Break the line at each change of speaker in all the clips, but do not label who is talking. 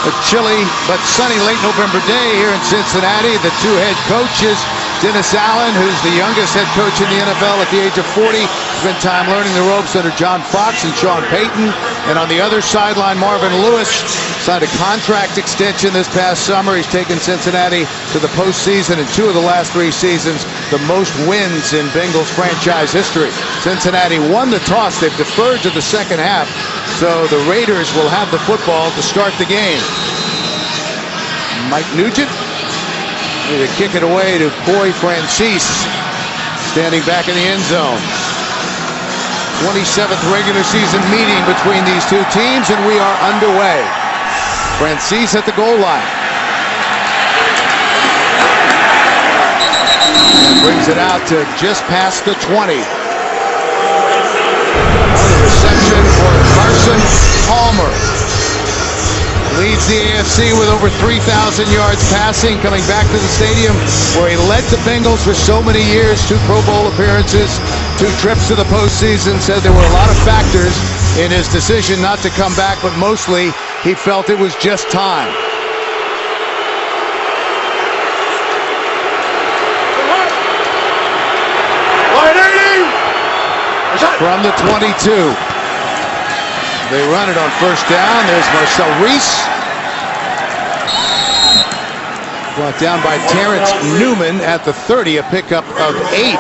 A chilly but sunny late November day here in Cincinnati. The two head coaches, Dennis Allen, who's the youngest head coach in the NFL at the age of 40, spent time learning the ropes under John Fox and Sean Payton. And on the other sideline, Marvin Lewis signed a contract extension this past summer. He's taken Cincinnati to the postseason in 2 of the last 3 seasons, the most wins in Bengals franchise history. Cincinnati won the toss. They've deferred to the second half, so the Raiders will have the football to start the game. Mike Nugent to kick it away to Corey Francis, standing back in the end zone. 27th regular season meeting between these two teams, and we are underway. Francis at the goal line. And brings it out to just past the 20. The reception for Carson Palmer. Leads the AFC with over 3,000 yards passing, coming back to the stadium where he led the Bengals for so many years. 2 Pro Bowl appearances, 2 trips to the postseason. Said there were a lot of factors in his decision not to come back, but mostly he felt it was just time. From the 22. They run it on first down. There's Marcel Reese. Brought down by Terrence Newman at the 30, a pickup of 8.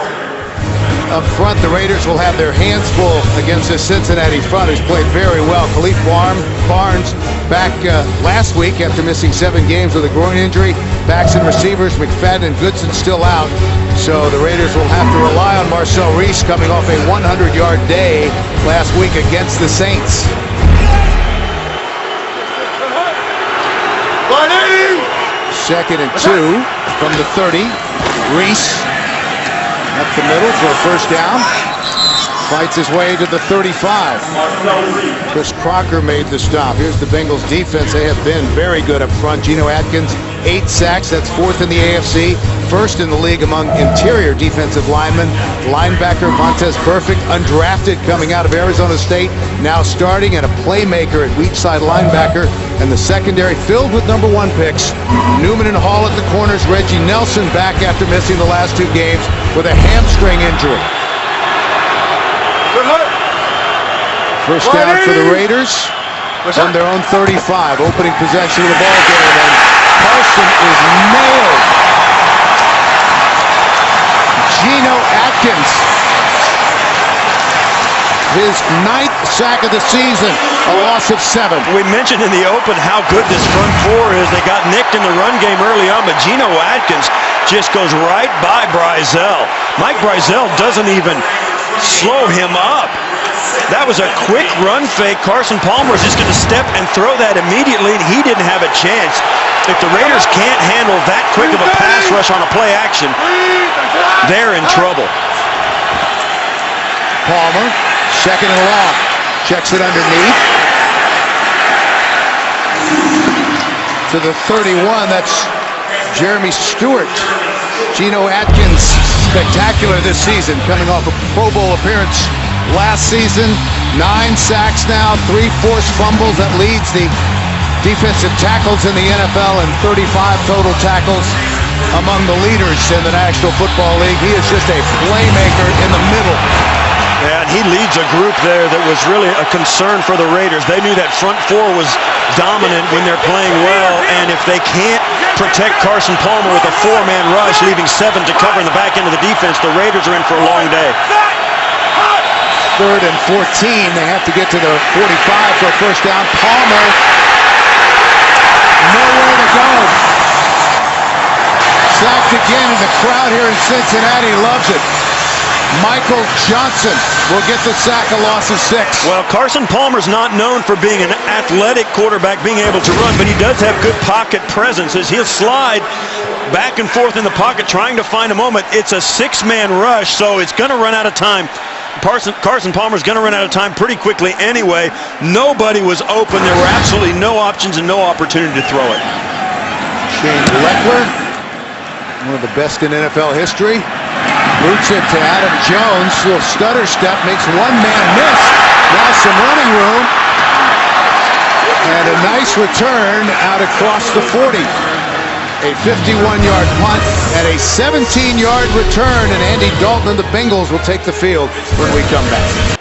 Up front, the Raiders will have their hands full against this Cincinnati front, who's played very well. Khalif Barnes back last week after missing 7 games with a groin injury. Backs and receivers, McFadden and Goodson still out. So the Raiders will have to rely on Marcel Reese, coming off a 100-yard day last week against the Saints. Second and 2 from the 30. Reese up the middle for a first down. Fights his way to the 35. Chris Crocker made the stop. Here's the Bengals defense. They have been very good up front. Geno Atkins, 8 sacks. That's 4th in the AFC. 1st in the league among interior defensive linemen. Linebacker Montez Perfect, undrafted, coming out of Arizona State, now starting, and a playmaker at weak side linebacker. And the secondary filled with number 1 picks. Newman and Hall at the corners. Reggie Nelson back after missing the last 2 games with a hamstring injury. First down for the Raiders on their own 35. Opening possession of the ball game, and Carson is nailed. Geno Atkins, his 9th sack of the season, a loss of 7.
We mentioned in the open how good this front 4 is. They got nicked in the run game early on, but Geno Atkins just goes right by Brizell. Mike Brizell doesn't even slow him up. That was a quick run fake. Carson Palmer is just going to step and throw that immediately, and he didn't have a chance. If the Raiders can't handle that quick of a pass rush on a play action, they're in trouble.
Palmer, second and long. Checks it underneath. To the 31, that's Jeremy Stewart. Geno Atkins, spectacular this season, coming off a Pro Bowl appearance last season. 9 sacks now, 3 forced fumbles. That leads the defensive tackles in the NFL, and 35 total tackles, among the leaders in the National Football League. He is just a playmaker in the middle.
Yeah, and he leads a group there that was really a concern for the Raiders. They knew that front 4 was dominant when they're playing well, and if they can't protect Carson Palmer with a 4-man rush, leaving 7 to cover in the back end of the defense, the Raiders are in for a long day.
3rd and 14. They have to get to the 45 for a first down. Palmer, nowhere to go. Sacked again, and the crowd here in Cincinnati loves it. Michael Johnson will get the sack, a loss of 6.
Well, Carson Palmer's not known for being an athletic quarterback, being able to run, but he does have good pocket presence as he'll slide back and forth in the pocket trying to find a moment. It's a 6-man rush, so it's going to run out of time. Carson Palmer's going to run out of time pretty quickly anyway. Nobody was open. There were absolutely no options and no opportunity to throw it.
Shane Leckler, one of the best in NFL history, boots it to Adam Jones. Little stutter step, makes 1 man miss. Now some running room. And nice return out across the 40. A 51-yard punt and a 17-yard return, and Andy Dalton and the Bengals will take the field when we come back.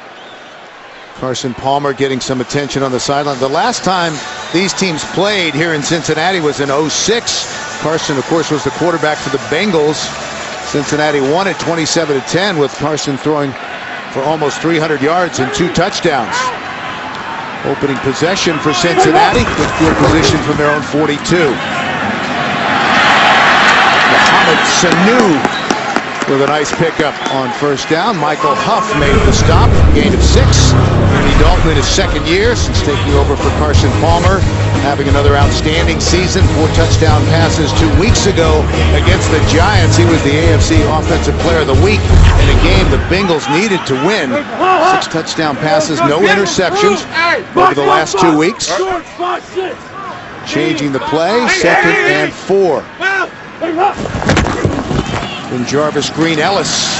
Carson Palmer getting some attention on the sideline. The last time these teams played here in Cincinnati was in '06. Carson, of course, was the quarterback for the Bengals. Cincinnati won it 27-10 with Carson throwing for almost 300 yards and 2 touchdowns. Opening possession for Cincinnati. Good field position from their own 42. Mohamed Sanu with a nice pickup on first down. Michael Huff made the stop, gain of 6. Andy Dalton in his second year since taking over for Carson Palmer, having another outstanding season. 4 touchdown passes 2 weeks ago against the Giants. He was the AFC Offensive Player of the Week in a game the Bengals needed to win. 6 touchdown passes, no interceptions over the last 2 weeks. Changing the play, 2nd and 4. And Jarvis Green Ellis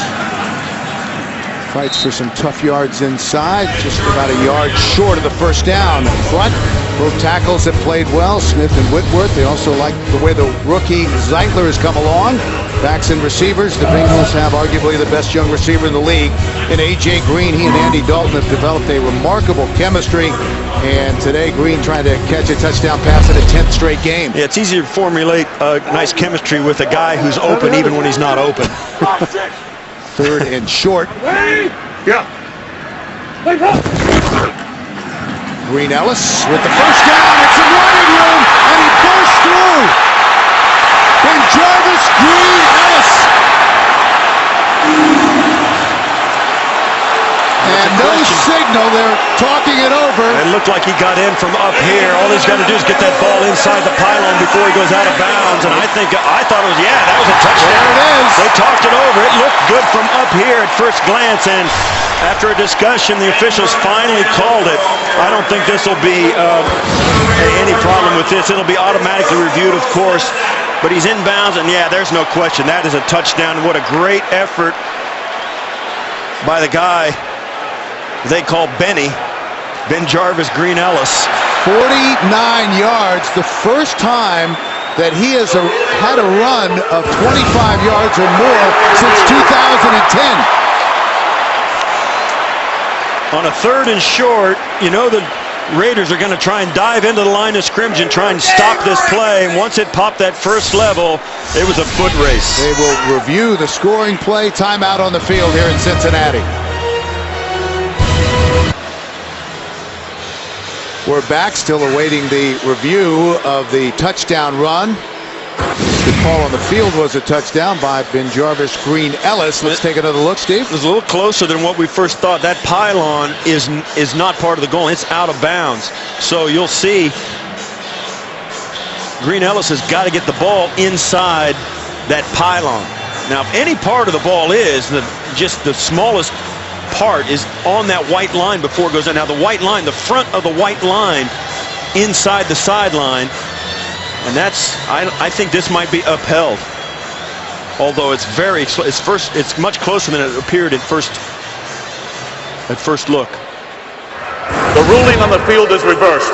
fights for some tough yards inside, just about a yard short of the first down. In front, both tackles have played well, Smith and Whitworth. They also like the way the rookie Zeitler has come along. Backs and receivers, the Bengals have arguably the best young receiver in the league. In A.J. Green, he and Andy Dalton have developed a remarkable chemistry. And today, Green trying to catch a touchdown pass in a 10th straight game.
Yeah, it's easier to formulate a nice chemistry with a guy who's open even when he's not open.
3rd and short.
Yeah.
Green Ellis with the first down. It's some running room, and he bursts through. And Jarvis Green Ellis. And no signal. They're talking it over.
It looked like he got in from up here. All he's got to do is get that ball inside the pylon before he goes out of bounds. And I thought it was, yeah, that was a touchdown.
There it is.
They talked it over. It looked good from up here at first glance. And after a discussion, the officials finally called it. I don't think this will be any problem with this. It'll be automatically reviewed, of course. But he's inbounds, and yeah, there's no question. That is a touchdown. What a great effort by the guy they call Ben Jarvis Green Ellis.
49 yards, the first time that he has had a run of 25 yards or more since 2010.
On a 3rd and short, you know the Raiders are going to try and dive into the line of scrimmage and try and stop this play. And once it popped that first level, it was a foot race.
They will review the scoring play. Timeout on the field here in Cincinnati. We're back, still awaiting the review of the touchdown run. The call on the field was a touchdown by Ben Jarvis Green Ellis. Let's take another look, Steve.
It was a little closer than what we first thought. That pylon is not part of the goal. It's out of bounds. So you'll see Green Ellis has got to get the ball inside that pylon. Now, if any part of the ball is, just the smallest part is on that white line before it goes in. Now, the white line, the front of the white line inside the sideline, and that's, I think this might be upheld. Although it's much closer than it appeared at first look.
The ruling on the field is reversed.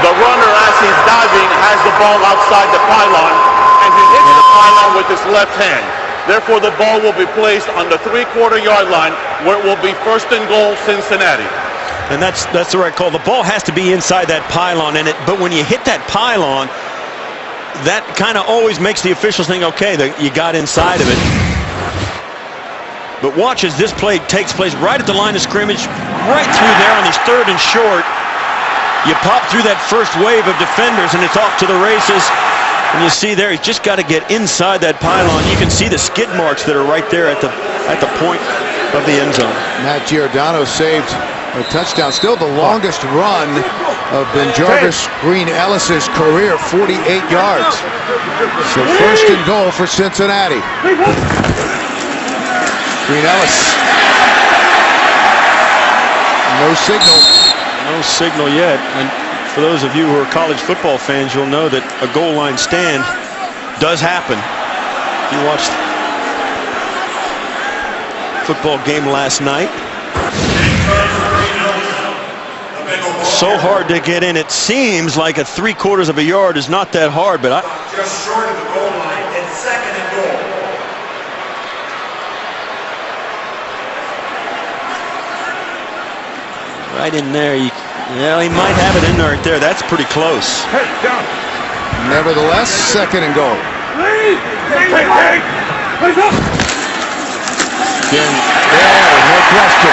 The runner, as he's diving, has the ball outside the pylon, and he hits the pylon with his left hand. Therefore, the ball will be placed on the 3/4-yard line, where it will be 1st and goal, Cincinnati.
And that's the right call. The ball has to be inside that pylon, but when you hit that pylon, that kind of always makes the officials think, okay, you got inside of it. But watch as this play takes place right at the line of scrimmage, right through there on this 3rd and short. You pop through that first wave of defenders, and it's off to the races. And you see there, he's just got to get inside that pylon. You can see the skid marks that are right there at the point of the end zone.
Matt Giordano saved a touchdown. Still the longest run of Ben Jarvis Green Ellis's career, 48 yards. So 1st and goal for Cincinnati. Green Ellis. No signal.
No signal yet. And for those of you who are college football fans, you'll know that a goal line stand does happen. You watched the football game last night. So hard to get in. It seems like a 3/4 of a yard is not that hard, but
just short of the goal line and 2nd and goal.
right in there. Yeah, he might have it in right there. That's pretty close.
Hey, down.
Nevertheless, 2nd and goal.
Hey,
Again, there, no question.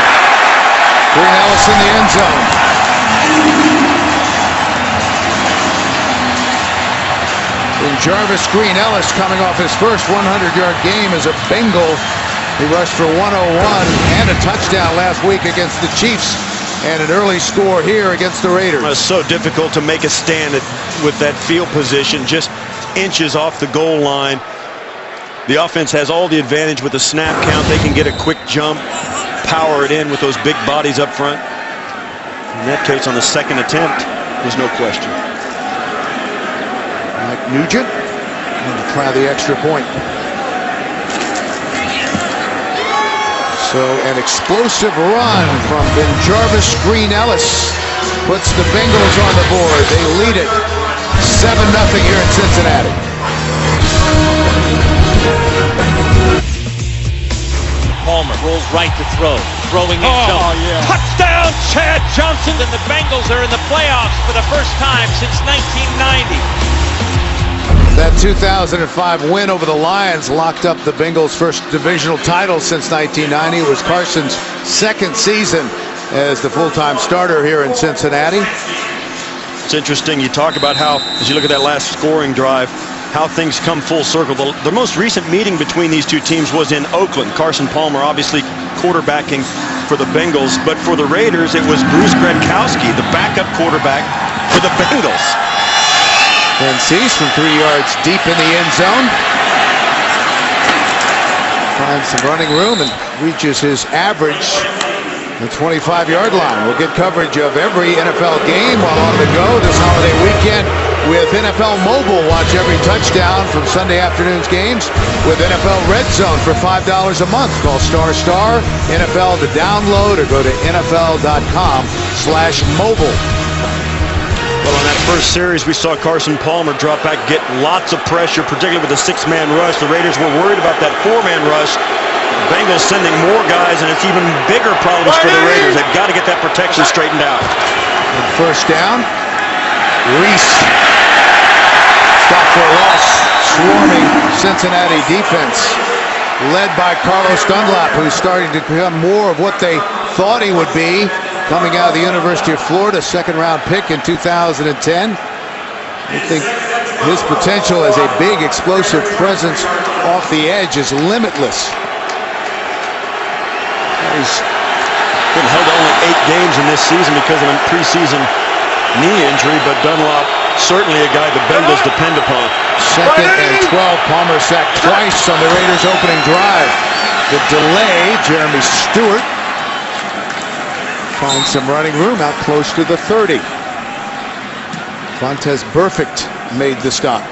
Green Ellis in the end zone. And Jarvis Green Ellis coming off his first 100-yard game as a Bengal. He rushed for 101 and a touchdown last week against the Chiefs, and an early score here against the Raiders.
It's so difficult to make a stand with that field position, just inches off the goal line. The offense has all the advantage with the snap count. They can get a quick jump, power it in with those big bodies up front. In that case, on the 2nd attempt, there's no question.
Mike Nugent going to try the extra point. So an explosive run from Jarvis Green Ellis puts the Bengals on the board. They lead it 7-0 here in Cincinnati.
Palmer rolls right to throw. Throwing in Johnson.
Yeah.
Touchdown, Chad Johnson. And the Bengals are in the playoffs for the first time since 1990.
That 2005 win over the Lions locked up the Bengals' first divisional title since 1990. It was Carson's 2nd season as the full-time starter here in Cincinnati.
It's interesting. You talk about how, as you look at that last scoring drive, how things come full circle. The most recent meeting between these two teams was in Oakland. Carson Palmer obviously quarterbacking for the Bengals, but for the Raiders, it was Bruce Gradkowski, the backup quarterback for the Bengals.
And sees from 3 yards deep in the end zone. Finds some running room and reaches his average, the 25-yard line. We'll get coverage of every NFL game while on the go this holiday weekend with NFL Mobile. Watch every touchdown from Sunday afternoon's games with NFL Red Zone for $5 a month. Call ** NFL to download or go to NFL.com/mobile.
Well, on that first series, we saw Carson Palmer drop back, get lots of pressure, particularly with the 6-man rush. The Raiders were worried about that 4-man rush. Bengals sending more guys, and it's even bigger problems for the Raiders. They've got to get that protection straightened out.
And first down, Reese. Stop for a loss. Swarming Cincinnati defense, led by Carlos Dunlap, who's starting to become more of what they thought he would be. Coming out of the University of Florida, 2nd-round pick in 2010. I think his potential as a big, explosive presence off the edge is limitless.
He's been held to only 8 games in this season because of a preseason knee injury, but Dunlap certainly a guy the Bengals depend upon.
2nd and 12. Palmer sacked twice on the Raiders' opening drive. The delay, Jeremy Stewart finds some running room out close to the 30. Vontez Burfict made the stop.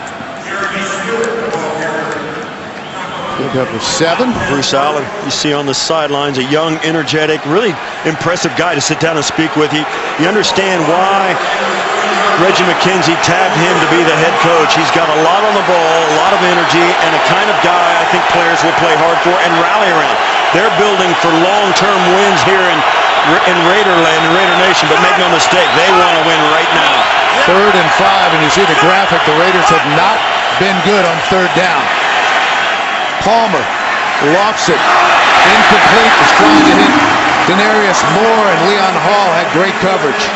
Pickup of 7.
Bruce Allen, you see on the sidelines, a young, energetic, really impressive guy to sit down and speak with. You understand why Reggie McKenzie tabbed him to be the head coach. He's got a lot on the ball, a lot of energy, and a kind of guy I think players will play hard for and rally around. They're building for long-term wins here in Raiderland and Raider Nation, but make no mistake, they want to win right now.
3rd and 5, and you see the graphic. The Raiders have not been good on 3rd down. Palmer lofts it. Incomplete. Was trying to hit Denarius Moore, and Leon Hall had great coverage.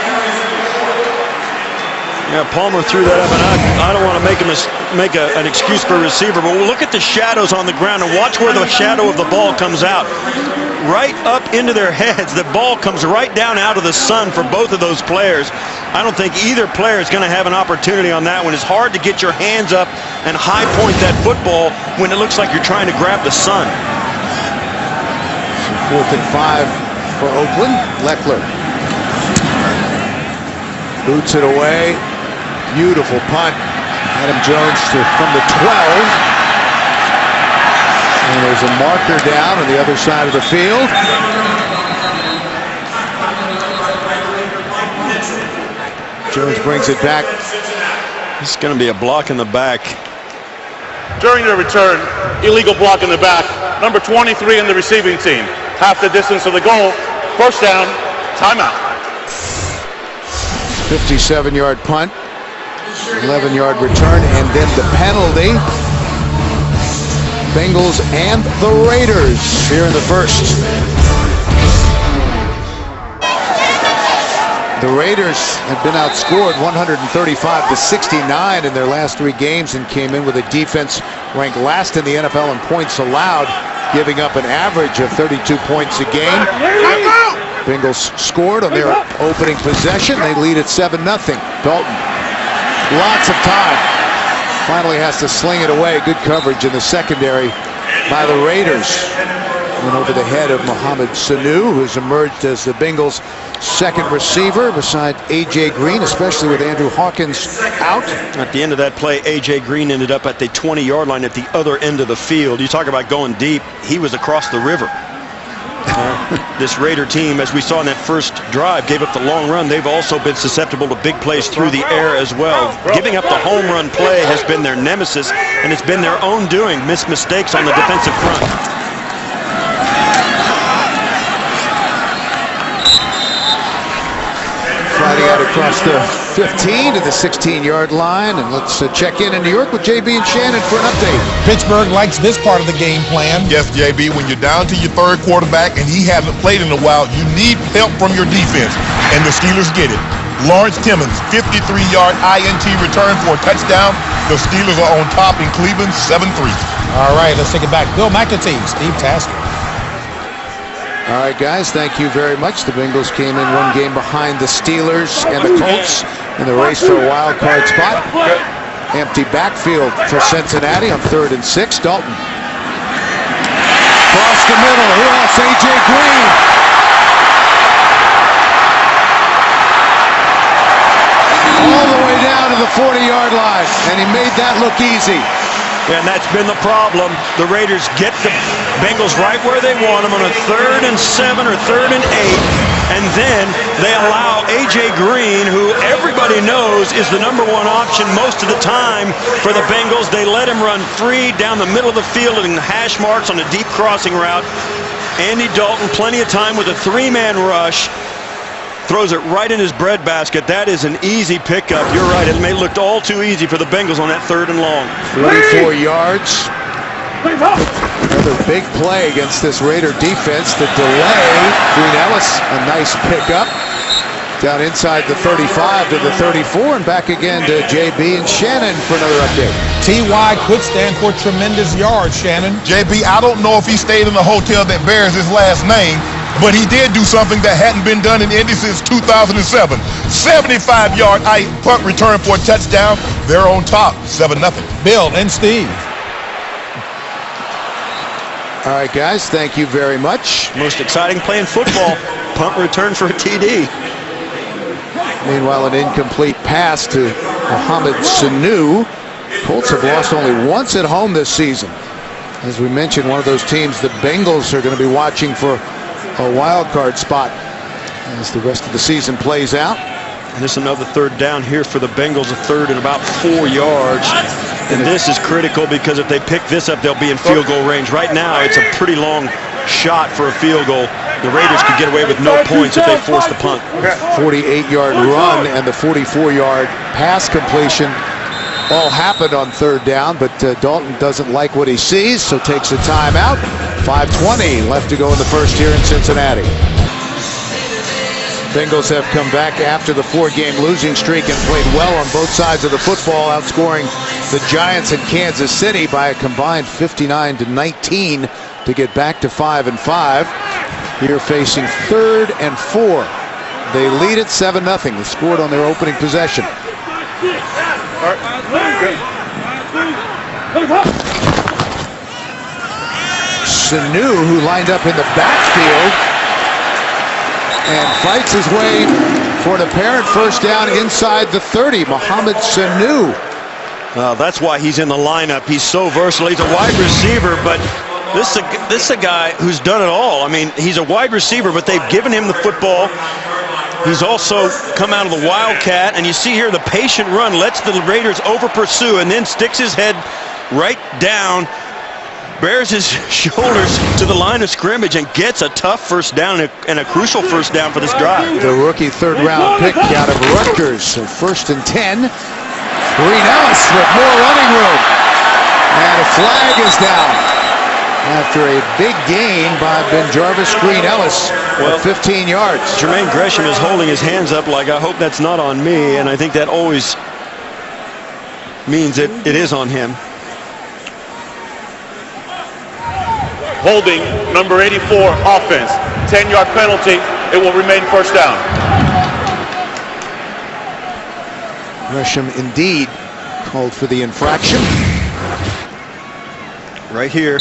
Yeah, Palmer threw that up, and I don't want to make an excuse for a receiver, but we'll look at the shadows on the ground and watch where the shadow of the ball comes out. Right up into their heads. The ball comes right down out of the sun for both of those players. I don't think either player is going to have an opportunity on that one. It's hard to get your hands up and high point that football when it looks like you're trying to grab the sun.
4th and 5 for Oakland. Leckler boots it away. Beautiful punt. Adam Jones from the 12. And there's a marker down on the other side of the field. Jones brings it back.
It's going to be a block in the back.
During the return, illegal block in the back. Number 23 in the receiving team. Half the distance of the goal. First down, timeout.
57-yard punt, 11-yard return, and then the penalty. Bengals and the Raiders here in the first. The Raiders have been outscored 135-69 in their last 3 games and came in with a defense ranked last in the NFL in points allowed, giving up an average of 32 points a game. Bengals scored on their opening possession. They lead at 7-0. Dalton, lots of time. Finally has to sling it away. Good coverage in the secondary by the Raiders. Went over the head of Mohamed Sanu, who has emerged as the Bengals' second receiver beside A.J. Green, especially with Andrew Hawkins out.
At the end of that play, A.J. Green ended up at the 20-yard line at the other end of the field. You talk about going deep. He was across the river. This Raider team, as we saw in that first drive, gave up the long run. They've also been susceptible to big plays through the air as well. Giving up the home run play has been their nemesis, and it's been their own doing. Missed mistakes on the defensive front.
Sliding out across the 15 to the 16-yard line, and let's check in New York with JB and Shannon for an update.
Pittsburgh likes this part of the game plan.
Yes, JB, when you're down to your third quarterback and he hasn't played in a while, you need help from your defense, and the Steelers get it. Lawrence Timmons, 53-yard INT return for a touchdown. The Steelers are on top in Cleveland, 7-3.
All right, let's take it back. Bill McAtee, Steve Tasker.
All right, guys, thank you very much. The Bengals came in 1 game behind the Steelers and the Colts in the race for a wild card spot. Empty backfield for Cincinnati on 3rd and 6. Dalton. Across the middle. Who else? A.J. Green. All the way down to the 40-yard line, and he made that look easy.
And that's been the problem. The Raiders get the Bengals right where they want them on a 3rd and 7 or 3rd and 8. And then they allow A.J. Green, who everybody knows is the #1 option most of the time for the Bengals. They let him run free down the middle of the field and hash marks on a deep crossing route. Andy Dalton, plenty of time with a 3-man rush. Throws it right in his breadbasket. That is an easy pickup. You're right. It may look all too easy for the Bengals on that 3rd and long.
44 yards. Another big play against this Raider defense. The delay. Green Ellis, a nice pickup. Down inside the 35 to the 34, and back again to JB and Shannon for another update.
T.Y. could stand for tremendous yards, Shannon.
JB, I don't know if he stayed in the hotel that bears his last name, but he did do something that hadn't been done in Indy since 2007. 75-yard punt return for a touchdown. They're on top, 7-0.
Bill and Steve.
All right, guys, thank you very much.
Most exciting play in football. Punt return for a TD.
Meanwhile, an incomplete pass to Mohamed Sanu. Colts have lost only once at home this season. As we mentioned, one of those teams the Bengals are going to be watching for a wild card spot as the rest of the season plays out.
And this is another 3rd down here for the Bengals, a 3rd and about 4 yards. And this is critical because if they pick this up, they'll be in field goal range. Right now, it's a pretty long shot for a field goal. The Raiders could get away with no points if they force the punt.
48-yard run and the 44-yard pass completion all happened on 3rd down, but Dalton doesn't like what he sees, so takes a timeout. 5:20 left to go in the first here in Cincinnati. Bengals have come back after the 4-game losing streak and played well on both sides of the football, outscoring the Giants in Kansas City by a combined 59-19 to get back to 5-5. Here facing 3rd and 4. They lead at 7-0. They scored on their opening possession. Sanu, who lined up in the backfield and fights his way for an apparent first down inside the 30. Mohamed Sanu.
That's why he's in the lineup. He's so versatile. He's a wide receiver, but this is a guy who's done it all. I mean, he's a wide receiver, but they've given him the football He's also come out of the Wildcat, and you see here the patient run, lets the Raiders over pursue, and then sticks his head right down, bears his shoulders to the line of scrimmage, and gets a tough first down and a crucial first down for this drive.
The rookie third-round pick out of Rutgers. So 1st and 10. Green Ellis with more running room. And a flag is down after a big gain by BenJarvus Green Ellis of 15 yards.
Jermaine Gresham is holding his hands up like, I hope that's not on me, and I think that always means it is on him.
Holding, number 84, offense. 10-yard penalty. It will remain first down.
Gresham indeed called for the infraction.
Right here.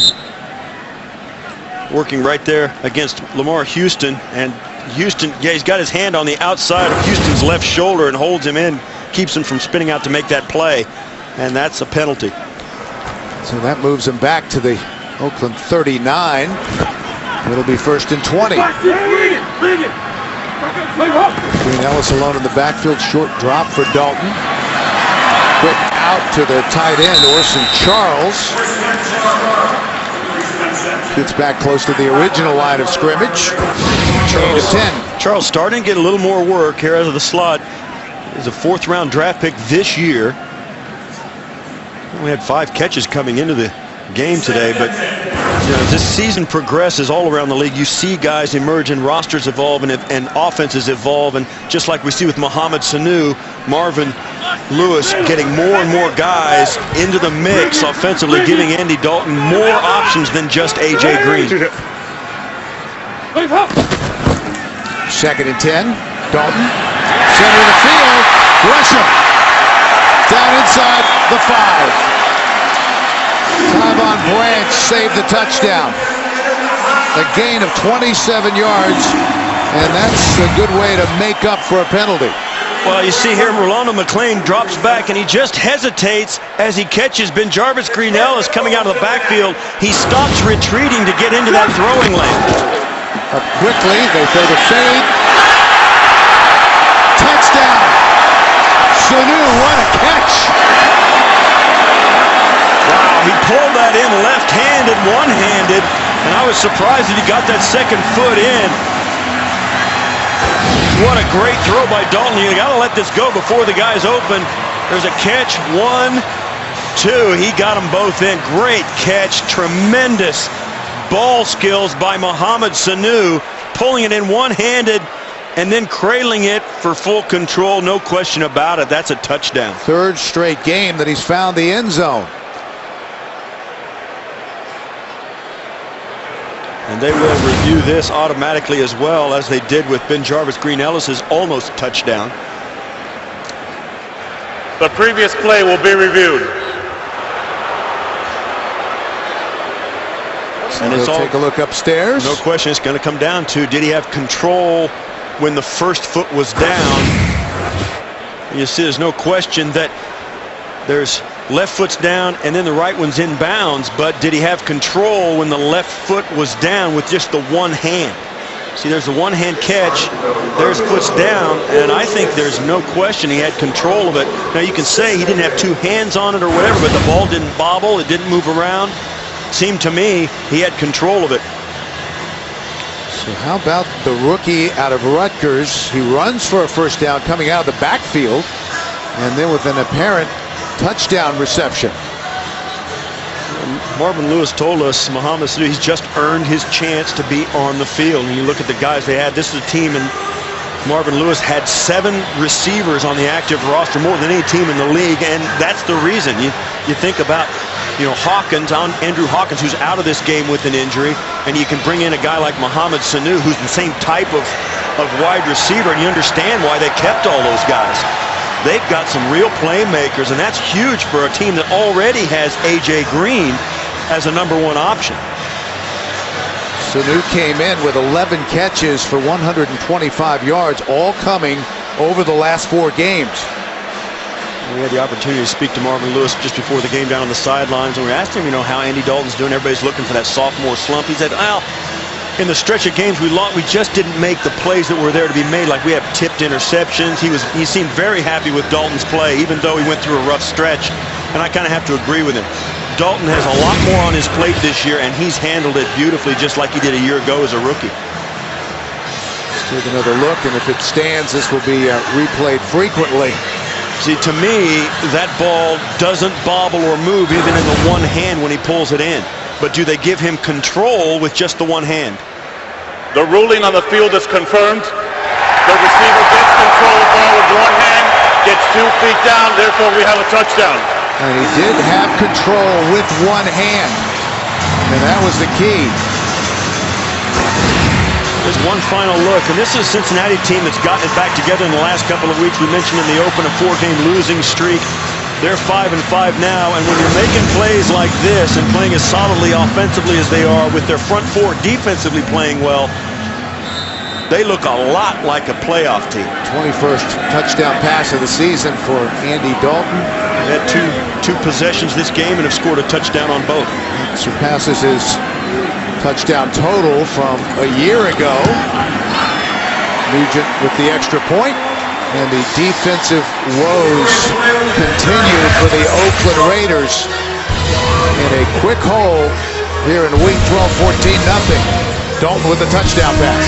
Working right there against Lamar Houston. And Houston, yeah, he's got his hand on the outside of Houston's left shoulder and holds him in, keeps him from spinning out to make that play. And that's a penalty.
So that moves him back to the Oakland 39. It'll be 1st and 20. Green Ellis alone in the backfield. Short drop for Dalton. Quick out to the tight end, Orson Charles. Gets back close to the original line of scrimmage. Gain of 10.
Charles starting to get a little more work here out of the slot. He's a 4th-round draft pick this year. We had 5 catches coming into the game today, but as this season progresses all around the league, you see guys emerge and rosters evolve and offenses evolve, and just like we see with Mohamed Sanu, Marvin Lewis getting more and more guys into the mix offensively, giving Andy Dalton more options than just A.J. Green.
2nd and 10. Dalton, center of the field. Gresham down inside the 5. Tyvon Branch saved the touchdown. A gain of 27 yards, and that's a good way to make up for a penalty.
Well, you see here, Rolando McClain drops back, and he just hesitates as he catches BenJarvus Green Ellis coming out of the backfield. He stops retreating to get into that throwing lane.
Up quickly, they throw the fade. Touchdown! Sanu, what a catch!
He pulled that in left-handed, one-handed, and I was surprised that he got that second foot in. What a great throw by Dalton. You got to let this go before the guy's open. There's a catch, 1, 2. He got them both in. Great catch, tremendous ball skills by Mohamed Sanu, pulling it in one-handed and then cradling it for full control. No question about it. That's a touchdown.
3rd straight game that he's found the end zone.
And they will review this automatically as well, as they did with BenJarvus Green Ellis's almost touchdown.
The previous play will be reviewed.
And we'll take a look upstairs.
No question, it's going to come down to, did he have control when the first foot was down? And you see, there's no question that there's left foot's down and then the right one's in bounds, but did he have control when the left foot was down with just the one hand? See, there's the one-hand catch, there's foot's down, and I think there's no question he had control of it. Now, you can say he didn't have 2 hands on it or whatever, but the ball didn't bobble, it didn't move around. Seemed to me he had control of it.
So how about the rookie out of Rutgers? He runs for a first down coming out of the backfield, and then with an apparent touchdown reception.
Marvin Lewis told us, Mohamed Sanu, he's just earned his chance to be on the field. And you look at the guys they had, this is a team, and Marvin Lewis had 7 receivers on the active roster, more than any team in the league, and that's the reason. You think about, Hawkins, Andrew Hawkins, who's out of this game with an injury, and you can bring in a guy like Mohamed Sanu, who's the same type of wide receiver, and you understand why they kept all those guys. They've got some real playmakers, and that's huge for a team that already has A.J. Green as a #1 option.
Sanu came in with 11 catches for 125 yards, all coming over the last 4 games.
We had the opportunity to speak to Marvin Lewis just before the game down on the sidelines, and we asked him, how Andy Dalton's doing. Everybody's looking for that sophomore slump. He said, well, in the stretch of games we lost, we just didn't make the plays that were there to be made. Like we have tipped interceptions. He seemed very happy with Dalton's play, even though he went through a rough stretch. And I kind of have to agree with him. Dalton has a lot more on his plate this year, and he's handled it beautifully, just like he did a year ago as a rookie.
Let's take another look, and if it stands, this will be replayed frequently.
See, to me, that ball doesn't bobble or move even in the one hand when he pulls it in. But do they give him control with just the one hand?
The ruling on the field is confirmed. The receiver gets control of the ball with one hand, gets 2 feet down, therefore we have a touchdown.
And he did have control with one hand, and that was the key.
There's one final look, and this is a Cincinnati team that's gotten it back together in the last couple of weeks. We mentioned in the open a 4-game losing streak. They're 5-5 now, and when you're making plays like this and playing as solidly offensively as they are with their front four defensively playing well, they look a lot like a playoff team.
21st touchdown pass of the season for Andy Dalton.
They had two possessions this game and have scored a touchdown on both.
Surpasses his touchdown total from a year ago. Nugent with the extra point, and the defensive woes continue for the Oakland Raiders in a quick hole here in week 12, 14-0. Dalton with a touchdown pass.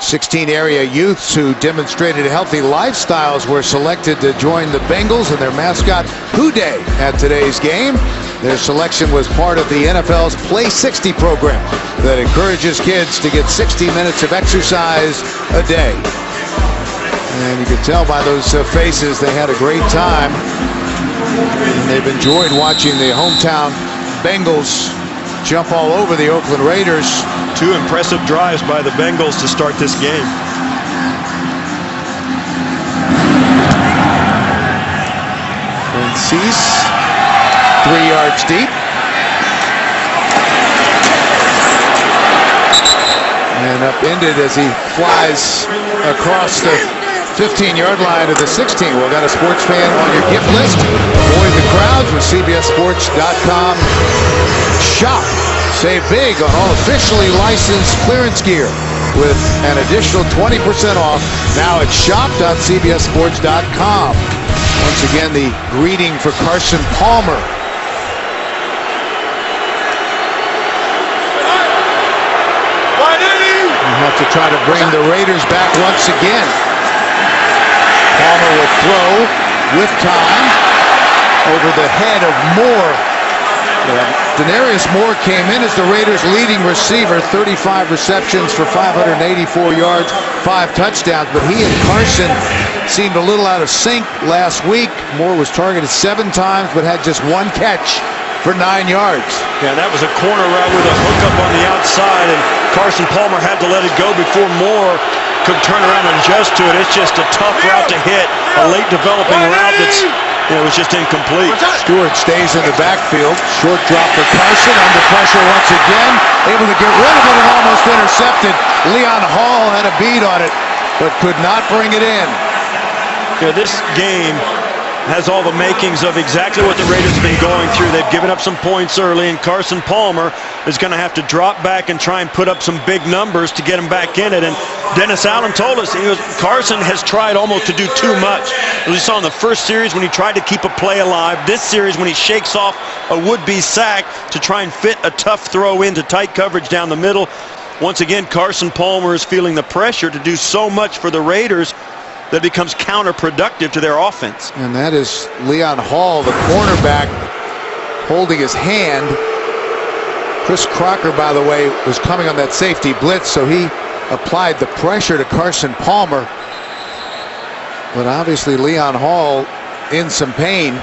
16 area youths who demonstrated healthy lifestyles were selected to join the Bengals and their mascot Who Day at today's game. Their selection was part of the NFL's Play 60 program that encourages kids to get 60 minutes of exercise a day. And you can tell by those faces they had a great time. And they've enjoyed watching the hometown Bengals jump all over the Oakland Raiders.
2 impressive drives by the Bengals to start this game.
And Cease, 3 yards deep. And upended as he flies across the 15-yard line to the 16. Well, got a sports fan on your gift list. Avoid the crowds with CBSSports.com. Shop. Save big on all officially licensed clearance gear with an additional 20% off now at shop.cbssports.com. Once again, the greeting for Carson Palmer. You have to try to bring the Raiders back once again. Palmer will throw with time over the head of Moore. Denarius Moore came in as the Raiders' leading receiver, 35 receptions for 584 yards, 5 touchdowns, but he and Carson seemed a little out of sync last week. Moore was targeted 7 times, but had just 1 catch for 9 yards.
Yeah, that was a corner route with a hookup on the outside, and Carson Palmer had to let it go before Moore could turn around and adjust to it. It's just a tough route to hit, a late developing route that's was just incomplete.
Stewart stays in the backfield. Short drop for Carson. Under pressure once again. Able to get rid of it and almost intercepted. Leon Hall had a beat on it, but could not bring it in.
Yeah, this game has all the makings of exactly what the Raiders have been going through. They've given up some points early, and Carson Palmer is going to have to drop back and try and put up some big numbers to get him back in it. And Dennis Allen told us Carson has tried almost to do too much. As we saw in the first series when he tried to keep a play alive. This series when he shakes off a would-be sack to try and fit a tough throw into tight coverage down the middle. Once again, Carson Palmer is feeling the pressure to do so much for the Raiders that becomes counterproductive to their offense.
And that is Leon Hall, the cornerback, holding his hand. Chris Crocker, by the way, was coming on that safety blitz, so he applied the pressure to Carson Palmer. But obviously Leon Hall in some pain.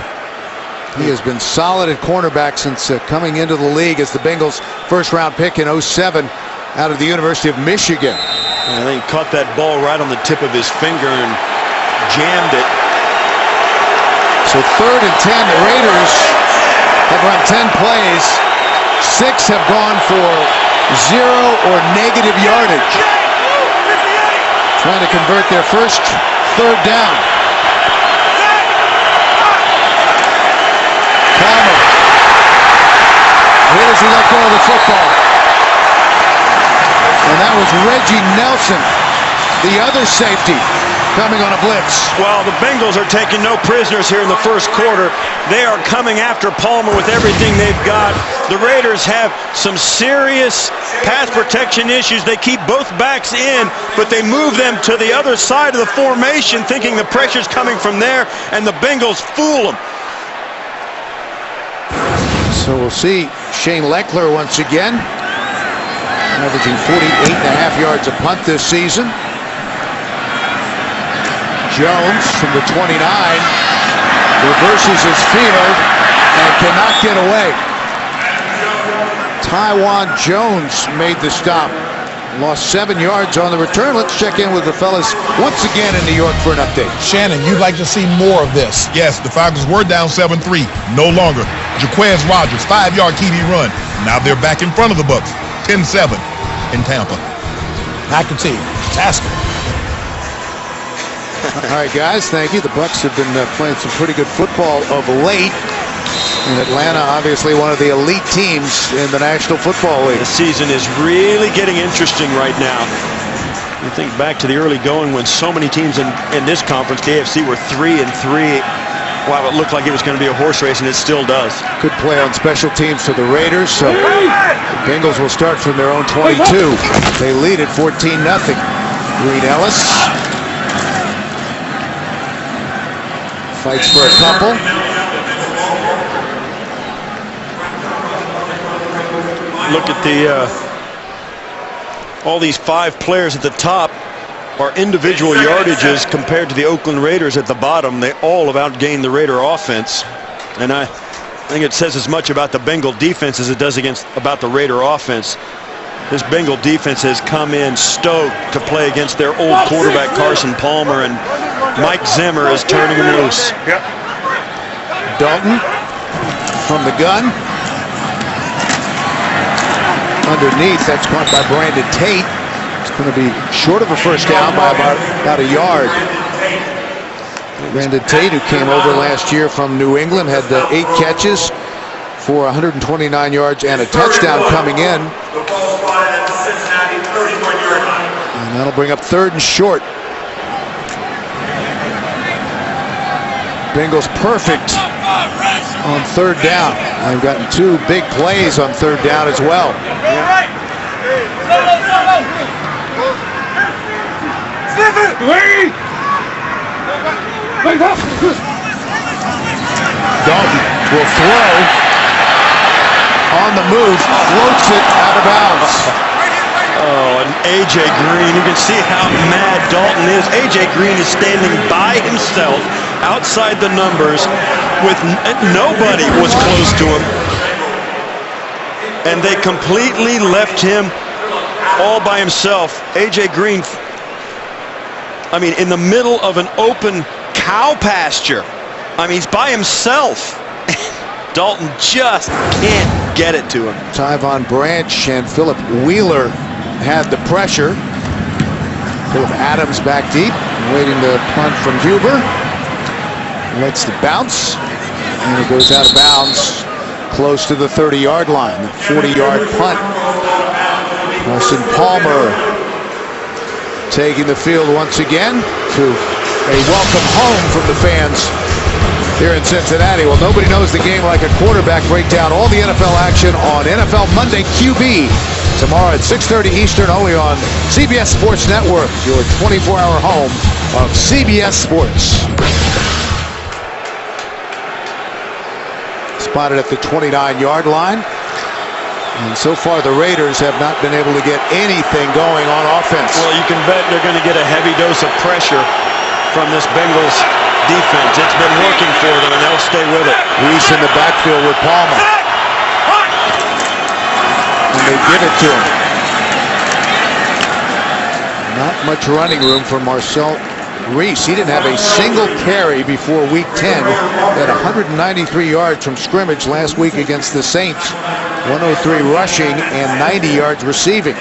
He has been solid at cornerback since coming into the league as the Bengals' first-round pick in 2007 out of the University of Michigan.
And I think he caught that ball right on the tip of his finger and jammed it.
So 3rd and 10, the Raiders have run 10 plays. 6 have gone for 0 or negative yardage. Trying to convert their first 3rd down. Palmer. Where does he let go of the football? that was Reggie Nelson, the other safety, coming on a blitz.
Well, the Bengals are taking no prisoners here in the first quarter. They are coming after Palmer with everything they've got. The Raiders have some serious pass protection issues. They keep both backs in, but they move them to the other side of the formation, thinking the pressure's coming from there, and the Bengals fool them.
So we'll see Shane Leckler once again, averaging 48.5 yards a punt this season. Jones from the 29 reverses his field and cannot get away. Tywan Jones made the stop. Lost 7 yards on the return. Let's check in with the fellas once again in New York for an update.
Shannon, you'd like to see more of this.
Yes, the Falcons were down 7-3. No longer. Jaquez Rogers, 5-yard TD run. Now they're back in front of the Bucs. 10-7 in Tampa.
McAtee, Tasker.
All right, guys, thank you. The Bucs have been playing some pretty good football of late. And Atlanta, obviously one of the elite teams in the National Football League.
The season is really getting interesting right now. You think back to the early going when so many teams in this conference, the AFC, were 3-3. Wow, it looked like it was going to be a horse race, and it still does.
Good play on special teams for the Raiders. So the Bengals will start from their own 22. They lead at 14-0. Reed Ellis fights for a couple.
Look at the all these 5 players at the top are individual yardages compared to the Oakland Raiders at the bottom. They all have outgained the Raider offense, and I think it says as much about the Bengal defense as it does about the Raider offense. This Bengal defense has come in stoked to play against their old quarterback Carson Palmer, and Mike Zimmer is turning him loose.
Dalton from the gun. Underneath, that's caught by Brandon Tate. It's going to be short of a first down by about a yard. Brandon Tate, who came over last year from New England, had 8 catches for 129 yards and a touchdown coming in. And that'll bring up 3rd and short. Bengals perfect on 3rd down. They've gotten 2 big plays on 3rd down as well. Dalton will throw on the move, floats it out of bounds.
Oh, and A.J. Green, you can see how mad Dalton is. A.J. Green is standing by himself outside the numbers with nobody was close to him. And they completely left him all by himself. A.J. Green, I mean, in the middle of an open cow pasture. I mean, he's by himself. Dalton just can't get it to him.
Tyvon Branch and Philip Wheeler had the pressure. Philip Adams back deep, waiting the punt from Huber. Lets the bounce, and it goes out of bounds close to the 30-yard line. The 40-yard punt. Carson Palmer taking the field once again to a welcome home from the fans here in Cincinnati. Well, nobody knows the game like a quarterback. Breakdown all the NFL action on NFL Monday QB tomorrow at 6:30 Eastern, only on CBS Sports Network, your 24-hour home of CBS Sports. Spotted at the 29-yard line. And so far, the Raiders have not been able to get anything going on offense.
Well, you can bet they're going to get a heavy dose of pressure from this Bengals defense. It's been working for them, and they'll stay with it.
Reese in the backfield with Palmer. And they give it to him. Not much running room for Marcel Reese. He didn't have a single carry before week 10. He had 193 yards from scrimmage last week against the Saints. 103 rushing and 90 yards receiving.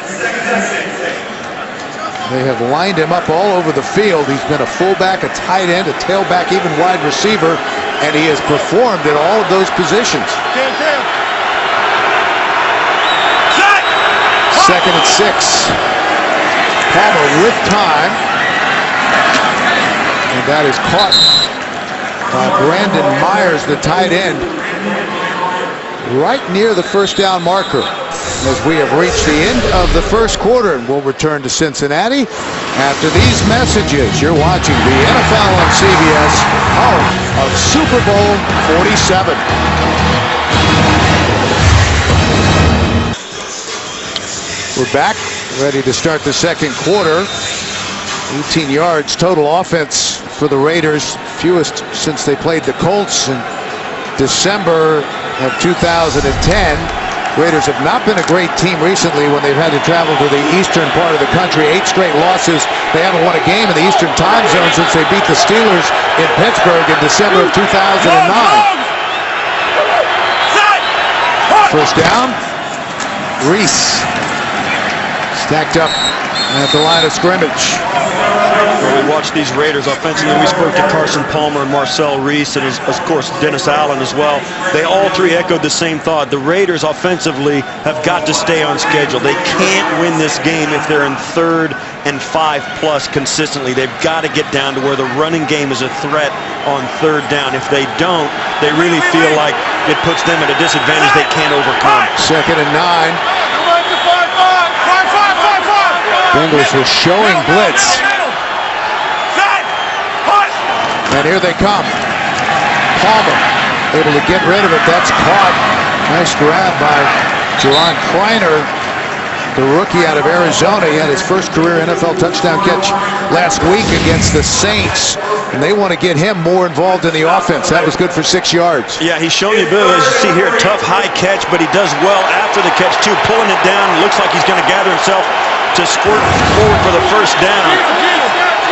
They have lined him up all over the field. He's been a fullback, a tight end, a tailback, even wide receiver, and he has performed in all of those positions. 2nd and 6. Palmer with time. And that is caught by Brandon Myers, the tight end, right near the first down marker. As we have reached the end of the first quarter, and we'll return to Cincinnati after these messages. You're watching the NFL on CBS, home of Super Bowl 47. We're back, ready to start the second quarter. 18 yards total offense for the Raiders, fewest since they played the Colts in December of 2010. Raiders have not been a great team recently when they've had to travel to the eastern part of the country. 8 straight losses. They haven't won a game in the eastern time zone since they beat the Steelers in Pittsburgh in December of 2009. First down. Reese stacked up at the line of scrimmage.
Well, we watched these Raiders offensively. We spoke to Carson Palmer and Marcel Reese, and of course Dennis Allen as well. They all three echoed the same thought. The Raiders offensively have got to stay on schedule. They can't win this game if they're in 3rd and 5+ consistently. They've got to get down to where the running game is a threat on 3rd down. If they don't, they really feel like it puts them at a disadvantage they can't overcome.
2nd and 9. Bengals were showing blitz. And here they come. Palmer able to get rid of it. That's caught. Nice grab by Jerron Kreiner, the rookie out of Arizona. He had his first career NFL touchdown catch last week against the Saints. And they want to get him more involved in the offense. That was good for 6 yards.
Yeah, he's showing the ability, as you see here, tough high catch, but he does well after the catch too, pulling it down. Looks like he's going to gather himself to squirt forward for the first down.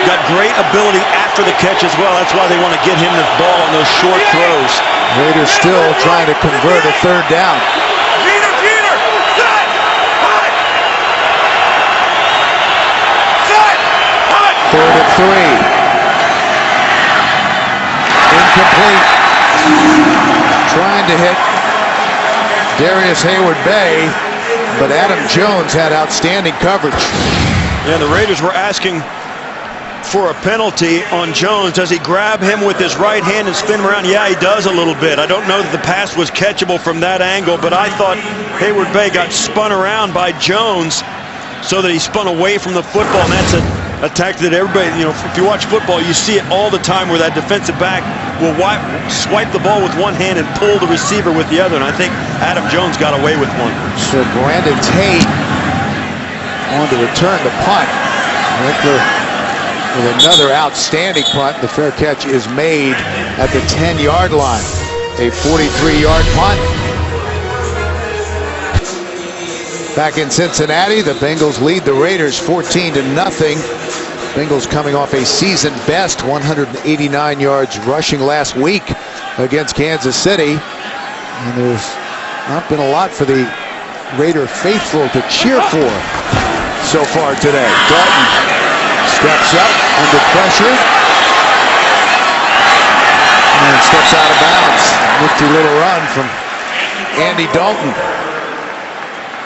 Got great ability after the catch as well. That's why they want to get him the ball on those short throws.
Raiders still trying to convert a 3rd down. 3rd and 3. Incomplete. Trying to hit Darius Hayward-Bay, but Adam Jones had outstanding coverage.
Yeah, the Raiders were asking for a penalty on Jones. Does he grab him with his right hand and spin him around? Yeah, he does a little bit. I don't know that the pass was catchable from that angle, but I thought Hayward-Bay got spun around by Jones so that he spun away from the football, and that's a tactic that everybody, if you watch football, you see it all the time where that defensive back will swipe the ball with one hand and pull the receiver with the other, and I think Adam Jones got away with one.
So Brandon Tate on to return the punt. Winkler with another outstanding punt. The fair catch is made at the 10-yard line. A 43-yard punt. Back in Cincinnati, the Bengals lead the Raiders 14-0. Bengals coming off a season-best 189 yards rushing last week against Kansas City. And there's not been a lot for the Raider faithful to cheer for so far today. Dalton steps up under pressure and steps out of bounds. Nifty little run from Andy Dalton.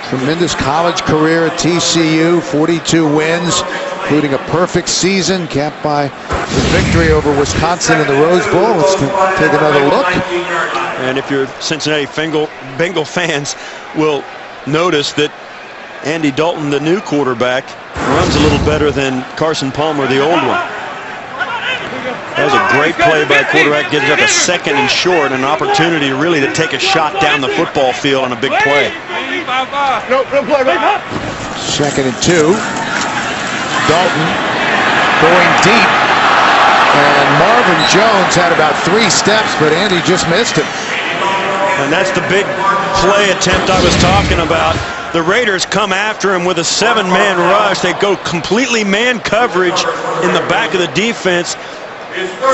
Tremendous college career at TCU, 42 wins, including a perfect season capped by the victory over Wisconsin in the Rose Bowl. Let's take another look.
And if you're Cincinnati Bengal fans, will notice that Andy Dalton, the new quarterback, runs a little better than Carson Palmer, the old one. That was a great play by a quarterback, gives up a 2nd and short, an opportunity really to take a shot down the football field on a big play.
2nd and 2. Dalton going deep, and Marvin Jones had about 3 steps, but Andy just missed him.
And that's the big play attempt I was talking about. The Raiders come after him with a 7-man rush. They go completely man coverage in the back of the defense.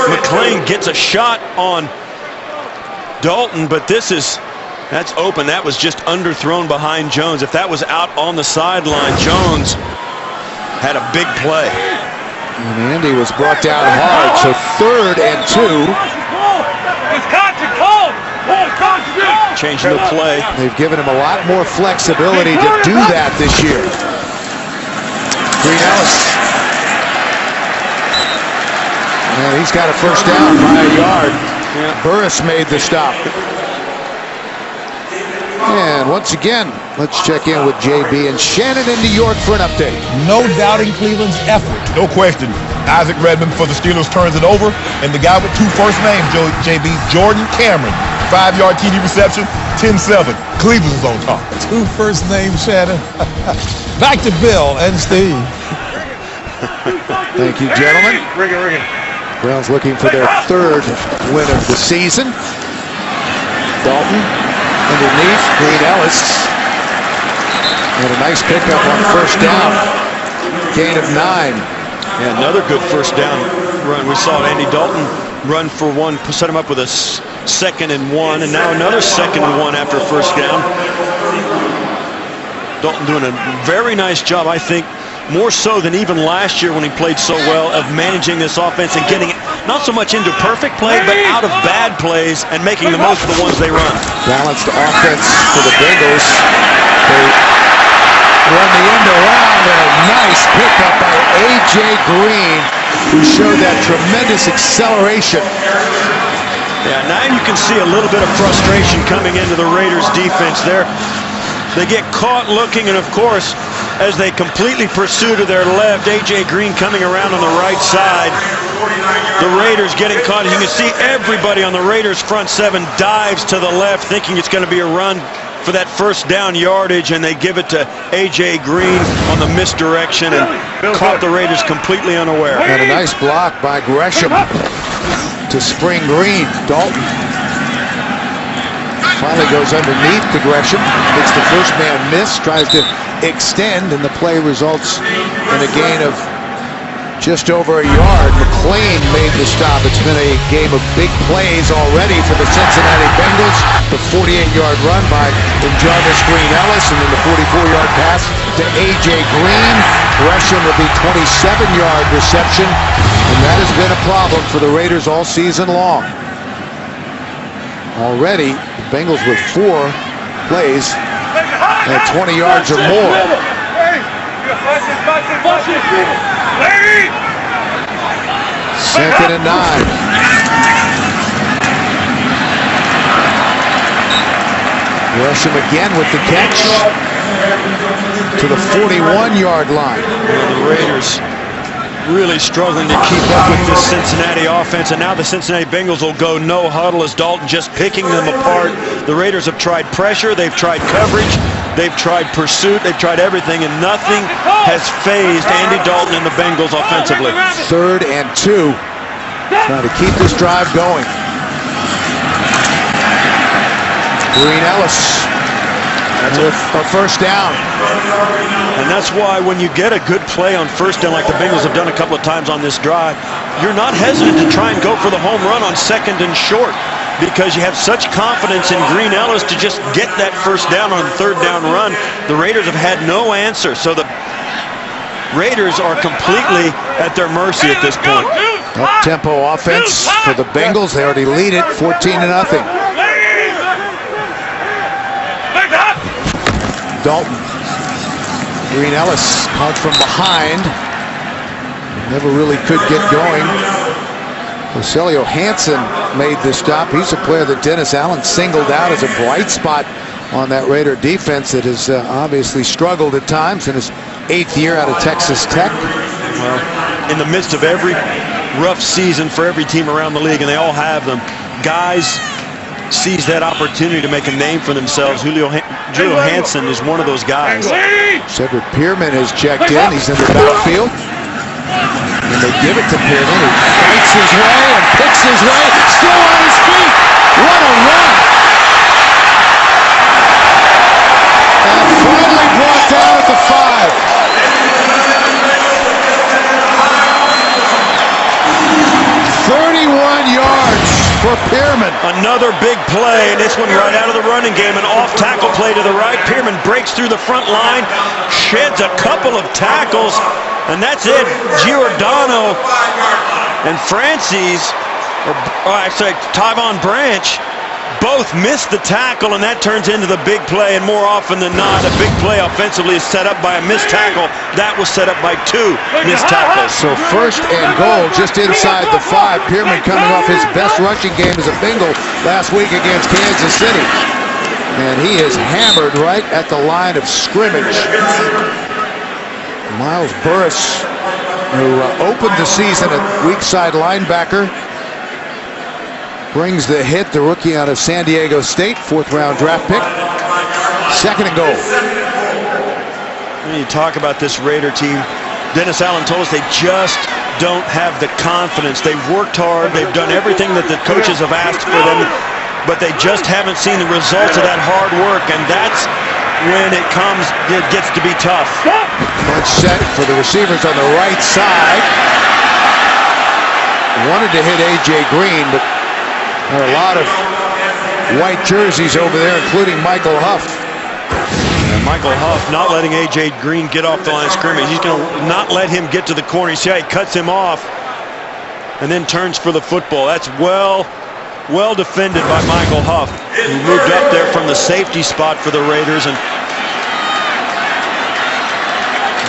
McClain gets a shot on Dalton, but that's open. That was just underthrown behind Jones. If that was out on the sideline, Jones had a big play.
And Andy was brought down hard, so 3rd and 2.
Changing the play.
They've given him a lot more flexibility to do that this year. Green Ellis. And he's got a first down by a yard. Burris made the stop. And once again, let's check in with JB and Shannon in New York for an update.
No doubting Cleveland's effort.
No question. Isaac Redmond for the Steelers turns it over. And the guy with two first names, JB, Jordan Cameron. 5-yard TD reception, 10-7. Cleveland's on top.
Two first names, Shannon. Back to Bill and Steve.
Thank you, gentlemen. Browns looking for their third win of the season. Dalton underneath, Green Ellis. And a nice pickup on first down. Gain of 9.
Yeah, another good first down run. We saw Andy Dalton run for one, set him up with a 2nd and 1, and now another 2nd and 1 after first down. Dalton doing a very nice job, I think, more so than even last year when he played so well, of managing this offense and getting it not so much into perfect play, but out of bad plays and making the most of the ones they run.
Balanced offense for the Bengals. They run the end around, and a nice pickup by A.J. Green, who showed that tremendous acceleration.
Yeah, now you can see a little bit of frustration coming into the Raiders defense there. They get caught looking, and of course, as they completely pursue to their left, A.J. Green coming around on the right side. The Raiders getting caught. You can see everybody on the Raiders front 7 dives to the left, thinking it's going to be a run for that first down yardage, and they give it to A.J. Green on the misdirection and caught the Raiders completely unaware.
And a nice block by Gresham to spring Green. Dalton finally goes underneath to Gresham. Gets the first man miss, tries to extend, and the play results in a gain of just over a yard. McLean made the stop. It's been a game of big plays already for the Cincinnati Bengals. The 48-yard run by Jarvis Green Ellis, and then the 44-yard pass to A.J. Green. Gresham with the 27-yard reception, and that has been a problem for the Raiders all season long. Already, the Bengals with 4 plays at 20 yards or more. 2nd and 9. Gresham again with the catch to the 41-yard line.
The Raiders really struggling to keep up with this Cincinnati offense, and now the Cincinnati Bengals will go no huddle as Dalton just picking them apart. The Raiders have tried pressure, they've tried coverage, they've tried pursuit, they've tried everything, and nothing has phased Andy Dalton and the Bengals offensively.
3rd and 2. Trying to keep this drive going. Green Ellis with a first down.
And that's why when you get a good play on first down, like the Bengals have done a couple of times on this drive, you're not hesitant to try and go for the home run on 2nd and short, because you have such confidence in Green Ellis to just get that first down on the 3rd down run. The Raiders have had no answer, so the Raiders are completely at their mercy at this point.
Up-tempo offense for the Bengals. They already lead it 14-0. Dalton. Green Ellis caught from behind. Never really could get going. Rogelio Hansen made the stop. He's a player that Dennis Allen singled out as a bright spot on that Raider defense that has obviously struggled at times in his 8th year out of Texas Tech.
Well, in the midst of every rough season for every team around the league, and they all have them, guys seize that opportunity to make a name for themselves. Julio Hansen is one of those guys.
Cedric Pierman has checked in. He's in the backfield. And they give it to Pierman, who fights his way and picks his way. Still on his feet. What a run. And finally brought down at the 5. 31 yards for Pierman.
Another big play, and this one right out of the running game. An off-tackle play to the right. Pierman breaks through the front line, sheds a couple of tackles, and that's it. Giordano and Francis, or actually Tyvon Branch, both missed the tackle, and that turns into the big play. And more often than not, a big play offensively is set up by a missed tackle. That was set up by 2 missed tackles.
So first and goal just inside the 5. Pearman coming off his best rushing game as a Bengal last week against Kansas City. And he is hammered right at the line of scrimmage. Miles Burris, who opened the season at weak side linebacker, brings the hit, the rookie out of San Diego State, 4th-round draft pick. Second and goal.
When you talk about this Raider team, Dennis Allen told us they just don't have the confidence. They've worked hard. They've done everything that the coaches have asked for them, but they just haven't seen the results of that hard work, and that's when it gets to be tough.
Punch set for the receivers on the right side. Wanted to hit A.J. Green, but there are a lot of white jerseys over there, including Michael Huff.
And Michael Huff not letting A.J. Green get off the line of scrimmage. He's going to not let him get to the corner. You see how he cuts him off and then turns for the football. That's well defended by Michael Huff, who moved up there from the safety spot for the Raiders and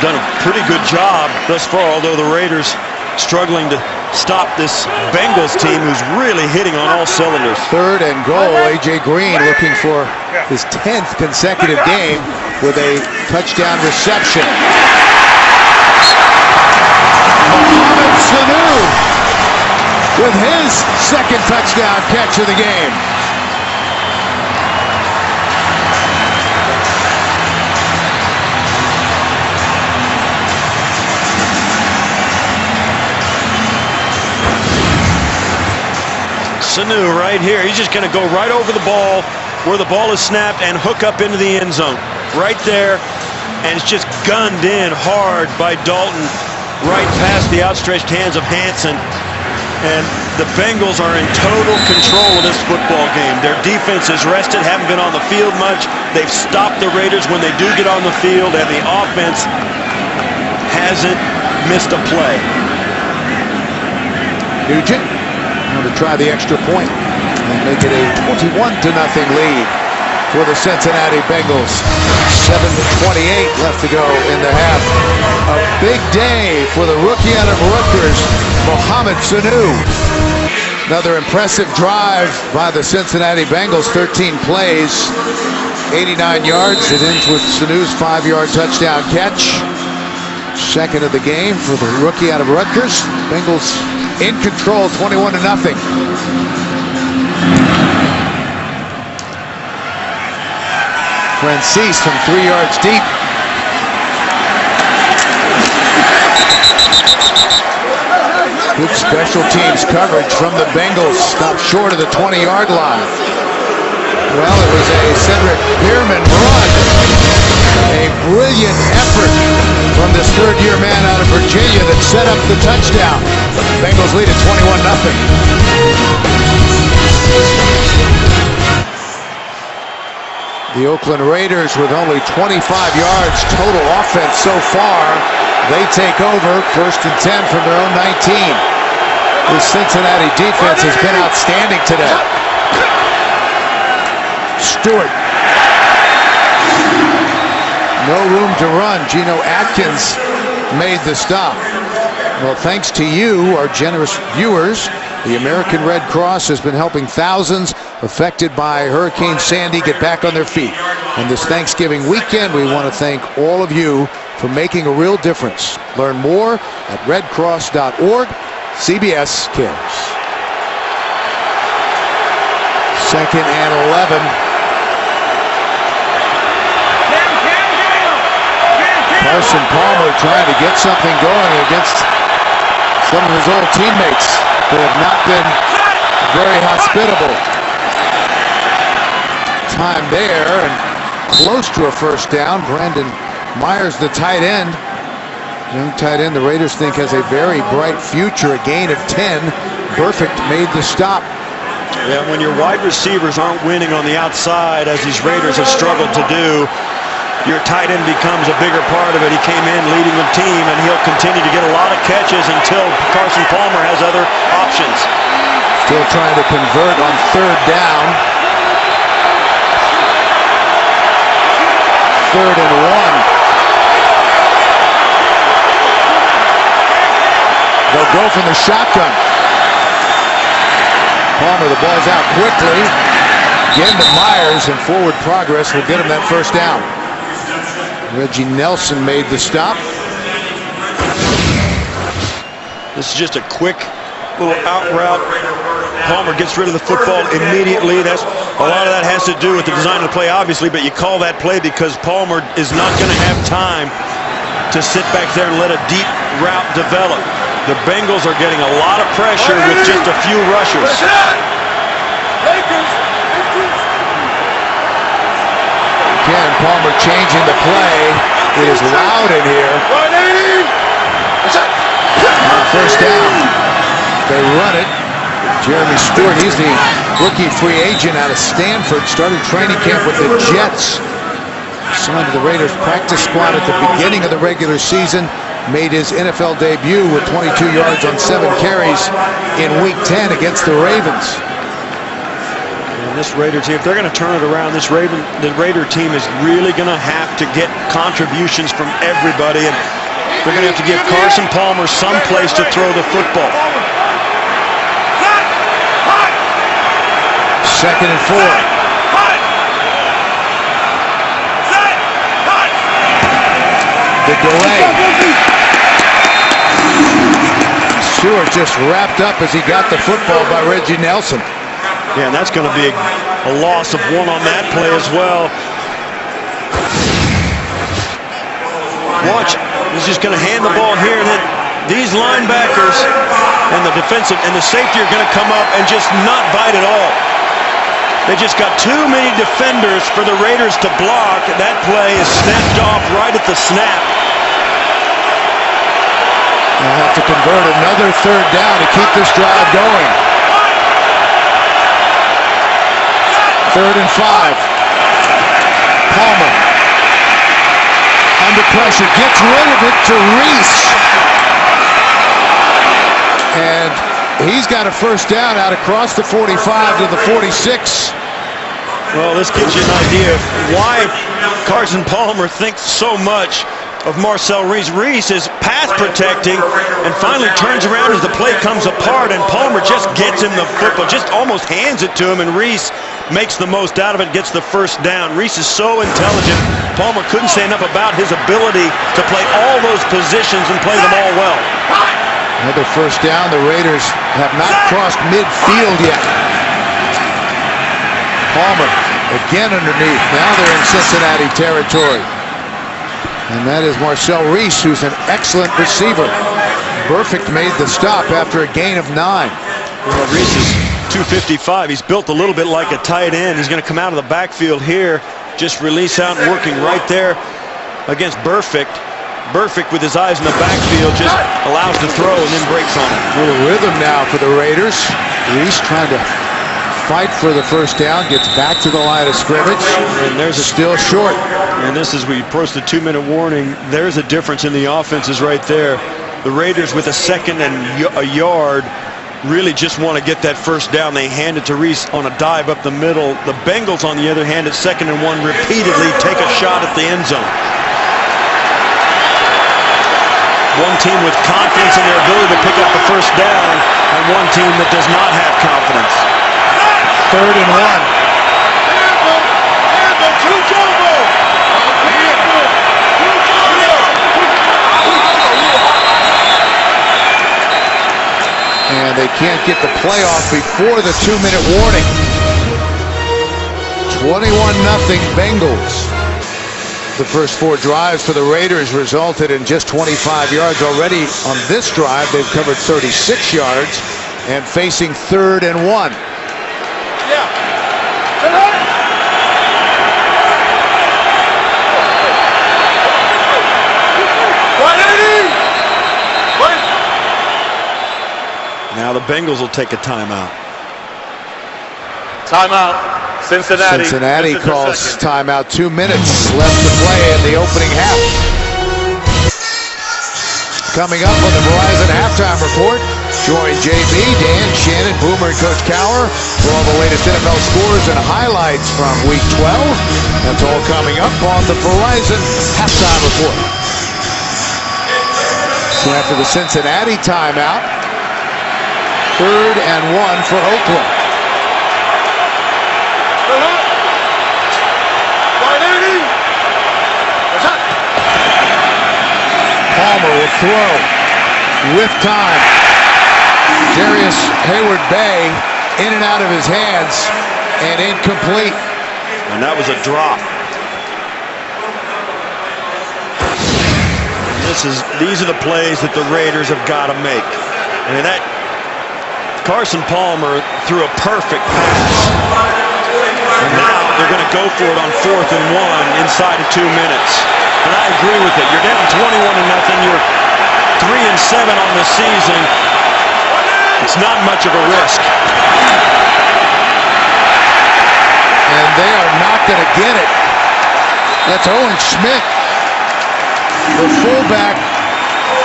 done a pretty good job thus far, although the Raiders struggling to stop this Bengals team who's really hitting on all cylinders.
Third and goal. A.J. Green looking for his 10th consecutive game with a touchdown reception. Mohamed Sanu with his second touchdown catch of the game.
Sanu right here. He's just going to go right over the ball where the ball is snapped and hook up into the end zone. Right there. And it's just gunned in hard by Dalton right past the outstretched hands of Hansen. And the Bengals are in total control of this football game. Their defense is rested, haven't been on the field much. They've stopped the Raiders when they do get on the field, and the offense hasn't missed a play.
Nugent going to try the extra point and make it a 21-0 lead for the Cincinnati Bengals. 7:28 left to go in the half. A big day for the rookie out of Rutgers, Mohamed Sanu. Another impressive drive by the Cincinnati Bengals. 13 plays, 89 yards. It ends with Sanu's 5-yard touchdown catch. Second of the game for the rookie out of Rutgers. Bengals in control, 21-0. Francis from 3 yards deep. Good special teams coverage from the Bengals. Stopped short of the 20-yard line. Well, it was a Cedric Pearman run. A brilliant effort from this third-year man out of Virginia that set up the touchdown. Bengals lead at 21-0. The Oakland Raiders with only 25 yards total offense so far. They take over, 1st and 10 from their own 19. The Cincinnati defense has been outstanding today. Stewart. No room to run. Geno Atkins made the stop. Well, thanks to you, our generous viewers, the American Red Cross has been helping thousands affected by Hurricane Sandy get back on their feet. On this Thanksgiving weekend, we want to thank all of you for making a real difference. Learn more at redcross.org. CBS cares. 2nd and 11. Carson Palmer trying to get something going against some of his old teammates that have not been very hospitable. Time there and close to a first down. Brandon Myers, the tight end. Young tight end the Raiders think has a very bright future. A gain of 10. Burfict made the stop.
Yeah, when your wide receivers aren't winning on the outside, as these Raiders have struggled to do, your tight end becomes a bigger part of it. He came in leading the team, and he'll continue to get a lot of catches until Carson Palmer has other options.
Still trying to convert on 3rd down. 3rd and 1. They'll go from the shotgun. Palmer, the ball's out quickly. Again to Myers, and forward progress will get him that first down. Reggie Nelson made the stop.
This is just a quick little out route. Palmer gets rid of the football immediately. That's a lot of that has to do with the design of the play, obviously, but you call that play because Palmer is not going to have time to sit back there and let a deep route develop. The Bengals are getting a lot of pressure with just a few rushers.
Again, Palmer changing the play. It is loud in here. First down. They run it. Jeremy Stewart, he's the rookie free agent out of Stanford. Started training camp with the Jets. Signed to the Raiders practice squad at the beginning of the regular season. Made his NFL debut with 22 yards on 7 carries in Week 10 against the Ravens.
And this Raider team, if they're going to turn it around, the Raider team is really going to have to get contributions from everybody, and they're going to have to give Carson Palmer some place to throw the football.
2nd and 4. The delay. Stewart just wrapped up as he got the football by Reggie Nelson.
Yeah, and that's going to be a loss of 1 on that play as well. Watch, he's just going to hand the ball here, and then these linebackers and the defensive and the safety are going to come up and just not bite at all. They just got too many defenders for the Raiders to block. That play is snapped off right at the snap.
They'll have to convert another 3rd down to keep this drive going. 3rd and 5. Palmer under pressure, gets rid of it to Reese. And he's got a first down out across the 45 to the 46.
Well, this gives you an idea of why Carson Palmer thinks so much of Marcel Reese. Reese is pass protecting and finally turns around as the play comes apart, and Palmer just gets him the football, just almost hands it to him, and Reese makes the most out of it, gets the first down. Reese is so intelligent. Palmer couldn't say enough about his ability to play all those positions and play them all well.
Another first down. The Raiders have not crossed midfield yet. Palmer again underneath. Now they're in Cincinnati territory. And that is Marcel Reese, who's an excellent receiver. Burfict made the stop after a gain of 9.
Well, Reese is 255. He's built a little bit like a tight end. He's going to come out of the backfield here, just release out and working right there against Burfict. Burfict with his eyes in the backfield just allows to throw and then breaks on it.
A little rhythm now for the Raiders. Reese trying to fight for the first down, gets back to the line of scrimmage, and there's a still short.
And this is we approach the 2-minute warning. There's a difference in the offenses right there. The Raiders with a 2nd and a yard really just want to get that first down. They hand it to Reese on a dive up the middle. The Bengals, on the other hand, at 2nd and 1, repeatedly take a shot at the end zone. One team with confidence in their ability to pick up the first down, and one team that does not have confidence.
3rd and 1. And they can't get the play off before the 2-minute warning. 21-0 Bengals. The first 4 drives for the Raiders resulted in just 25 yards already. On this drive, they've covered 36 yards and facing 3rd and 1.
Now the Bengals will take a timeout.
Timeout. Cincinnati.
Cincinnati calls timeout. 2 minutes left to play in the opening half. Coming up on the Verizon Halftime Report, Join JB, Dan, Shannon, Boomer, and Coach Cowher for all the latest NFL scores and highlights from Week 12. That's all coming up on the Verizon Halftime Report. So after the Cincinnati timeout, 3rd and 1 for Oakland. Palmer will throw with time. Darius Hayward-Bay in and out of his hands and incomplete.
And that was a drop. These are the plays that the Raiders have got to make. I mean, that Carson Palmer threw a perfect pass. And now they're going to go for it on 4th and 1 inside of 2 minutes. And I agree with it. You're down 21-0. You're 3-7 on the season. It's not much of a risk.
And they are not going to get it. That's Owen Schmidt, the fullback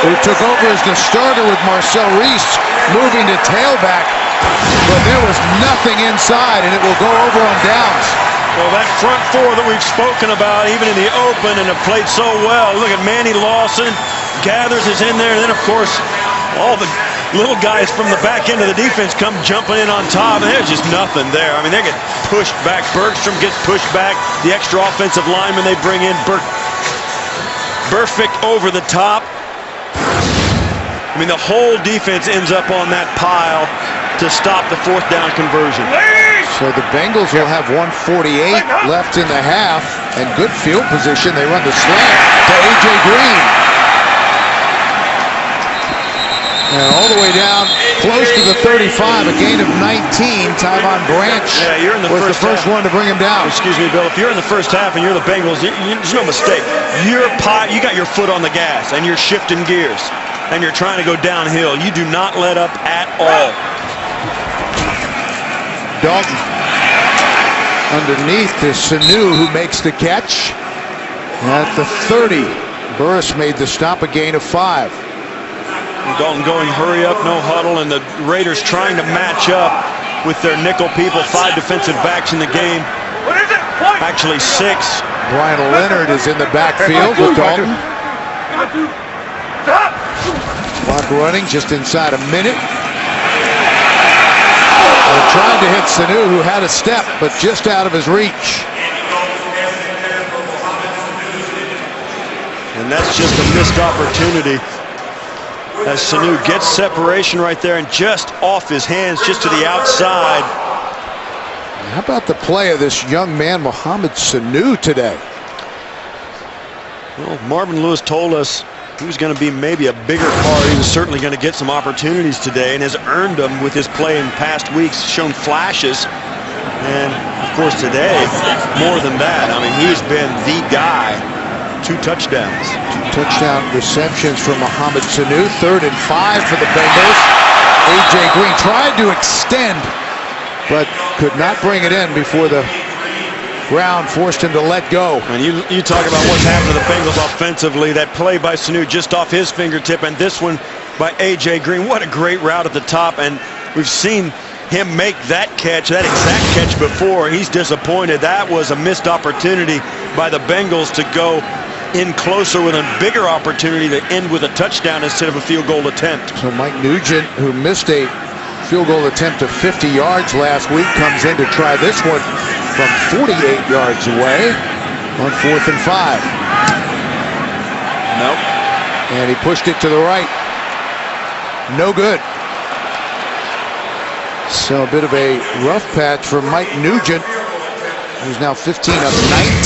who took over as the starter with Marcel Reese moving to tailback. But there was nothing inside, and it will go over on downs.
Well, that front four that we've spoken about, even in the open, and have played so well. Look at Manny Lawson. Gathers is in there, and then, of course, all the little guys from the back end of the defense come jumping in on top, and there's just nothing there. I mean, they get pushed back. Bergstrom gets pushed back. The extra offensive lineman they bring in, Burfict over the top. I mean, the whole defense ends up on that pile to stop the 4th down conversion.
So the Bengals will have 1:48 left in the half, and good field position. They run the slant to A.J. Green. And all the way down, close to the 35, a gain of 19. Tyvon Branch was the first one to bring him down.
Excuse me, Bill. If you're in the first half and you're the Bengals, there's no mistake. You got your foot on the gas, and you're shifting gears, and you're trying to go downhill. You do not let up at all.
Dalton underneath to Sanu, who makes the catch. At the 30, Burris made the stop, a gain of 5.
Dalton going hurry up, no huddle, and the Raiders trying to match up with their nickel people. 5 defensive backs in the game. Actually 6.
Brian Leonard is in the backfield with Dalton. Clock running just inside a minute. They're trying to hit Sanu, who had a step, but just out of his reach.
And that's just a missed opportunity. As Sanu gets separation right there and just off his hands, just to the outside.
How about the play of this young man, Mohamed Sanu, today?
Well, Marvin Lewis told us he was going to be maybe a bigger part. He was certainly going to get some opportunities today and has earned them with his play in past weeks, shown flashes. And, of course, today, more than that. I mean, he's been the guy. 2 touchdowns.
2 touchdown receptions from Mohamed Sanu. 3rd and 5 for the Bengals. A.J. Green tried to extend, but could not bring it in before the ground forced him to let go.
And you talk about what's happened to the Bengals offensively. That play by Sanu just off his fingertip, and this one by A.J. Green. What a great route at the top, and we've seen him make that catch, that exact catch before. He's disappointed. That was a missed opportunity by the Bengals to go in closer with a bigger opportunity to end with a touchdown instead of a field goal attempt.
So Mike Nugent, who missed a field goal attempt of 50 yards last week, comes in to try this one from 48 yards away on 4th and 5.
Nope.
And he pushed it to the right. No good. So a bit of a rough patch for Mike Nugent, who's now 15 of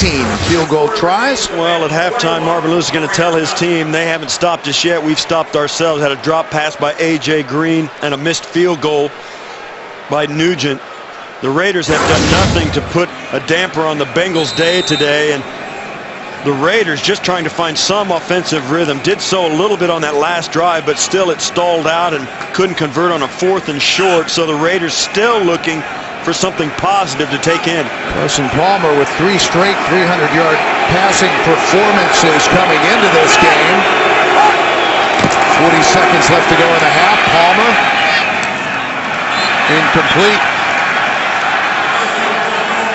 19 field goal tries.
Well, at halftime, Marvin Lewis is going to tell his team they haven't stopped us yet. We've stopped ourselves. Had a drop pass by A.J. Green and a missed field goal by Nugent. The Raiders have done nothing to put a damper on the Bengals' day today, and the Raiders just trying to find some offensive rhythm. Did so a little bit on that last drive, but still it stalled out and couldn't convert on a 4th and short. So the Raiders still looking for something positive to take in.
Carson Palmer with 3 straight 300-yard passing performances coming into this game. 40 seconds left to go in the half. Palmer Incomplete.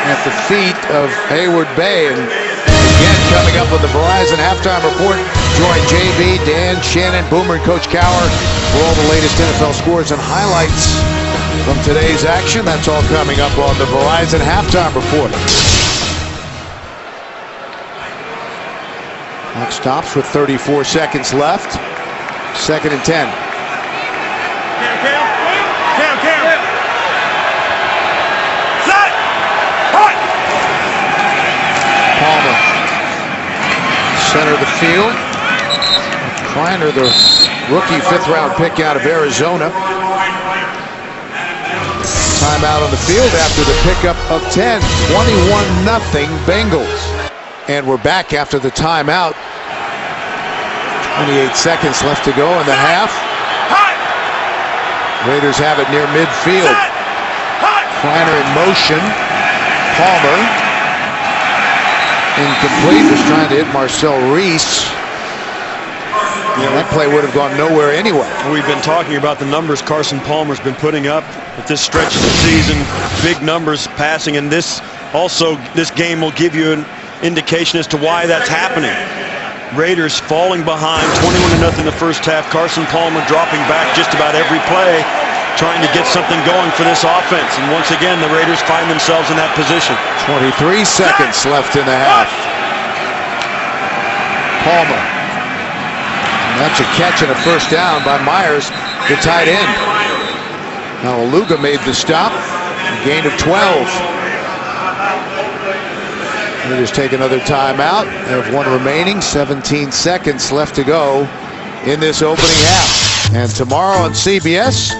At the feet of Hayward Bay. And again, coming up with the Verizon Halftime Report, join JB, Dan, Shannon, Boomer, and Coach Cowher for all the latest NFL scores and highlights from today's action. That's all coming up on the Verizon Halftime Report. Clock stops with 34 seconds left. 2nd and 10. Palmer, center of the field. Kleiner, the rookie 5th-round pick out of Arizona. Timeout on the field after the pickup of 10. 21-0 Bengals. And we're back after the timeout. 28 seconds left to go in the half. Raiders have it near midfield. Kleiner in motion. Palmer. Incomplete, was trying to hit Marcel Reese. Yeah, that play would have gone nowhere anyway.
We've been talking about the numbers Carson Palmer's been putting up at this stretch of the season. Big numbers passing, and this game will give you an indication as to why that's happening. Raiders falling behind 21-0 in the first half. Carson Palmer dropping back just about every play, trying to get something going for this offense. And once again, the Raiders find themselves in that position.
23 seconds left in the half. Palmer. And that's a catch and a first down by Myers, the tight end. Now Aluga made the stop. A gain of 12. Raiders take another timeout. They have one remaining. 17 seconds left to go in this opening half. And tomorrow on CBS,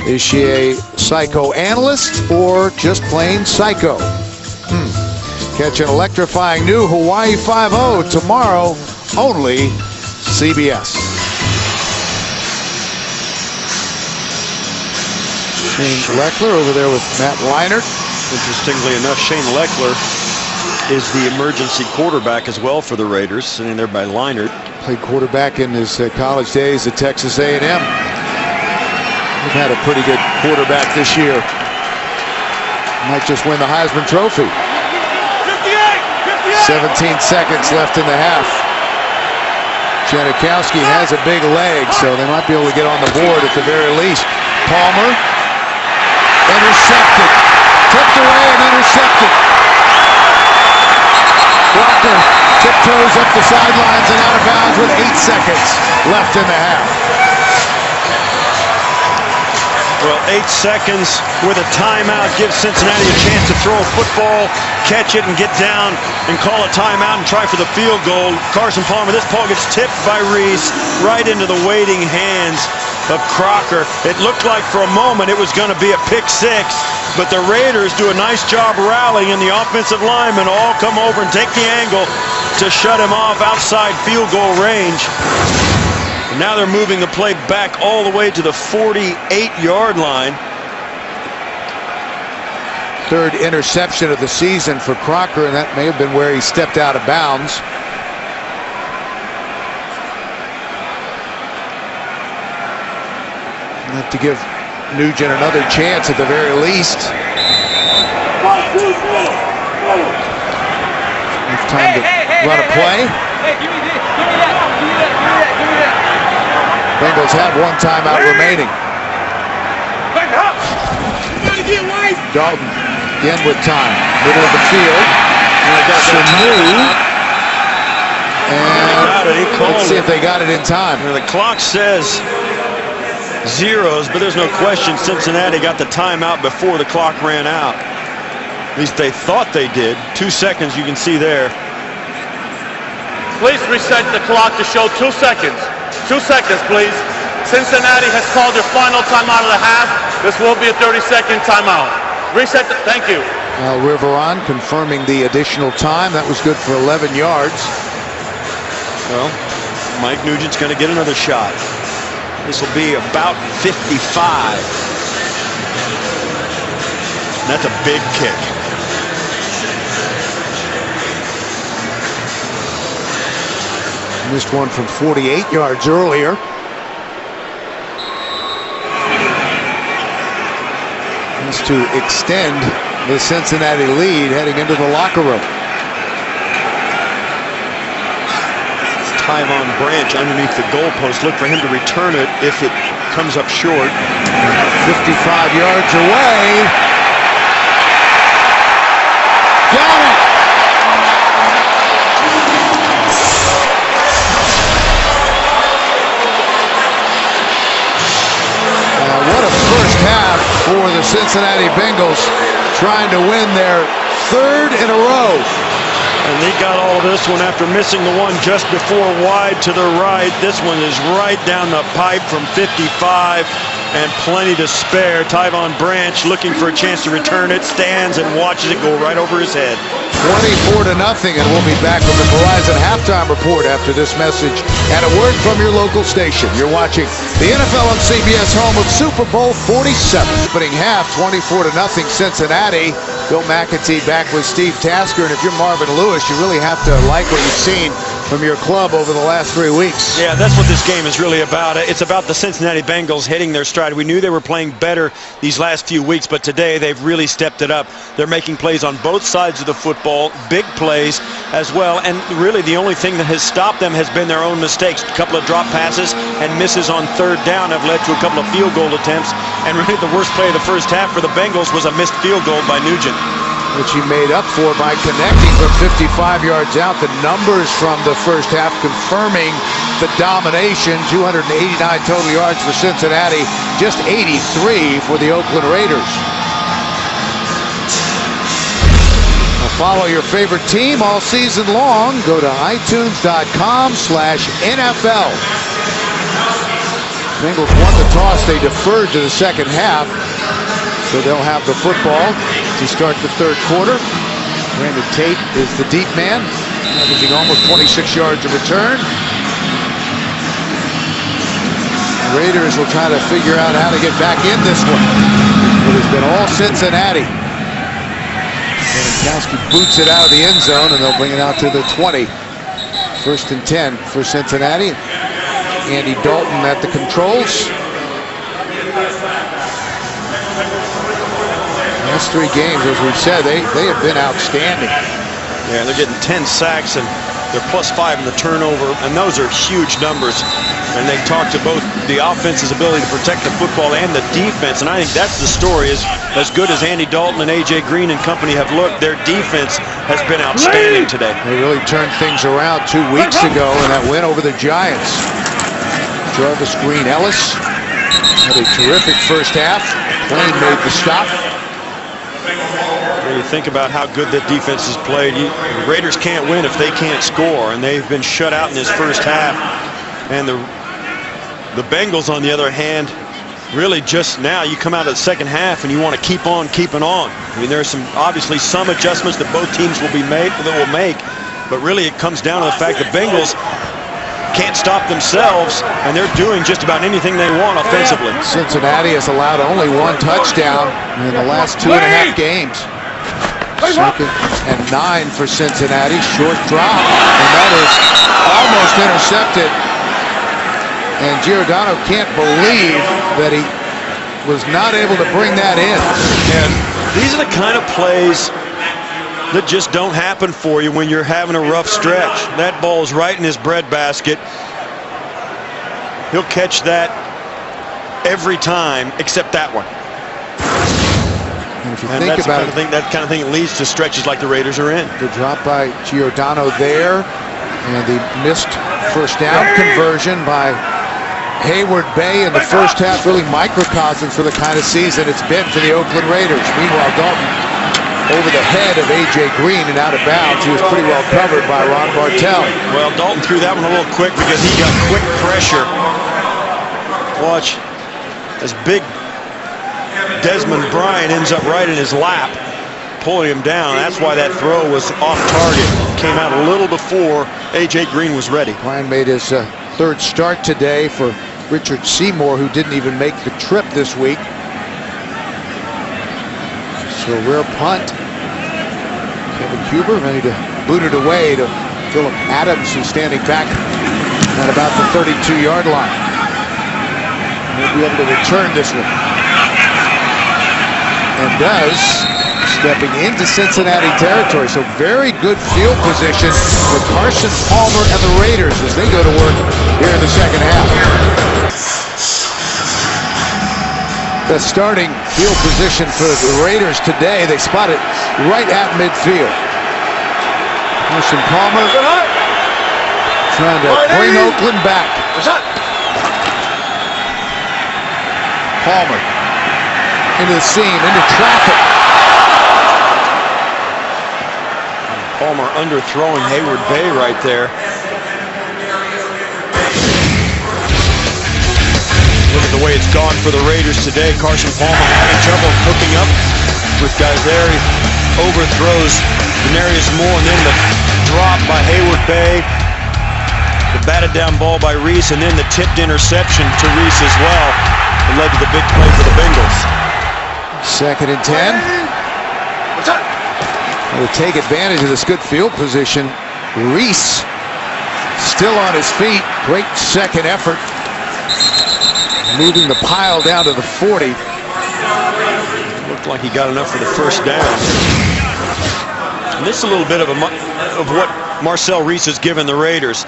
is she a psychoanalyst or just plain psycho? Catch an electrifying new Hawaii 5-0 tomorrow, only CBS. Shane Leckler over there with Matt Leinart.
Interestingly enough, Shane Leckler is the emergency quarterback as well for the Raiders, sitting there by Leinart.
Played quarterback in his college days at Texas A&M. They've had a pretty good quarterback this year. Might just win the Heisman Trophy. 17 seconds left in the half. Janikowski has a big leg, so they might be able to get on the board at the very least. Palmer, intercepted. Tipped away and intercepted. Walker tiptoes up the sidelines and out of bounds with 8 seconds left in the half.
Well, 8 seconds with a timeout gives Cincinnati a chance to throw a football, catch it, and get down and call a timeout and try for the field goal. Carson Palmer, this ball gets tipped by Reese right into the waiting hands of Crocker. It looked like for a moment it was going to be a pick six, but the Raiders do a nice job rallying, and the offensive linemen all come over and take the angle to shut him off outside field goal range. And now they're moving the play back all the way to the 48-yard line.
Third interception of the season for Crocker, and that may have been where he stepped out of bounds. Have to give Nugent another chance at the very least. Enough time to run a play. Bengals have one timeout remaining. Dalton again with time. Middle of the field. And let's see if they got it in time.
The clock says zeros, but there's no question Cincinnati got the timeout before the clock ran out. At least they thought they did. 2 seconds, you can see there.
Please reset the clock to show 2 seconds. 2 seconds, please. Cincinnati has called their final timeout of the half. This will be a 30-second timeout. Reset. Thank you.
Riveron confirming the additional time. That was good for 11 yards.
Well, Mike Nugent's going to get another shot. This will be about 55. That's a big kick.
Missed one from 48 yards earlier. Wants to extend the Cincinnati lead heading into the locker room.
Tyvon Branch underneath the goalpost. Look for him to return it if it comes up short.
55 yards away. Got it! What a first half for the Cincinnati Bengals, trying to win their third in a row.
And they got all of this one after missing the one just before wide to the right. This one is right down the pipe from 55 and plenty to spare. Tyvon Branch looking for a chance to return it, stands and watches it go right over his head.
24-0, and we'll be back with the Verizon halftime report after this message and a word from your local station. You're watching the NFL on CBS, home of Super Bowl 47. Opening half, 24-0 Cincinnati. Bill McAtee back with Steve Tasker, and if you're Marvin Lewis, you really have to like what you've seen from your club over the last 3 weeks.
Yeah, that's what this game is really about. It's about the Cincinnati Bengals hitting their stride. We knew they were playing better these last few weeks, but today they've really stepped it up. They're making plays on both sides of the football, big plays as well, and really the only thing that has stopped them has been their own mistakes. A couple of drop passes and misses on third down have led to a couple of field goal attempts, and really the worst play of the first half for the Bengals was a missed field goal by Nugent,
which he made up for by connecting from 55 yards out. The numbers from the first half confirming the domination. 289 total yards for Cincinnati, just 83 for the Oakland Raiders. Now follow your favorite team all season long. Go to itunes.com/NFL. Bengals won the toss. They deferred to the second half, so they'll have the football to start the third quarter. Brandon Tate is the deep man, averaging almost 26 yards of return. The Raiders will try to figure out how to get back in this one. It has been all Cincinnati. Gronkowski boots it out of the end zone, and they'll bring it out to the 20. 1st and 10 for Cincinnati. Andy Dalton at the controls. Last 3 games, as we've said, they have been outstanding.
Yeah, they're getting 10 sacks, and they're +5 in the turnover, and those are huge numbers. And they talk to both the offense's ability to protect the football and the defense, and I think that's the story. As good as Andy Dalton and A.J. Green and company have looked, their defense has been outstanding today.
They really turned things around 2 weeks ago in that win over the Giants. Jarvis Green-Ellis had a terrific first half. Plain made the stop.
When you think about how good that defense has played, the Raiders can't win if they can't score, and they've been shut out in this first half. And the Bengals, on the other hand, really just now, you come out of the second half and you want to keep on keeping on. I mean, there's obviously some adjustments that both teams will make, but really it comes down to the fact the Bengals can't stop themselves, and they're doing just about anything they want offensively.
Cincinnati has allowed only 1 touchdown in the last 2.5 games. 2nd and 9 for Cincinnati. Short drop, and that is almost intercepted. And Giordano can't believe that he was not able to bring that in.
And these are the kind of plays that just don't happen for you when you're having a rough stretch. That ball's right in his breadbasket. He'll catch that every time except that one.
And if you
and
think
that's
about
that kind of thing leads to stretches like the Raiders are in.
The drop by Giordano there, and the missed first down conversion by Hayward Bay in the first half, really microcosm for the kind of season it's been for the Oakland Raiders. Meanwhile, Dalton over the head of A.J. Green and out of bounds. He was pretty well covered by Ron Bartell.
Well, Dalton threw that one a little quick because he got quick pressure. Watch as big Desmond Bryant ends up right in his lap, pulling him down. That's why that throw was off target. Came out a little before A.J. Green was ready.
Bryant made his 3rd start today for Richard Seymour, who didn't even make the trip this week. So rare punt. Kevin Huber ready to boot it away to Phillip Adams, who's standing back at about the 32-yard line. He'll be able to return this one. and does, stepping into Cincinnati territory. So very good field position with Carson Palmer and the Raiders as they go to work here in the second half. The starting field position for the Raiders today, they spot it right at midfield. Carson Palmer trying to bring Oakland back. Palmer into the seam, into traffic.
Palmer underthrowing Hayward Bay right there. Look at the way it's gone for the Raiders today. Carson Palmer having trouble hooking up with guys there. He overthrows Denarius Moore, and then the drop by Hayward Bay. The batted down ball by Reese, and then the tipped interception to Reese as well. It led to the big play for the Bengals.
2nd and 10. They'll take advantage of this good field position. Reese still on his feet. Great second effort. Moving the pile down to the 40.
Looked like he got enough for the first down. And this is a little bit of what Marcel Reese has given the Raiders.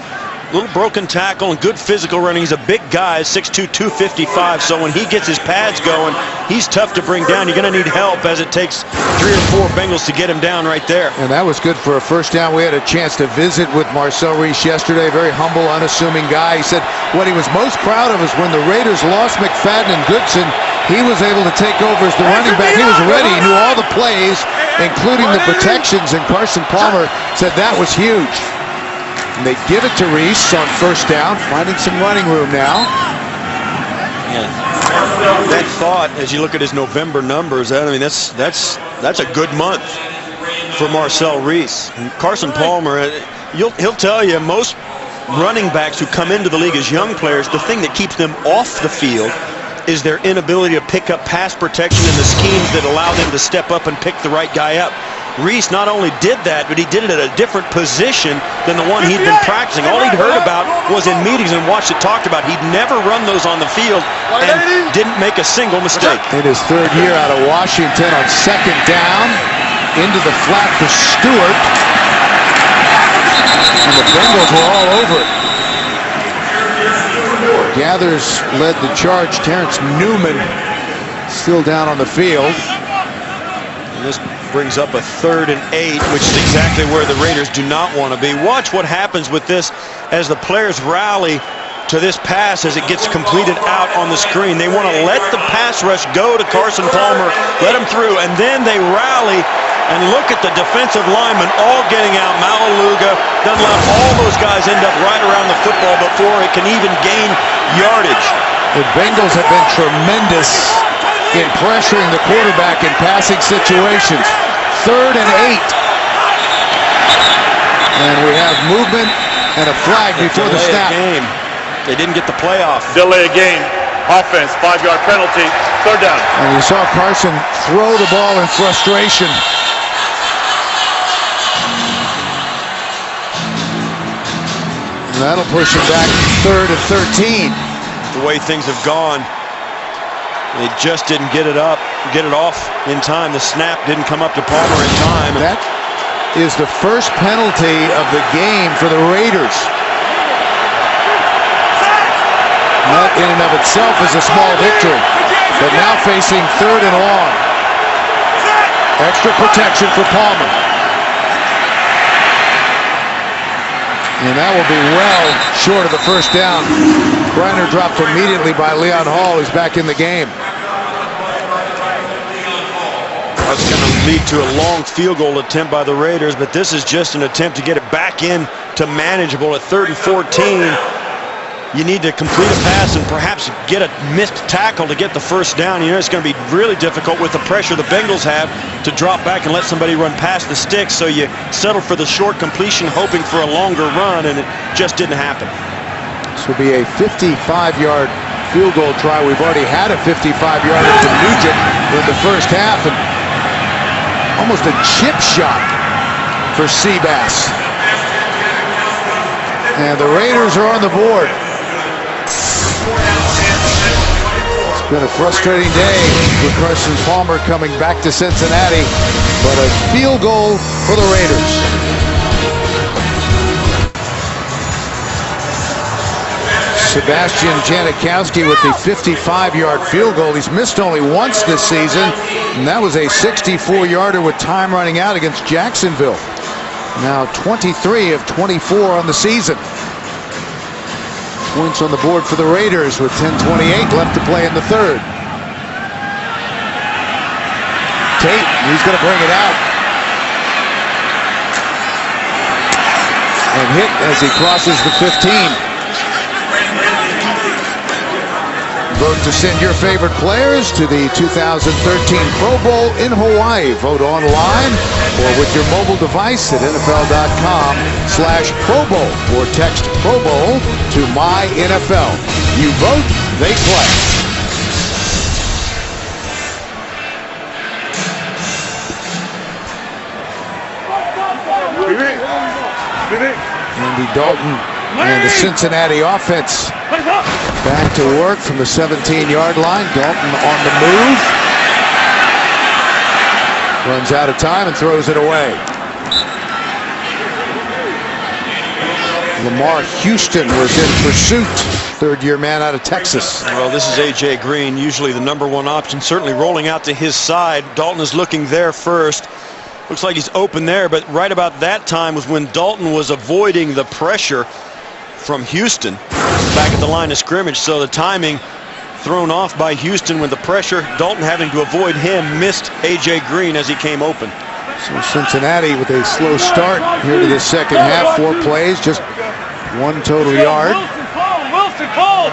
Little broken tackle and good physical running. He's a big guy, 6'2", 255. So when he gets his pads going, he's tough to bring down. You're going to need help as it takes 3 or 4 Bengals to get him down right there.
And that was good for a first down. We had a chance to visit with Marcel Reese yesterday. Very humble, unassuming guy. He said what he was most proud of is when the Raiders lost McFadden and Goodson, he was able to take over as the running back. He was ready. He knew all the plays, including the protections. And Carson Palmer said that was huge. And they give it to Reese on first down, finding some running room now.
Yeah. That thought, as you look at his November numbers, I mean, that's a good month for Marcel Reese. And Carson Palmer, he'll tell you, most running backs who come into the league as young players, the thing that keeps them off the field is their inability to pick up pass protection and the schemes that allow them to step up and pick the right guy up. Reese not only did that, but he did it at a different position than the one he'd been practicing. All he'd heard about was in meetings and watched it talked about. He'd never run those on the field and didn't make a single mistake.
In his 3rd year out of Washington on 2nd down, into the flat for Stewart. And the Bengals were all over it. Gathers led the charge. Terrence Newman still down on the field.
And this brings up a 3rd and 8, which is exactly where the Raiders do not want to be. Watch what happens with this as the players rally to this pass as it gets completed out on the screen. They want to let the pass rush go to Carson Palmer, let him through, and then they rally and look at the defensive linemen all getting out. Malaluga, Dunlap, all those guys end up right around the football before it can even gain yardage.
The Bengals have been tremendous in pressuring the quarterback in passing situations. 3rd and 8. And we have movement and a flag before the snap.
Game. They didn't get the playoff.
Delay a game. Offense, 5-yard penalty. 3rd down.
And you saw Carson throw the ball in frustration. And that'll push him back 3rd and 13.
The way things have gone, they just didn't get it off in time. The snap didn't come up to Palmer in time.
That is the first penalty of the game for the Raiders. That in and of itself is a small victory. But now facing 3rd and long. Extra protection for Palmer. And that will be well short of the first down. Griner dropped immediately by Leon Hall, who's back in the game.
That's going to lead to a long field goal attempt by the Raiders, but this is just an attempt to get it back in to manageable at 3rd and 14. You need to complete a pass and perhaps get a missed tackle to get the first down. You know it's going to be really difficult with the pressure the Bengals have to drop back and let somebody run past the sticks, so you settle for the short completion hoping for a longer run, and it just didn't happen.
This will be a 55-yard field goal try. We've already had a 55-yarder to Nugent in the first half, and almost a chip shot for Seabass. And the Raiders are on the board. It's been a frustrating day for Carson Palmer coming back to Cincinnati, but a field goal for the Raiders. Sebastian Janikowski with the 55-yard field goal. He's missed only once this season, and that was a 64-yarder with time running out against Jacksonville. Now 23 of 24 on the season. Points on the board for the Raiders with 10:28 left to play in the third. Tate, he's going to bring it out. And hit as he crosses the 15. Vote to send your favorite players to the 2013 Pro Bowl in Hawaii. Vote online or with your mobile device at NFL.com/Pro Bowl or text Pro Bowl to MyNFL. You vote, they play. Andy Dalton and the Cincinnati offense back to work from the 17-yard line. Dalton on the move. Runs out of time and throws it away. Lamar Houston was in pursuit. Third-year man out of Texas.
Well, this is A.J. Green, usually the #1 option, certainly rolling out to his side. Dalton is looking there first. Looks like he's open there, but right about that time was when Dalton was avoiding the pressure from Houston back at the line of scrimmage. So the timing thrown off by Houston with the pressure. Dalton having to avoid him, missed A.J. Green as he came open.
So Cincinnati with a slow start here to the second half. 4 plays, just 1 total yard.
Wilson, Cole!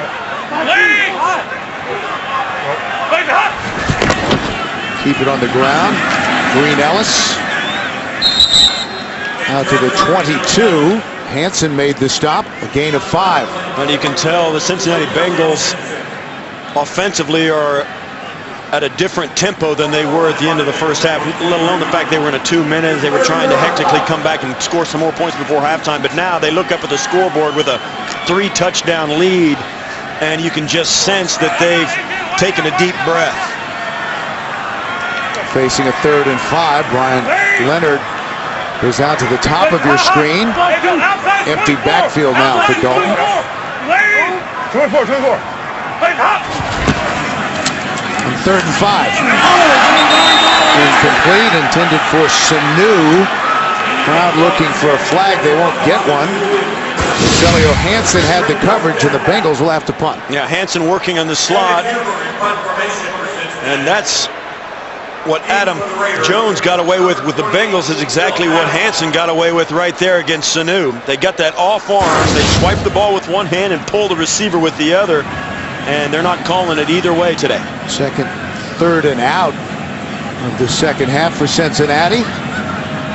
Keep it on the ground. Green Ellis out to the 22. Hansen made the stop, a gain of 5.
And you can tell the Cincinnati Bengals offensively are at a different tempo than they were at the end of the first half, let alone the fact they were in a 2 minutes. They were trying to hectically come back and score some more points before halftime, but now they look up at the scoreboard with a 3-touchdown lead, and you can just sense that they've taken a deep breath.
Facing a 3rd and 5, Brian Leonard goes out to the top of your screen. Empty backfield now for Dalton.
24.
And 3rd and 5. Incomplete, intended for Sanu. Crowd looking for a flag. They won't get one. Celio Hansen had the coverage, and the Bengals will have to punt.
Yeah, Hansen working on the slot. And that's what Adam Jones got away with the Bengals is exactly what Hansen got away with right there against Sanu. They got that off arm. They swipe the ball with one hand and pull the receiver with the other. And they're not calling it either way today.
Second, 3rd and out of the second half for Cincinnati.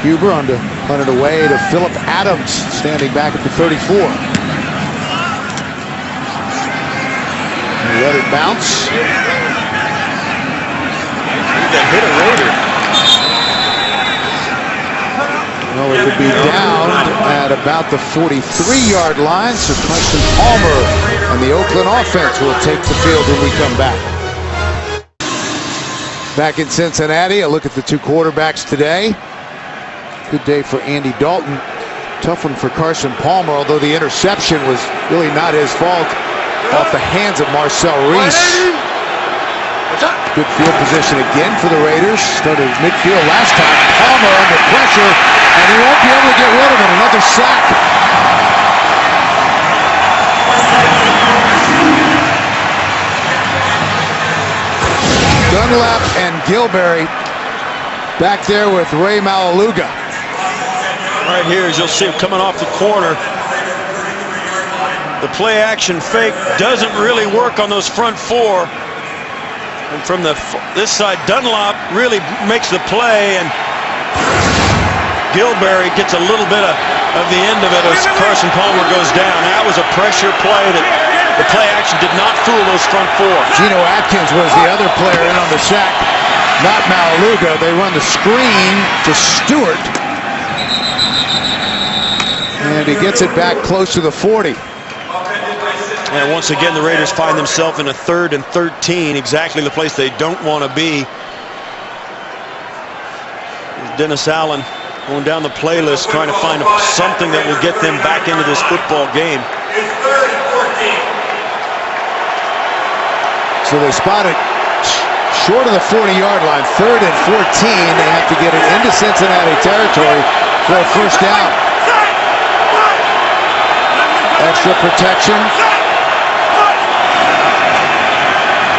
Huber on to punt it away to Phillip Adams, standing back at the 34. And let it bounce.
That hit a Raider.
Well, it could be down at about the 43-yard line, so Carson Palmer and the Oakland offense will take the field when we come back. Back in Cincinnati, a look at the 2 quarterbacks today. Good day for Andy Dalton. Tough one for Carson Palmer, although the interception was really not his fault, off the hands of Marcel Reese. Good field position again for the Raiders. Started midfield last time. Palmer under pressure, and he won't be able to get rid of it. Another sack. Dunlap and Gilberry back there with Ray Malaluga.
Right here, as you'll see him coming off the corner. The play action fake doesn't really work on those front 4. And from this side, Dunlap really makes the play, and Gilberry gets a little bit of the end of it as Carson Palmer goes down. That was a pressure play that the play action did not fool those front 4.
Geno Atkins was the other player in on the sack, not Malaluga. They run the screen to Stewart, and he gets it back close to the 40.
And once again, the Raiders find themselves in a 3rd and 13, exactly the place they don't want to be. Dennis Allen going down the playlist, trying to find something that will get them back into this football game.
So they spot it short of the 40-yard line, 3rd and 14. They have to get it into Cincinnati territory for a first down. Extra protection.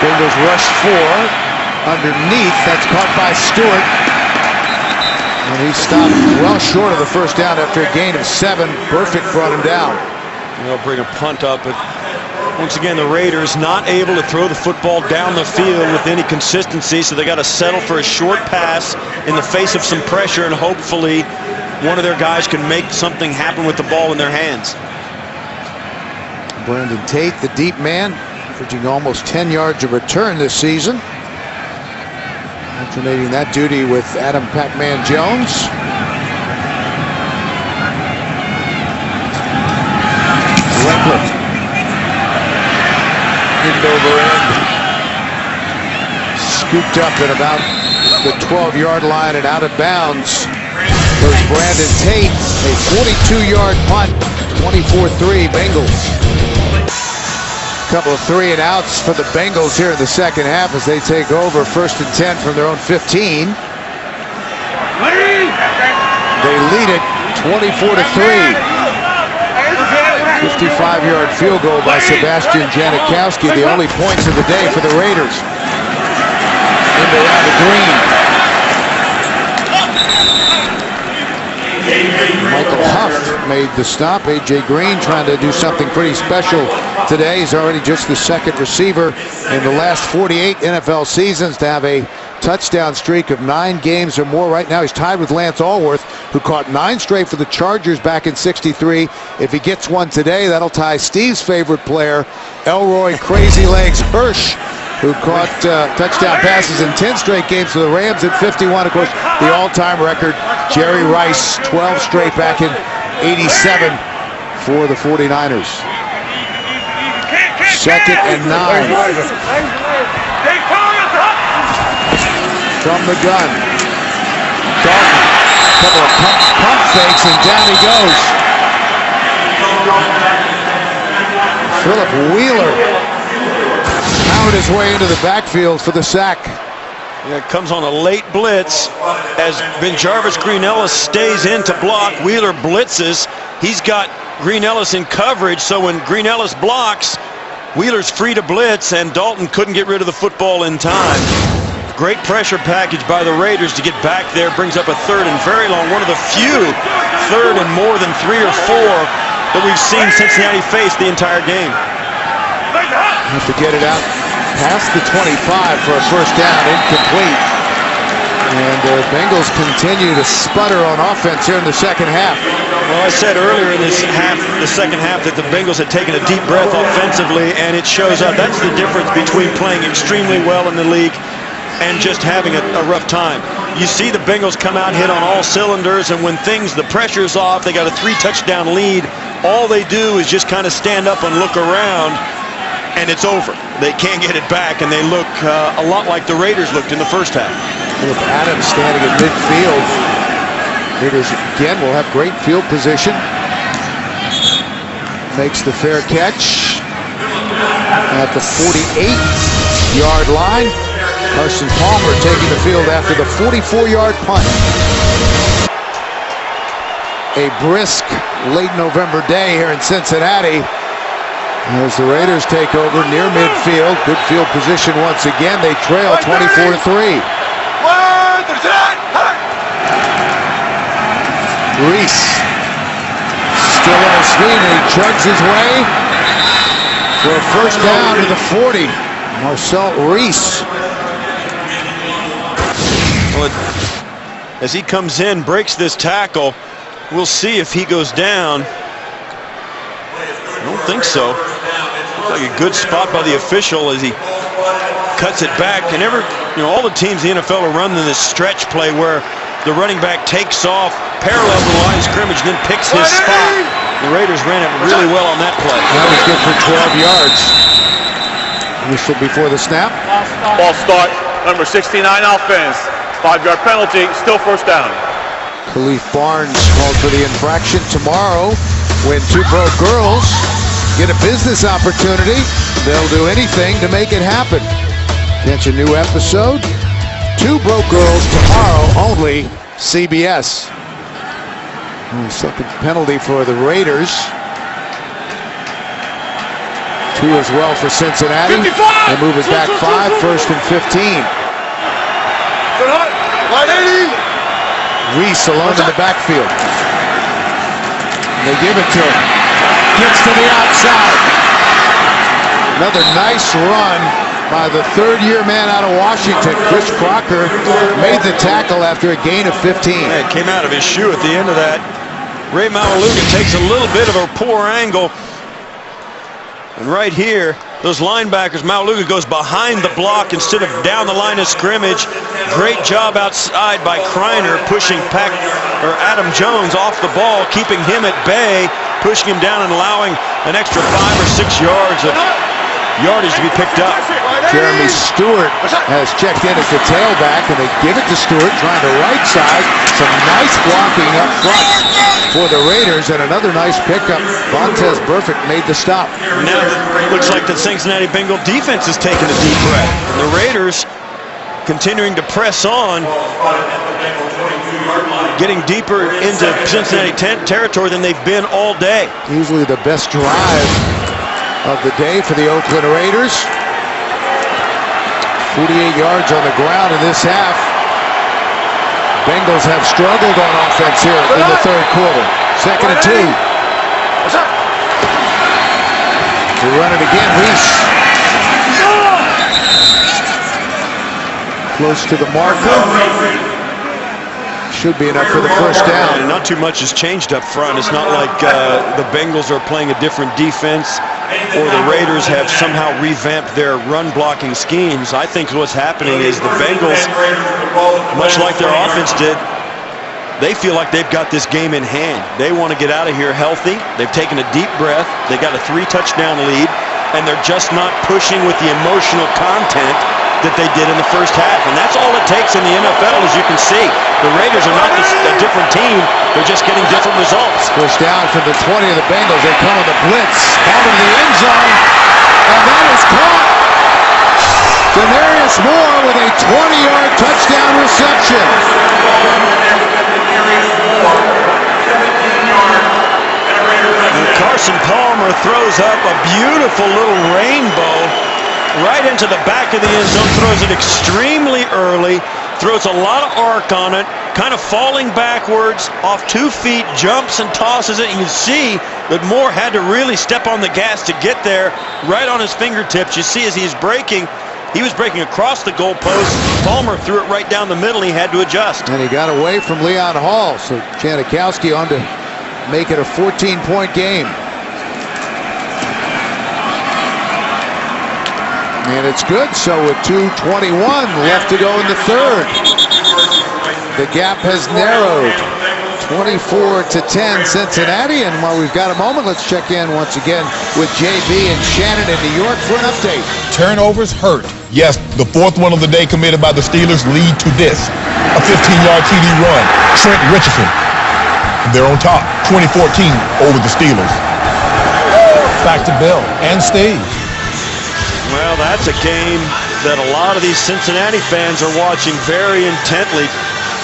Bengals rush 4 underneath. That's caught by Stewart. And he stopped well short of the first down after a gain of 7. Perfect brought him down.
They'll bring a punt up, but once again, the Raiders not able to throw the football down the field with any consistency, so they got to settle for a short pass in the face of some pressure, and hopefully one of their guys can make something happen with the ball in their hands.
Brandon Tate, the deep man, averaging almost 10 yards of return this season. Alternating that duty with Adam Pac-Man Jones. Reckler. End over end. Scooped up at about the 12-yard line and out of bounds. Goes Brandon Tate. A 42-yard punt. 24-3 Bengals. Couple of 3 and outs for the Bengals here in the second half as they take over 1st and 10 from their own 15. They lead it 24-3. 55-yard field goal by Sebastian Janikowski, the only points of the day for the Raiders. Into Robert Green. Michael Huff made the stop. A.J. Green trying to do something pretty special today. He's already just the 2nd receiver in the last 48 NFL seasons to have a touchdown streak of 9 games or more. Right now he's tied with Lance Allworth, who caught 9 straight for the Chargers back in '63. If he gets one today, that'll tie Steve's favorite player, Elroy Crazy Legs Hirsch, who caught touchdown passes in 10 straight games for the Rams at 51. Of course, the all-time record, Jerry Rice, 12 straight back in '87 for the 49ers. 2nd and 9. From the gun. Dalton, a couple of pump fakes, and down he goes. Philip Wheeler powered his way into the backfield for the sack.
Yeah, it comes on a late blitz as Benjarvis Green-Ellis stays in to block. Wheeler blitzes. He's got Green-Ellis in coverage, so when Green-Ellis blocks, Wheeler's free to blitz, and Dalton couldn't get rid of the football in time. Great pressure package by the Raiders to get back there. Brings up a 3rd and very long. One of the few 3rd and more than 3 or 4 that we've seen Cincinnati face the entire game.
Have to get it out past the 25 for a first down, incomplete. And the Bengals continue to sputter on offense here in the second half.
Well, I said earlier in this half, the second half, that the Bengals had taken a deep breath offensively, and it shows up. That's the difference between playing extremely well in the league and just having a rough time. You see the Bengals come out, hit on all cylinders, and when the pressure's off, they got a 3-touchdown lead. All they do is just kind of stand up and look around, and it's over. They can't get it back, and they look a lot like the Raiders looked in the first half.
With Adams standing at midfield. Raiders again will have great field position. Makes the fair catch at the 48-yard line. Carson Palmer taking the field after the 44-yard punt. A brisk late November day here in Cincinnati as the Raiders take over near midfield. Good field position once again. They trail 24-3. Reese still on his feet, and he chugs his way for a first down to the 40. Marcel Reese.
Well, as he comes in, breaks this tackle, we'll see if he goes down. I don't think so. Looks like a good spot by the official as he cuts it back. And all the teams in the NFL are running this stretch play where the running back takes off parallel to the line of scrimmage, then picks his spot. The Raiders ran it really well on that play.
That was good for 12 yards. Whistle before the snap.
Ball start, number 69 offense. 5-yard penalty, still first down.
Khalif Barnes called for the infraction. Tomorrow, when two broke girls get a business opportunity, they'll do anything to make it happen. Catch a new episode. Two broke girls tomorrow, only CBS. Second penalty for the Raiders. 2 as well for Cincinnati.
55!
They move it back 5, 1st and 15.
180!
Reese alone in the backfield. They give it to him. Gets to the outside. Another nice run by the third-year man out of Washington. Chris Crocker made the tackle after a gain of 15.
Yeah, it came out of his shoe at the end of that. Ray Maualuga takes a little bit of a poor angle. And right here, those linebackers, Maualuga goes behind the block instead of down the line of scrimmage. Great job outside by Kreiner, pushing Adam Jones off the ball, keeping him at bay, pushing him down and allowing an extra 5 or 6 yards of yardage to be picked up.
Jeremy Stewart has checked in as the tailback, and they give it to Stewart, trying to right side. Some nice blocking up front for the Raiders, and another nice pickup. Vontez Burfict made the stop.
Now it looks like the Cincinnati Bengal defense is taking a deep breath. The Raiders continuing to press on, getting deeper into Cincinnati territory than they've been all day.
Usually the best drive of the day for the Oakland Raiders. 48 yards on the ground in this half. Bengals have struggled on offense here in the third quarter. 2nd and 2. They run it again. Reese. Close to the marker. Should be enough for the first down.
And not too much has changed up front. It's not like the Bengals are playing a different defense or the Raiders have somehow revamped their run blocking schemes. I think what's happening is the Bengals, much like their offense did, they feel like they've got this game in hand. They want to get out of here healthy. They've taken a deep breath. They got a 3-touchdown lead, and they're just not pushing with the emotional content that they did in the first half. And that's all it takes in the NFL, as you can see. The Raiders are not a different team. They're just getting different results.
First down from the 20 of the Bengals. They come with a blitz. Ball into the end zone. And that is caught. Denarius Moore with a 20-yard touchdown reception.
And Carson Palmer throws up a beautiful little rainbow right into the back of the end zone, throws it extremely early, throws a lot of arc on it, kind of falling backwards off 2 feet, jumps and tosses it. You can see that Moore had to really step on the gas to get there right on his fingertips. You see as he's braking, he was breaking across the goalpost. Palmer threw it right down the middle. He had to adjust.
And he got away from Leon Hall, so Janikowski on to make it a 14-point game. And it's good, so with 2:21 left to go in the third. The gap has narrowed. 24-10 Cincinnati, and while we've got a moment, let's check in once again with JB and Shannon in New York for an update.
Turnovers hurt. Yes, the 4th one of the day committed by the Steelers lead to this. A 15-yard TD run. Trent Richardson. They're on top. 2014 over the Steelers.
Back to Bill and Steve.
Well, that's a game that a lot of these Cincinnati fans are watching very intently.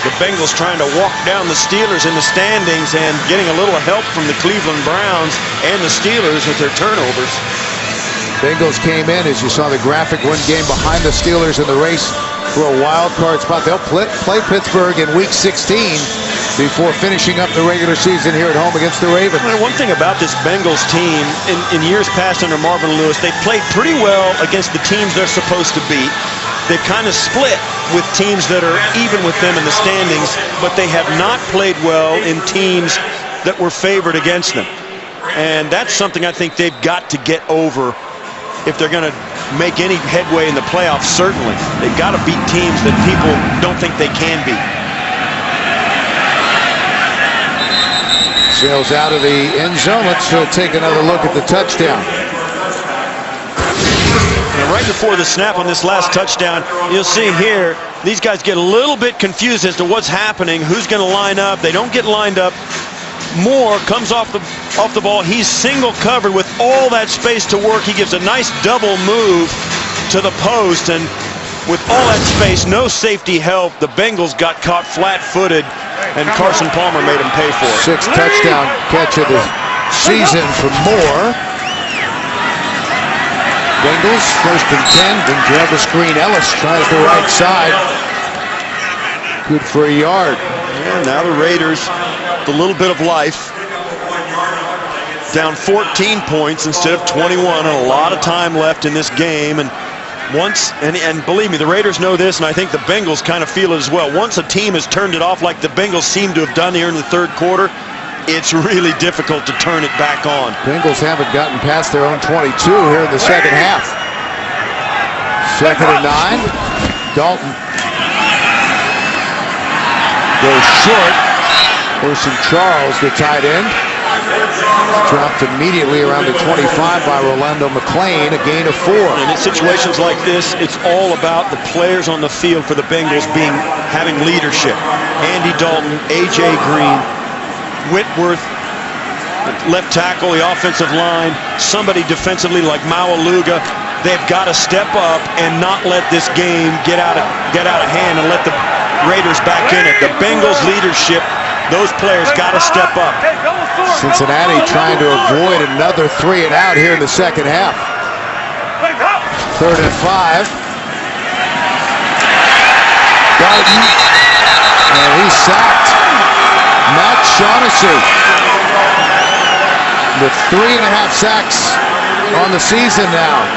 The Bengals trying to walk down the Steelers in the standings and getting a little help from the Cleveland Browns and the Steelers with their turnovers.
Bengals came in, as you saw the graphic, one game behind the Steelers in the race for a wild card spot. They'll play Pittsburgh in Week 16 before finishing up the regular season here at home against the Ravens.
Well, one thing about this Bengals team, in years past under Marvin Lewis, they played pretty well against the teams they're supposed to beat. They've kind of split with teams that are even with them in the standings, but they have not played well in teams that were favored against them. And that's something I think they've got to get over if they're going to make any headway in the playoffs. Certainly, they've got to beat teams that people don't think they can beat.
Sails out of the end zone. Let's take another look at the touchdown.
And right before the snap on this last touchdown, you'll see here, these guys get a little bit confused as to what's happening, who's going to line up. They don't get lined up. Moore comes off the ball. He's single covered with all that space to work. He gives a nice double move to the post, and with all that space, no safety help, the Bengals got caught flat-footed, and Carson Palmer made him pay for it.
Sixth touchdown catch of the season for Moore. Bengals, 1st and 10. Then Travis Green Ellis tries the right side. Good for a yard.
Yeah, now the Raiders, with a little bit of life, down 14 points instead of 21, and a lot of time left in this game. And believe me, the Raiders know this, and I think the Bengals kind of feel it as well. Once a team has turned it off like the Bengals seem to have done here in the third quarter, it's really difficult to turn it back on.
Bengals haven't gotten past their own 22 here in the second half. 2nd and 9. Dalton goes short. Orson Charles, the tight end, dropped immediately around the 25 by Rolando McClain, a gain of 4.
And in situations like this, it's all about the players on the field for the Bengals having leadership. Andy Dalton, A.J. Green, Whitworth, left tackle, the offensive line, somebody defensively like Maualuga. They've got to step up and not let this game get out of hand and let the Raiders back in it. The Bengals leadership, those players got to step up.
Cincinnati trying to avoid another 3 and out here in the second half. 3rd and 5. Dalton, and he's sacked. Matt Shaughnessy with 3.5 sacks on the season now.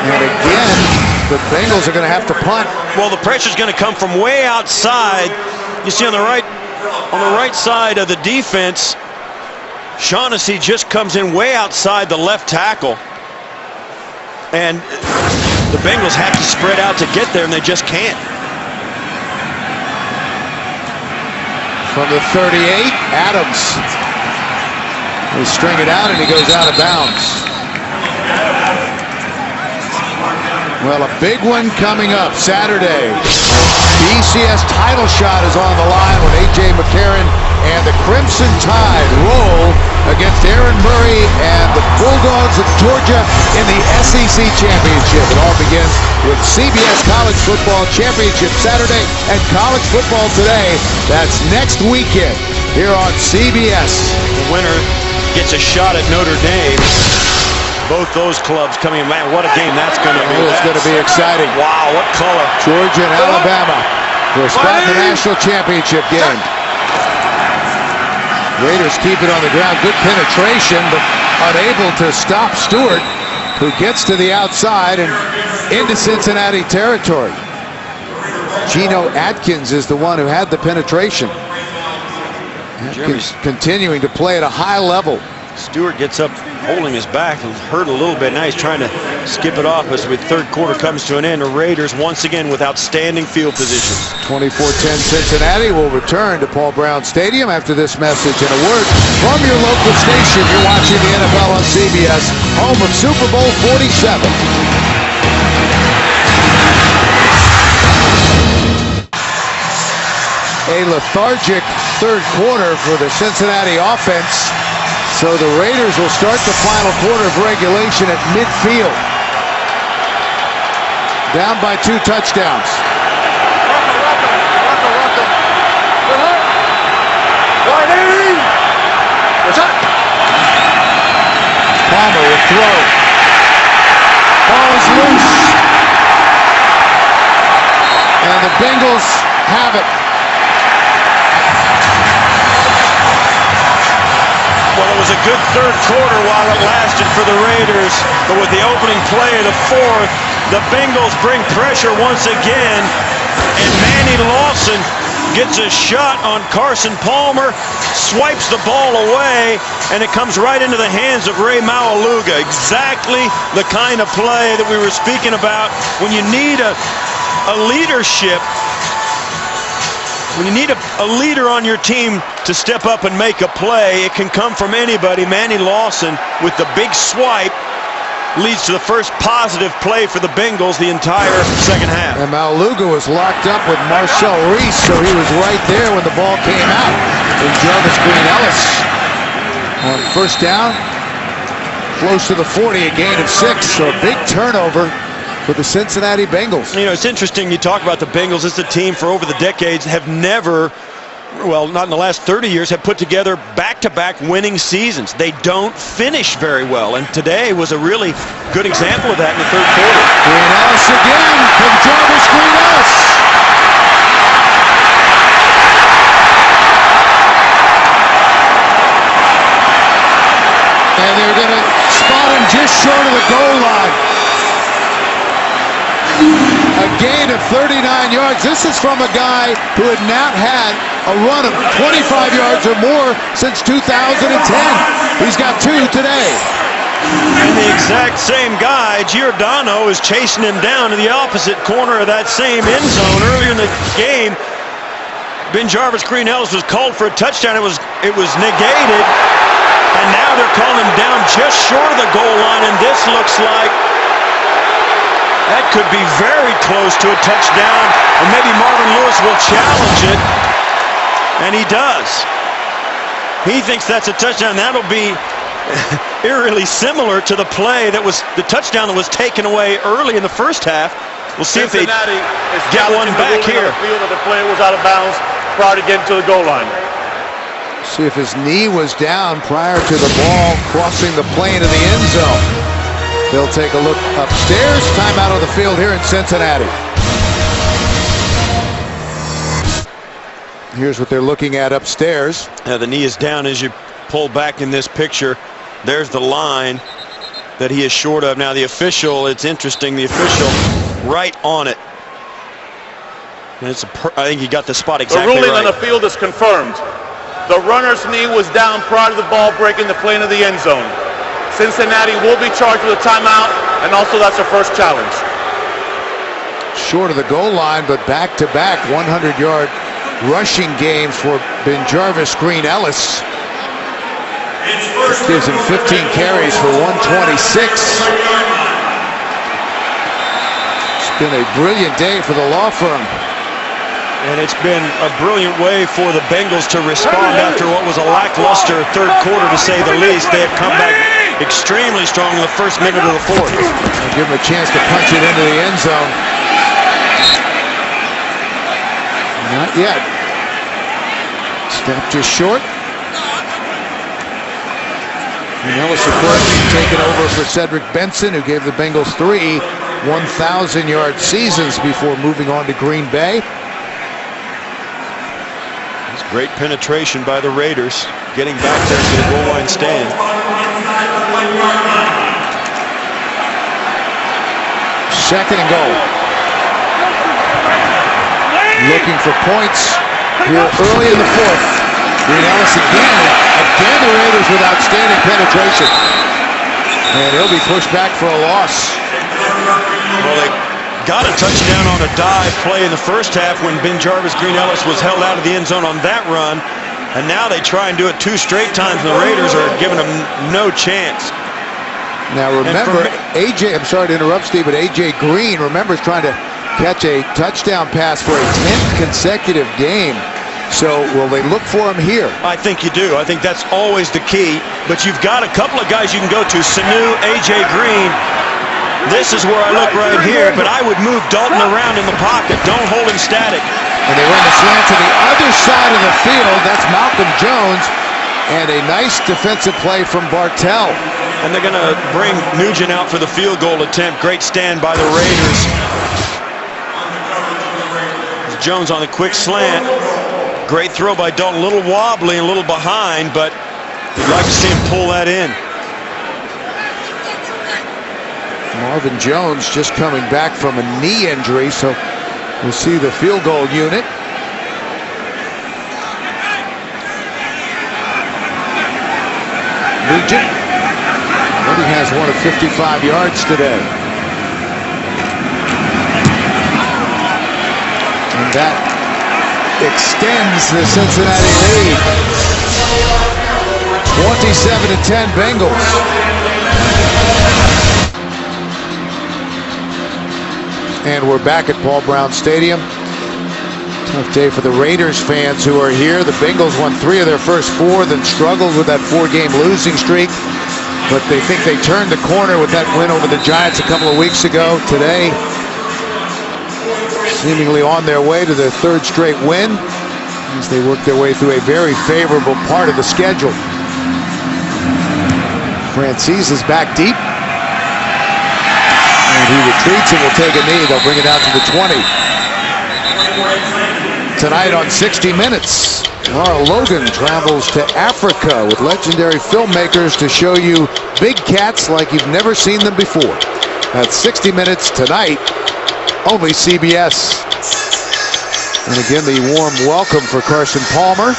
And again, the Bengals are going to have to punt.
Well, the pressure's going to come from way outside. You see on the right side of the defense, Shaughnessy just comes in way outside the left tackle. And the Bengals have to spread out to get there, and they just can't.
From the 38, Adams. They string it out, and he goes out of bounds. Well, a big one coming up Saturday. BCS title shot is on the line when A.J. McCarron and the Crimson Tide roll against Aaron Murray and the Bulldogs of Georgia in the SEC Championship. It all begins with CBS College Football Championship Saturday and College Football Today. That's next weekend here on CBS.
The winner gets a shot at Notre Dame. Both those clubs coming in. Man, what a game that's going to be.
It's going to be exciting.
Wow, what color.
Georgia and Alabama will start the national championship game. Raiders keep it on the ground. Good penetration, but unable to stop Stewart, who gets to the outside and into Cincinnati territory. Geno Atkins is the one who had the penetration. Atkins continuing to play at a high level.
Stewart gets up holding his back and hurt a little bit. Now he's trying to skip it off as the third quarter comes to an end. The Raiders once again with outstanding field position.
24-10 Cincinnati will return to Paul Brown Stadium after this message and a word from your local station. You're watching the NFL on CBS, home of Super Bowl 47. A lethargic third quarter for the Cincinnati offense. So the Raiders will start the final quarter of regulation at midfield. Down by 2 touchdowns. Palmer will throw. Ball is loose. And the Bengals have it.
Well, it was a good third quarter while it lasted for the Raiders, but with the opening play of the fourth, the Bengals bring pressure once again, and Manny Lawson gets a shot on Carson Palmer, swipes the ball away, and it comes right into the hands of Ray Maualuga. Exactly the kind of play that we were speaking about when you need a leadership When you need a leader on your team to step up and make a play, it can come from anybody. Manny Lawson with the big swipe leads to the first positive play for the Bengals the entire second half.
And Maluga was locked up with Marcel Reese, so he was right there when the ball came out. And Jarvis Green-Ellis on first down, close to the 40, a gain of 6. So a big turnover for the Cincinnati Bengals.
You know, it's interesting you talk about the Bengals. It's a team for over the decades have never, well, not in the last 30 years, have put together back-to-back winning seasons. They don't finish very well, and today was a really good example of that in the third quarter.
Green-Ellis again from Jarvis Green-Ellis. And they're going to spot him just short of the goal line. A gain of 39 yards. This is from a guy who had not had a run of 25 yards or more since 2010. He's got 2 today.
And the exact same guy, Giordano, is chasing him down to the opposite corner of that same end zone. Earlier in the game, Jarvis Green-Ellis was called for a touchdown. It was negated, and now they're calling him down just short of the goal line, and this looks like that could be very close to a touchdown, and maybe Marvin Lewis will challenge it, and he does. He thinks that's a touchdown. That'll be eerily similar to the play that was the touchdown that was taken away early in the first half. We'll see if they get one back here.
The field that the player was out of bounds prior to getting to the goal line.
See if his knee was down prior to the ball crossing the plane of the end zone. They'll take a look upstairs. Timeout on the field here in Cincinnati. Here's what they're looking at upstairs.
The knee is down as you pull back in this picture. There's the line that he is short of. Now the official, it's interesting, the official right on it. And I think he got the spot exactly right.
The ruling on the field is confirmed. The runner's knee was down prior to the ball breaking the plane of the end zone. Cincinnati will be charged with a timeout, and also that's their first challenge.
Short of the goal line, but back-to-back 100-yard rushing games for Jarvis Green-Ellis. This gives him 15 carries for 126. It's been a brilliant day for the law firm.
And it's been a brilliant way for the Bengals to respond after what was a lackluster third quarter, to say the least. They have come back extremely strong in the first minute of the fourth.
I'll give him a chance to punch it into the end zone. Not yet. Step just short. Ellis, of course, taken over for Cedric Benson, who gave the Bengals 3 1,000-yard seasons before moving on to Green Bay.
Great penetration by the Raiders, getting back there to the goal line stand.
Second and goal. Looking for points here early in the fourth. Green-Ellis again. Again, the Raiders with outstanding penetration. And he'll be pushed back for a loss.
Well, they got a touchdown on a dive play in the first half when Jarvis Green-Ellis was held out of the end zone on that run, and now they try and do it 2 straight times, and the Raiders are giving them no chance.
Now remember, I'm sorry to interrupt, Steve, but A.J. Green, remember, is trying to catch a touchdown pass for a 10th consecutive game. So will they look for him here?
I think you do. I think that's always the key, but you've got a couple of guys you can go to, Sanu, A.J. Green. This is where I look right here, but I would move Dalton around in the pocket. Don't hold him static.
And they run the slant to the other side of the field. That's Malcolm Jones. And a nice defensive play from Bartell.
And they're going to bring Nugent out for the field goal attempt. Great stand by the Raiders. Jones on the quick slant. Great throw by Dalton. A little wobbly and a little behind, but you'd like to see him pull that in.
Marvin Jones just coming back from a knee injury, so we'll see the field goal unit. Nugent already has one of 55 yards today. And that extends the Cincinnati lead. 27-10 Bengals. And we're back at Paul Brown Stadium. Tough day for the Raiders fans who are here. The Bengals won 3 of their first 4, then struggled with that 4-game losing streak. But they think they turned the corner with that win over the Giants a couple of weeks ago. Today, seemingly on their way to their 3rd straight win as they work their way through a very favorable part of the schedule. Francis is back deep. And he retreats and will take a knee. They'll bring it out to the 20. Tonight on 60 Minutes, Laura Logan travels to Africa with legendary filmmakers to show you big cats like you've never seen them before. That's 60 Minutes tonight, only CBS. And again, the warm welcome for Carson Palmer.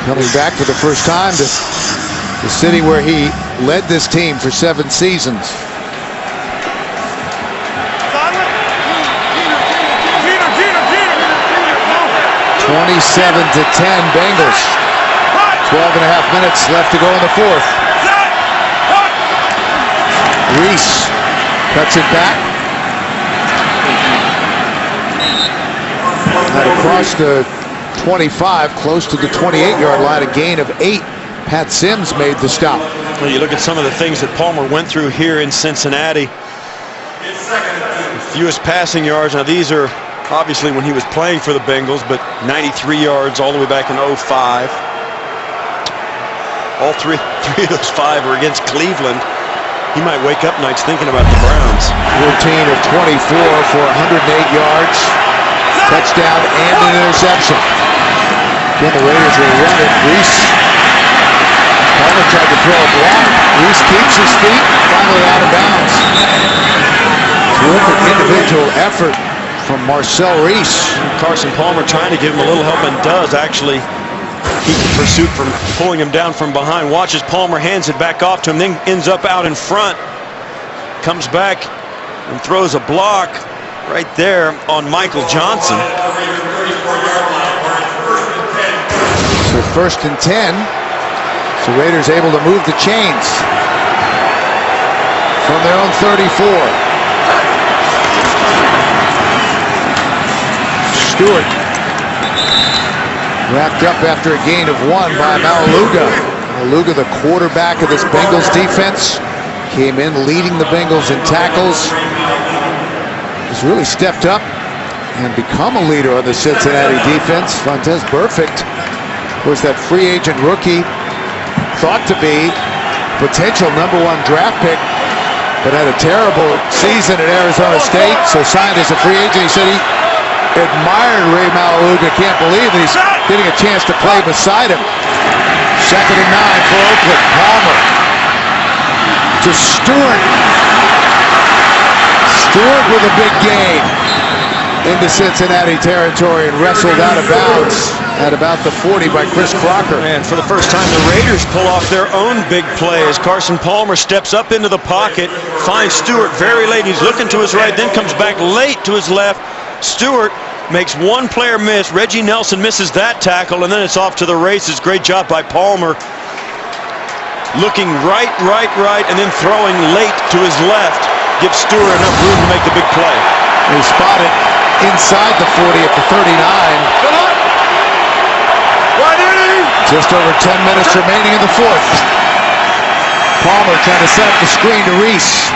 Coming back for the first time to the city where he led this team for 7 seasons. 27-10 Bengals. 12.5 minutes left to go in the 4th. Reese cuts it back. And across the 25, close to the 28-yard line, a gain of 8. Pat Sims made the stop.
Well, you look at some of the things that Palmer went through here in Cincinnati. Fewest passing yards. Now these are obviously when he was playing for the Bengals, but 93 yards all the way back in 05. All three of those 5 were against Cleveland. He might wake up nights thinking about the Browns.
14 of 24 for 108 yards. Touchdown and an interception. Again, the Raiders will run it. Reese. Palmer tried to throw a block. Reese keeps his feet. Finally out of bounds. Terrific individual effort from Marcel Reese.
Carson Palmer trying to give him a little help and does actually keep the pursuit from pulling him down from behind. Watches Palmer, hands it back off to him, then ends up out in front. Comes back and throws a block right there on Michael Johnson.
So 1st and 10. So Raiders able to move the chains from their own 34. Stewart wrapped up after a gain of 1 by Maualuga. Maualuga, the quarterback of this Bengals defense, came in leading the Bengals in tackles. He's really stepped up and become a leader on the Cincinnati defense. Fontez Burfict was that free agent rookie, thought to be potential #1 draft pick, but had a terrible season at Arizona State, so signed as a free agent. He said he admired Ray Maualuga, can't believe that he's getting a chance to play beside him. 2nd and 9 for Oakland. Palmer to Stewart. Stewart with a big gain into Cincinnati territory and wrestled out of bounds at about the 40 by Chris Crocker.
And for the first time, the Raiders pull off their own big play as Carson Palmer steps up into the pocket, finds Stewart very late. He's looking to his right, then comes back late to his left. Stewart makes one player miss. Reggie Nelson misses that tackle, and then it's off to the races. Great job by Palmer. Looking right, and then throwing late to his left. Gives Stewart enough room to make the big play.
He spotted inside the 40 at the 39. Just over 10 minutes remaining in the 4th. Palmer trying to set up the screen to Reese.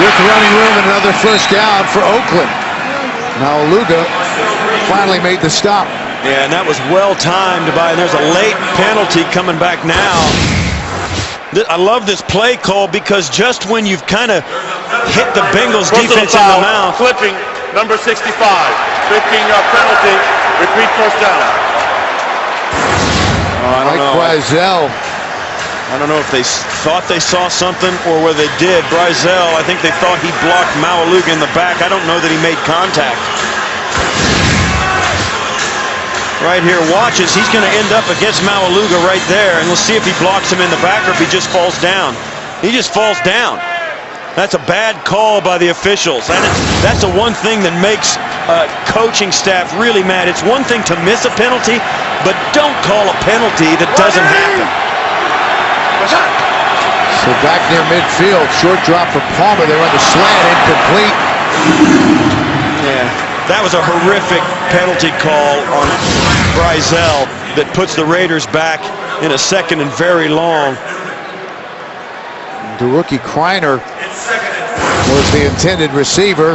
With running room and another 1st down for Oakland. Maualuga finally made the stop.
Yeah, and that was well timed by, and there's a late penalty coming back now. I love this play call because just when you've kind of hit the Bengals defense in the mouth.
Flipping, number 65, 15-yard penalty, repeat 1st down.
Mike Brizell.
I don't know if they thought they saw something or whether they did. Brizell, I think they thought he blocked Maualuga in the back. I don't know that he made contact. Right here, watches. He's going to end up against Maualuga right there, and we'll see if he blocks him in the back or if he just falls down. He just falls down. That's a bad call by the officials. And that's the one thing that makes coaching staff really mad. It's one thing to miss a penalty, but don't call a penalty that doesn't happen.
So back near midfield, short drop for Palmer. They run the slant, incomplete.
Yeah, that was a horrific penalty call on Brizell that puts the Raiders back in a second and very long.
The rookie Kreiner was the intended receiver.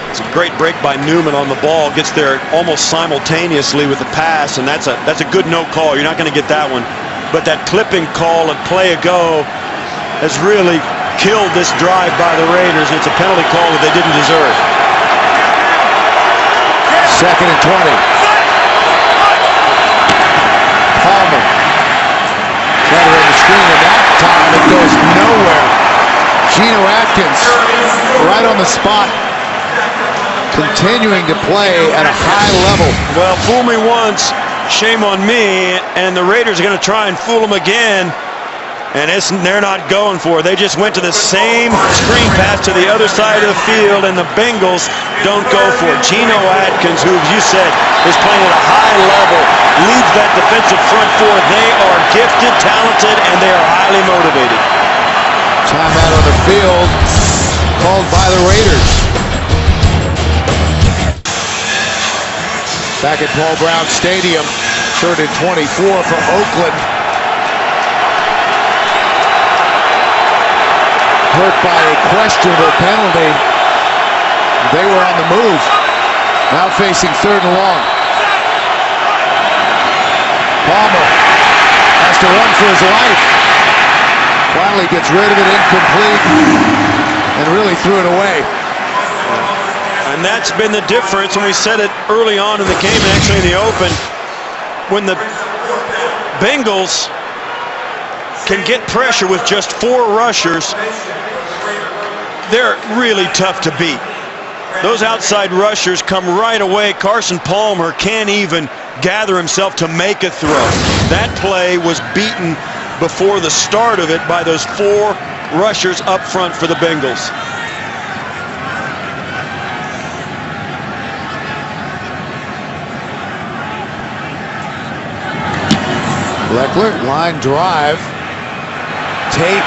It's a great break by Newman on the ball. Gets there almost simultaneously with the pass, and that's a good no call. You're not going to get that one. But that clipping call and play ago has really killed this drive by the Raiders. It's a penalty call that they didn't deserve.
2nd and 20. Palmer. Better in the screen, and that time it goes nowhere. Geno Atkins right on the spot, continuing to play at a high level.
Well, fool me once, shame on me, and the Raiders are going to try and fool them again, and they're not going for it. They just went to the same screen pass to the other side of the field, and the Bengals don't go for it. Geno Atkins, who, as you said, is playing at a high level, leads that defensive front four. They are gifted, talented, and they are highly motivated.
Timeout on the field called by the Raiders. Back at Paul Brown Stadium, 3rd and 24 for Oakland. Hurt by a questionable penalty. They were on the move. Now facing 3rd and long. Palmer has to run for his life. Finally gets rid of it, incomplete, and really threw it away.
And that's been the difference, and we said it early on in the game, and actually in the open, when the Bengals can get pressure with just 4 rushers, they're really tough to beat. Those outside rushers come right away. Carson Palmer can't even gather himself to make a throw. That play was beaten before the start of it by those 4 rushers up front for the Bengals.
Leckler, line drive. Tate.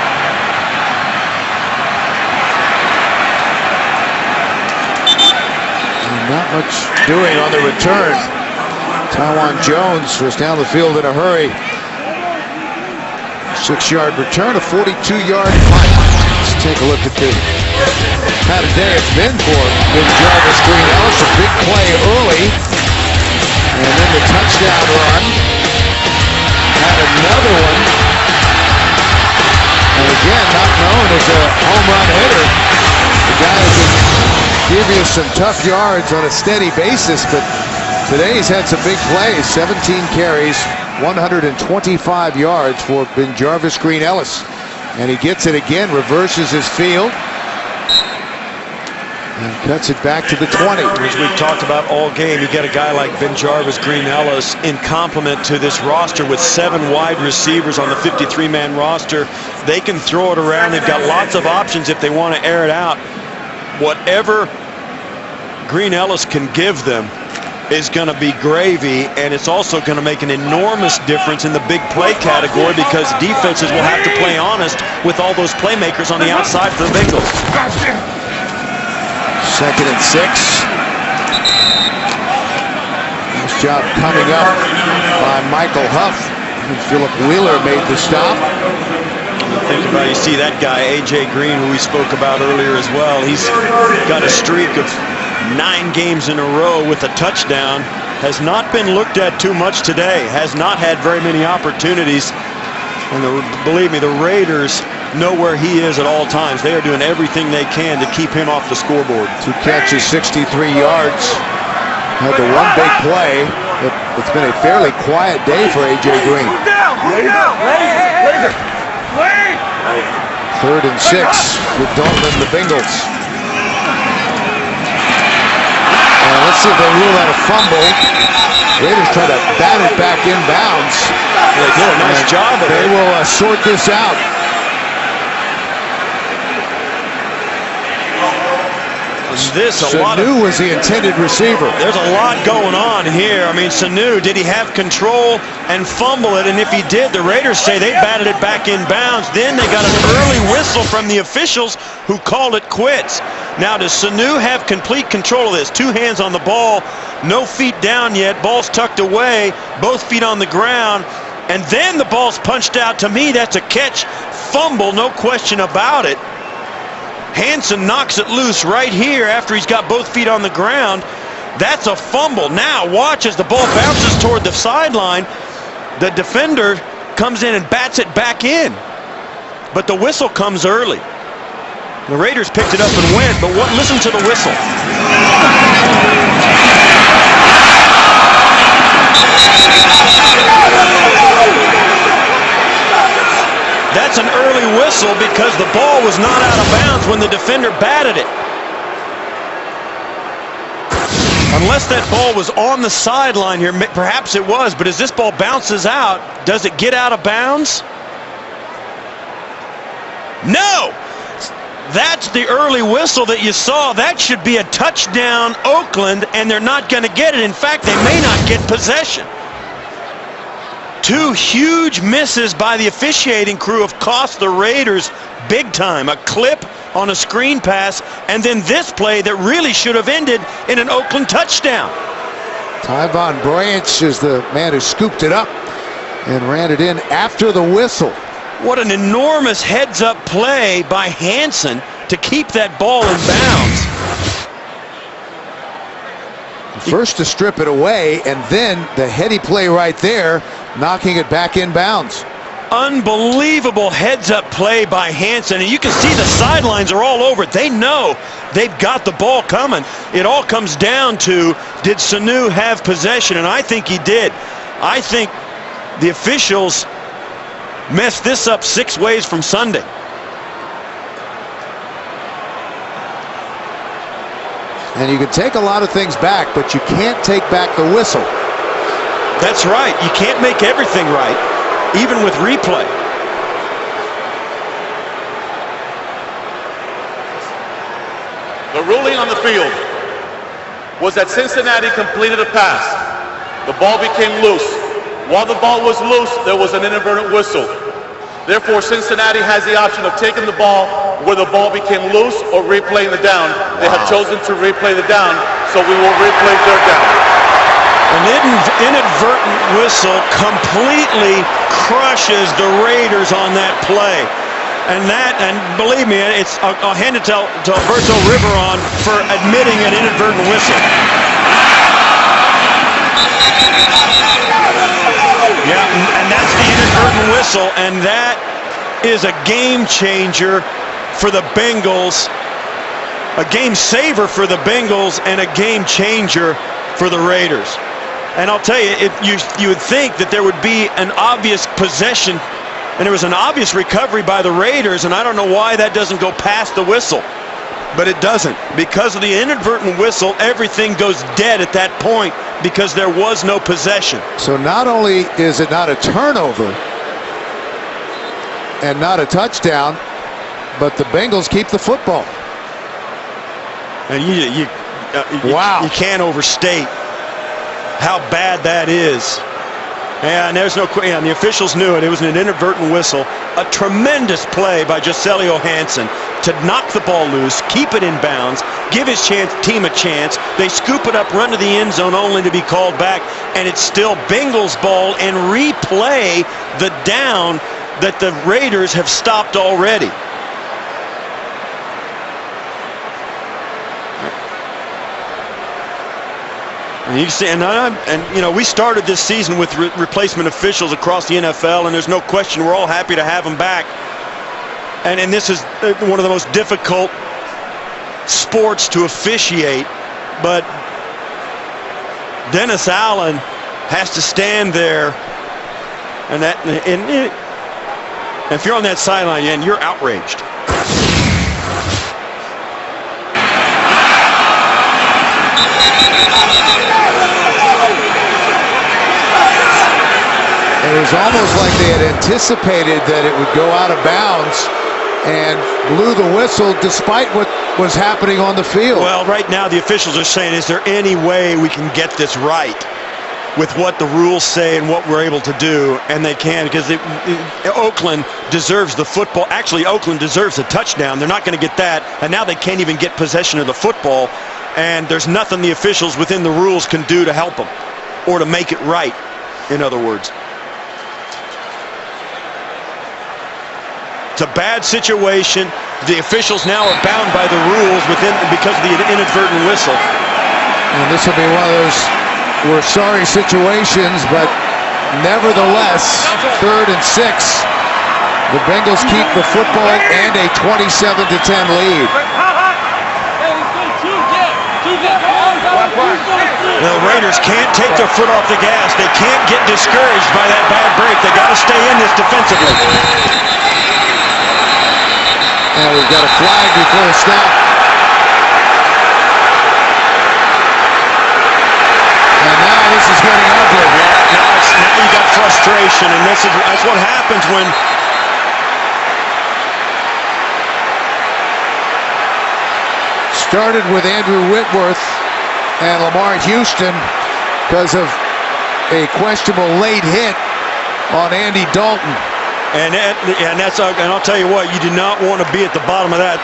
And not much doing on the return. Tywan Jones was down the field in a hurry. 6-yard return, a 42-yard punt. Let's take a look at the kind of day it's been for Ben Jarvis Green Ellis. A big play early, and then the touchdown run. Had another one, and again, not known as a home run hitter. The guy who can give you some tough yards on a steady basis, but today he's had some big plays. 17 carries, 125 yards for Ben Jarvis Green Ellis, and he gets it again, reverses his field, and cuts it back to the 20.
As we've talked about all game, you get a guy like Ben Jarvis Green Ellis in complement to this roster with 7 wide receivers on the 53-man roster. They can throw it around. They've got lots of options if they want to air it out. Whatever Green Ellis can give them is going to be gravy, and it's also going to make an enormous difference in the big play category because defenses will have to play honest with all those playmakers on the outside for the Bengals.
2nd and 6. Nice job coming up by Michael Huff. And Philip Wheeler made the stop.
Think about it, you see that guy, A.J. Green, who we spoke about earlier as well. He's got a streak of 9 games in a row with a touchdown. Has not been looked at too much today. Has not had very many opportunities. And believe me, the Raiders know where he is at all times. They are doing everything they can to keep him off the scoreboard.
2 catches, 63 yards. Had the one big play. It's been a fairly quiet day for A.J. Green. 3rd and 6 with Dalton and the Bengals. And let's see if they rule out a fumble. Raiders try to bat it back inbounds.
They did a nice job of it.
They will sort this out.
this.
Sanu was the intended receiver.
There's a lot going on here. I mean, Sanu, did he have control and fumble it? And if he did, the Raiders say they batted it back in bounds. Then they got an early whistle from the officials who called it quits. Now, does Sanu have complete control of this? 2 hands on the ball, no feet down yet, ball's tucked away, both feet on the ground, and then the ball's punched out. To me, that's a catch fumble, no question about it. Hansen knocks it loose right here after he's got both feet on the ground. That's a fumble. Now watch as the ball bounces toward the sideline. The defender comes in and bats it back in. But the whistle comes early. The Raiders picked it up and went, but listen to the whistle. That's an early whistle because the ball was not out of bounds when the defender batted it. Unless that ball was on the sideline here, perhaps it was, but as this ball bounces out, does it get out of bounds? No! That's the early whistle that you saw. That should be a touchdown, Oakland, and they're not going to get it. In fact, they may not get possession. 2 huge misses by the officiating crew have cost the Raiders big time. A clip on a screen pass, and then this play that really should have ended in an Oakland touchdown.
Tyvon Branch is the man who scooped it up and ran it in after the whistle.
What an enormous heads-up play by Hansen to keep that ball in bounds.
First to strip it away, and then the heady play right there, knocking it back in bounds.
Unbelievable heads-up play by Hansen, and you can see the sidelines are all over it. They know they've got the ball coming. It all comes down to, did Sanu have possession? And I think he did. I think the officials messed this up 6 ways from Sunday.
And you can take a lot of things back, but you can't take back the whistle.
That's right. You can't make everything right, even with replay.
The ruling on the field was that Cincinnati completed a pass. The ball became loose. While the ball was loose, there was an inadvertent whistle. Therefore, Cincinnati has the option of taking the ball where the ball became loose or replaying the down. They have chosen to replay the down, so we will replay their down.
An inadvertent whistle completely crushes the Raiders on that play. And believe me, I'll hand it to Alberto Riveron for admitting an inadvertent whistle. Yeah, and that's the inadvertent whistle, and that is a game changer for the Bengals, a game saver for the Bengals, and a game changer for the Raiders. And I'll tell you, you would think that there would be an obvious possession, and there was an obvious recovery by the Raiders, and I don't know why that doesn't go past the whistle. But it doesn't. Because of the inadvertent whistle, everything goes dead at that point because there was no possession.
So not only is it not a turnover and not a touchdown, but the Bengals keep the football.
And you can't overstate how bad that is. And there's no question. And the officials knew it. It was an inadvertent whistle. A tremendous play by Joselio Hansen to knock the ball loose, keep it in bounds, give his team a chance. They scoop it up, run to the end zone only to be called back. And it's still Bengals ball, and replay the down that the Raiders have stopped already. And you can see, and you know, we started this season with replacement officials across the NFL, and there's no question we're all happy to have them back. And this is one of the most difficult sports to officiate, but Dennis Allen has to stand there, and if you're on that sideline, and you're outraged.
It was almost like they had anticipated that it would go out of bounds and blew the whistle despite what was happening on the field.
Well, right now the officials are saying, is there any way we can get this right with what the rules say and what we're able to do? And they can, because Oakland deserves the football. Actually, Oakland deserves a touchdown. They're not going to get that, and now they can't even get possession of the football, and there's nothing the officials within the rules can do to help them or to make it right, in other words. It's a bad situation. The officials now are bound by the rules because of the inadvertent whistle.
And this will be one of those we're sorry situations, but nevertheless, 3rd and 6. The Bengals keep the football and a 27-10 lead.
The Raiders can't take their foot off the gas. They can't get discouraged by that bad break. They got to stay in this defensively.
And we've got a flag before the snap. And now this is getting ugly.
Yeah, now you got frustration, and that's what happens when
started with Andrew Whitworth and Lamar Houston because of a questionable late hit on Andy Dalton.
And I'll tell you what, you do not want to be at the bottom of that.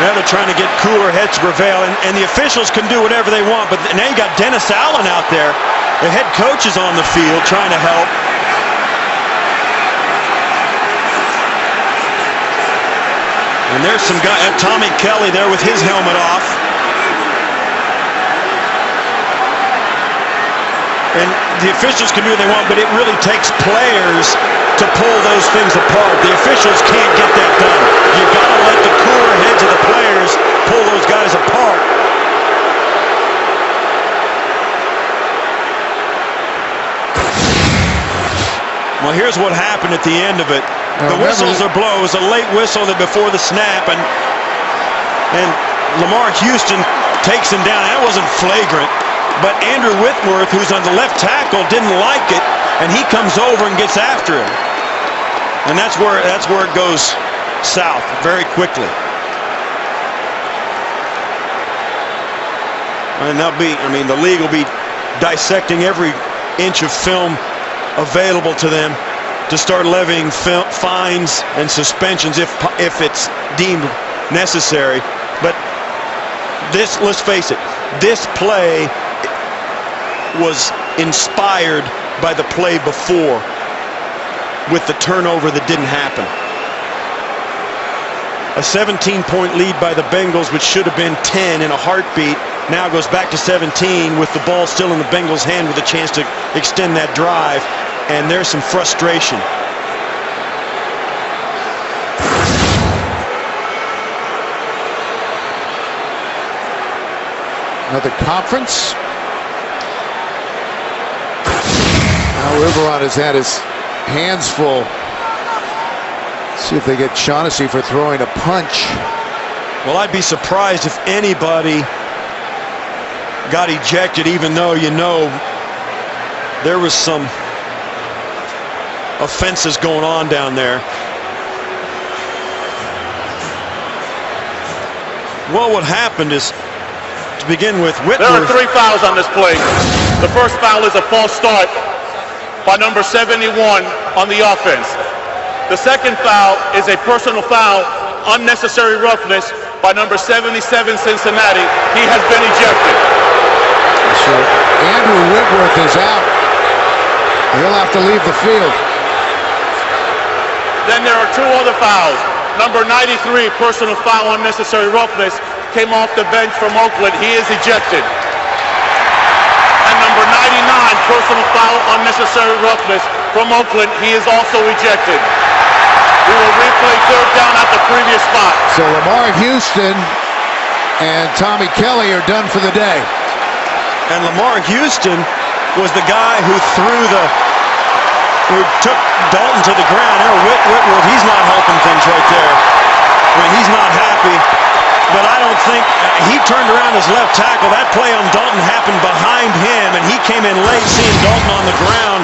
Now they're trying to get cooler heads to prevail, and the officials can do whatever they want, but now you got Dennis Allen out there. The head coach is on the field trying to help. And there's some guy, Tommy Kelly there with his helmet off. And the officials can do what they want, but it really takes players to pull those things apart. The officials can't get that done. You've got to let the cooler heads of the players pull those guys apart. Well, here's what happened at the end of it. The whistles are blown. It was a late whistle before the snap, and Lamar Houston takes him down. That wasn't flagrant. But Andrew Whitworth, who's on the left tackle, didn't like it, and he comes over and gets after him. And that's where it goes south very quickly. And the league will be dissecting every inch of film available to them to start levying fines and suspensions if it's deemed necessary. But let's face it, this play was inspired by the play before with the turnover that didn't happen. A 17-point lead by the Bengals, which should have been 10 in a heartbeat, now goes back to 17 with the ball still in the Bengals' hand with a chance to extend that drive, and there's some frustration.
Another conference. Now Riveron has had his hands full. See if they get Shaughnessy for throwing a punch.
Well, I'd be surprised if anybody got ejected, even though there was some offenses going on down there. Well, what happened is, to begin with, Whitworth.
There are 3 fouls on this play. The first foul is a false start by number 71 on the offense. The second foul is a personal foul, unnecessary roughness by number 77 Cincinnati. He has been ejected.
So Andrew Whitworth is out. He'll have to leave the field.
Then there are 2 other fouls. Number 93, personal foul, unnecessary roughness, came off the bench from Oakland. He is ejected. And number 99, personal foul, unnecessary roughness from Oakland. He is also ejected. We will replay third down at the previous spot.
So Lamar Houston and Tommy Kelly are done for the day.
And Lamar Houston was the guy who took Dalton to the ground. Whitworth, he's not helping things right there. I mean, he's not happy. But I don't think he turned around his left tackle. That play on Dalton happened behind him, and he came in late, seeing Dalton on the ground.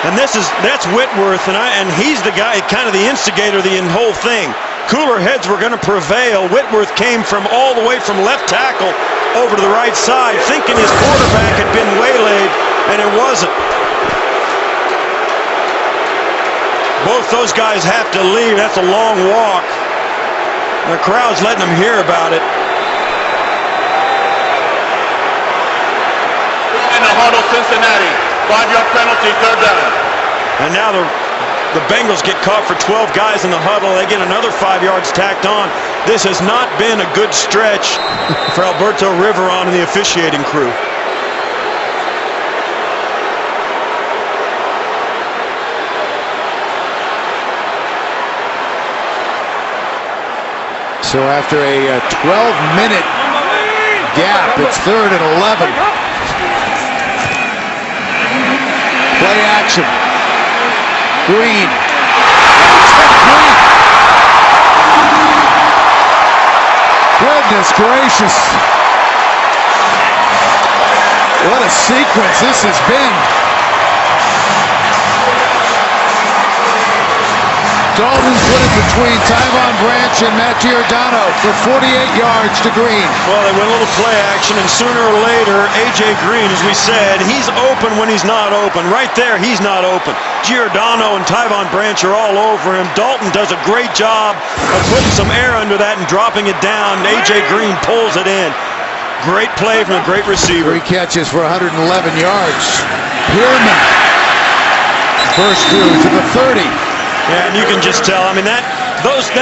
And that's Whitworth, and he's the guy, kind of the instigator of the whole thing. Cooler heads were going to prevail. Whitworth came from all the way from left tackle over to the right side, thinking his quarterback had been waylaid, and it wasn't. Both those guys have to leave. That's a long walk. The crowd's letting them hear about it.
In the huddle, Cincinnati. 5-yard penalty, third down.
And now the Bengals get caught for 12 guys in the huddle. They get another 5 yards tacked on. This has not been a good stretch for Alberto Riveron and the officiating crew.
So after a 12-minute gap, it's 3rd and 11. Play action. Green. Goodness gracious. What a sequence this has been. Dalton put it between Tyvon Branch and Matt Giordano for 48 yards to Green.
Well, they went a little play action, and sooner or later, A.J. Green, as we said, he's open when he's not open. Right there, he's not open. Giordano and Tyvon Branch are all over him. Dalton does a great job of putting some air under that and dropping it down. A.J. Green pulls it in. Great play from a great receiver.
3 catches for 111 yards. Pierman burst through to the 30.
Yeah, and you can just tell, I mean, that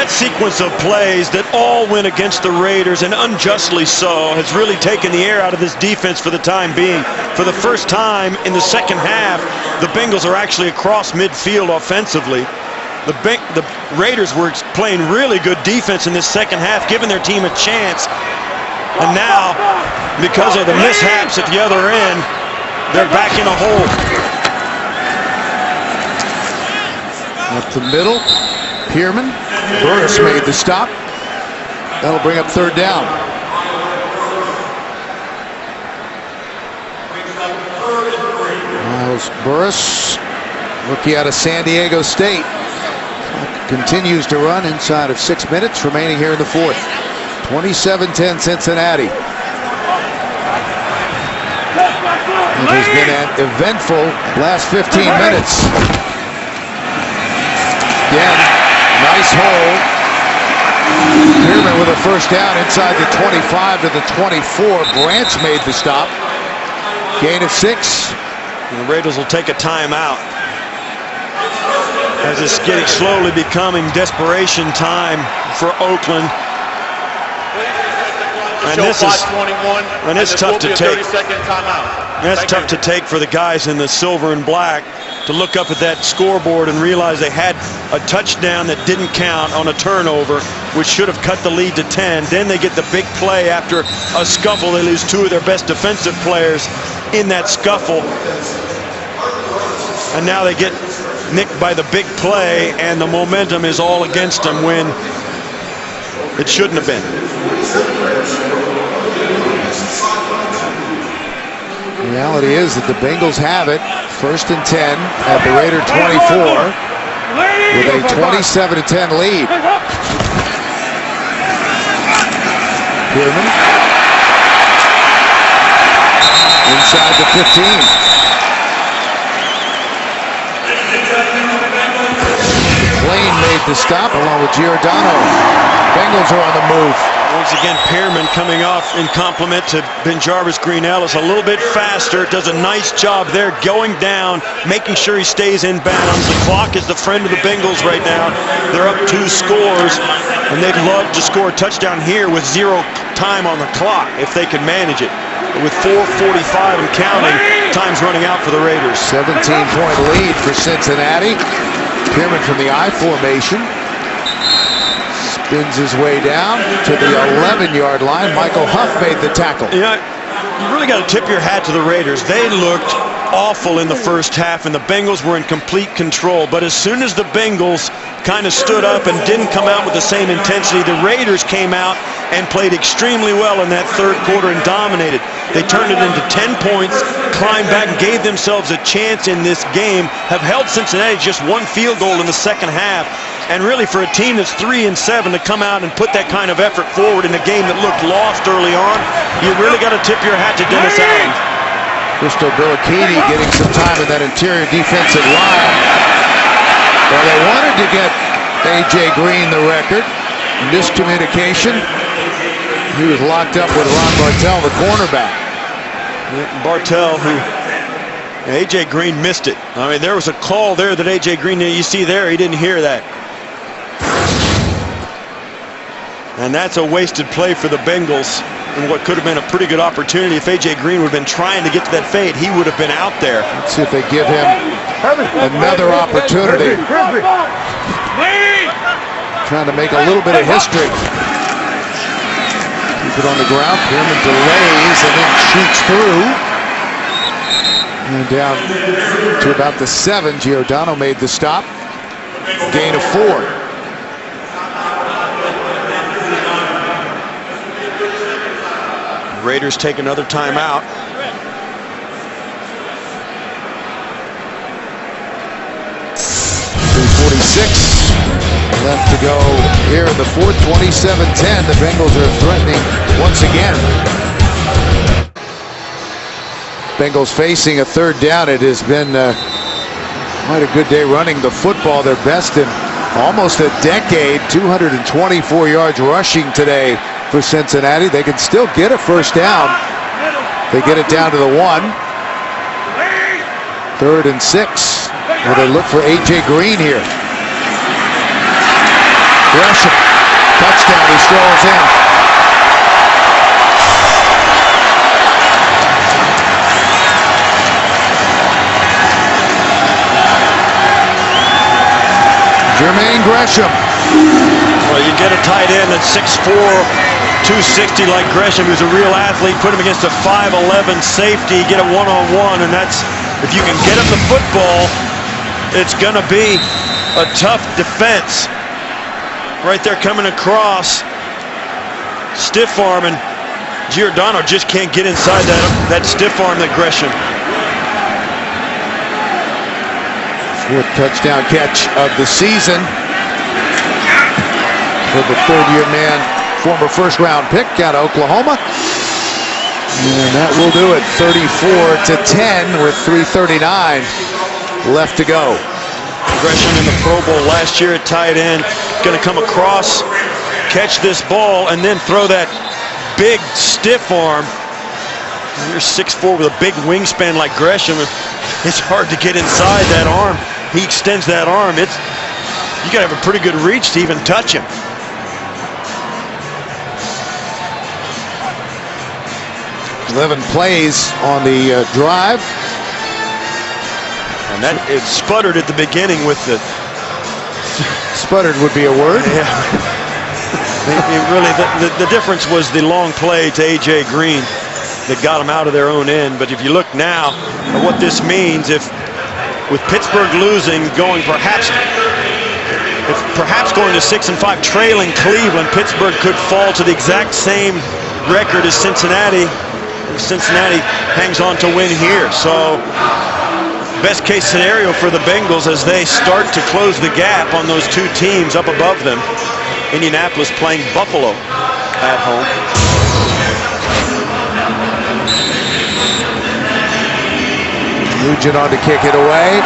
sequence of plays that all went against the Raiders, and unjustly so, has really taken the air out of this defense for the time being. For the first time in the second half, the Bengals are actually across midfield offensively. The Raiders were playing really good defense in this second half, giving their team a chance. And now, because of the mishaps at the other end, they're back in a hole.
Up the middle, Pierman. Burris made the stop. That'll bring up 3rd down. Miles Burris, rookie out of San Diego State, continues to run inside of 6 minutes remaining here in the 4th. 27-10 Cincinnati. It has been an eventful last 15 minutes. Again, nice hole. Pierman with a first down inside the 25 to the 24. Branch made the stop. Gain of 6.
And the Raiders will take a timeout as it's slowly becoming desperation time for Oakland. And this is, and it's tough to take. That's tough to take for the guys in the silver and black to look up at that scoreboard and realize they had a touchdown that didn't count on a turnover, which should have cut the lead to 10. Then they get the big play after a scuffle. They lose 2 of their best defensive players in that scuffle. And now they get nicked by the big play, and the momentum is all against them when it shouldn't have been.
The reality is that the Bengals have it. 1st and 10 at the Raider 24 with a 27-10 lead. Pierman inside the 15. Blaine made the stop along with Giordano. Bengals are on the move.
Once again, Pierman coming off in compliment to Benjarvis Green-Ellis. A little bit faster, does a nice job there, going down, making sure he stays in bounds. The clock is the friend of the Bengals right now. They're up 2 scores, and they'd love to score a touchdown here with 0 time on the clock if they can manage it. But with 4:45 and counting, time's running out for the Raiders.
17-point lead for Cincinnati. Pierman from the I formation. Spins his way down to the 11-yard line. Michael Huff made the tackle.
You know, you really got to tip your hat to the Raiders. They looked awful in the first half, and the Bengals were in complete control. But as soon as the Bengals kind of stood up and didn't come out with the same intensity, the Raiders came out and played extremely well in that third quarter and dominated. They turned it into 10 points, climbed back, and gave themselves a chance in this game, have held Cincinnati just one field goal in the second half. And really, for a team that's 3-7 to come out and put that kind of effort forward in a game that looked lost early on, you really got to tip your hat to Dennis Allen.
Christo Billikini getting some time in that interior defensive line. Well, they wanted to get A.J. Green the record. Miscommunication. He was locked up with Ron Bartell, the cornerback.
Bartell, who A.J. Green missed it. I mean, there was a call there that A.J. Green, you see there, he didn't hear that. And that's a wasted play for the Bengals, and what could have been a pretty good opportunity. If A.J. Green would have been trying to get to that fade, he would have been out there.
Let's see if they give him another opportunity. Trying to make a little bit of history. Keep it on the ground. Pierman delays and then shoots through. And down to about the 7. Giordano made the stop. Gain of 4.
Raiders take another timeout.
.46 left to go here in the fourth. 27-10. The Bengals are threatening once again. Bengals facing a third down. It has been quite a good day running the football. Their best in almost a decade. 224 yards rushing today for Cincinnati. They can still get a first down. They get it down to the 1. 3rd and 6. Well, they look for A.J. Green here. Gresham, touchdown. He strolls in. Jermaine Gresham.
Well, you get a tight end at 6'4", 260 like Gresham, who's a real athlete. Put him against a 5'11" safety, get a one-on-one, and that's, if you can get him the football, it's going to be a tough defense. Right there coming across, stiff arm, and Giordano just can't get inside that stiff arm that Gresham.
4th touchdown catch of the season for the third-year man, former first-round pick out of Oklahoma. And that will do it. 34-10 with 3:39 left to go.
Gresham in the Pro Bowl last year at tight end, going to come across, catch this ball, and then throw that big stiff arm. You're 6'4" with a big wingspan like Gresham. It's hard to get inside that arm. He extends that arm. You got to have a pretty good reach to even touch him.
Eleven plays on the drive.
And that, it sputtered at the beginning with the...
Sputtered would be a word.
Yeah. Really, the difference was the long play to A.J. Green that got them out of their own end. But if you look now at what this means, if with Pittsburgh losing, going perhaps going to 6-5, trailing Cleveland, Pittsburgh could fall to the exact same record as Cincinnati. Cincinnati hangs on to win here. So best case scenario for the Bengals as they start to close the gap on those two teams up above them. Indianapolis playing Buffalo at home.
Nugent on to kick it away.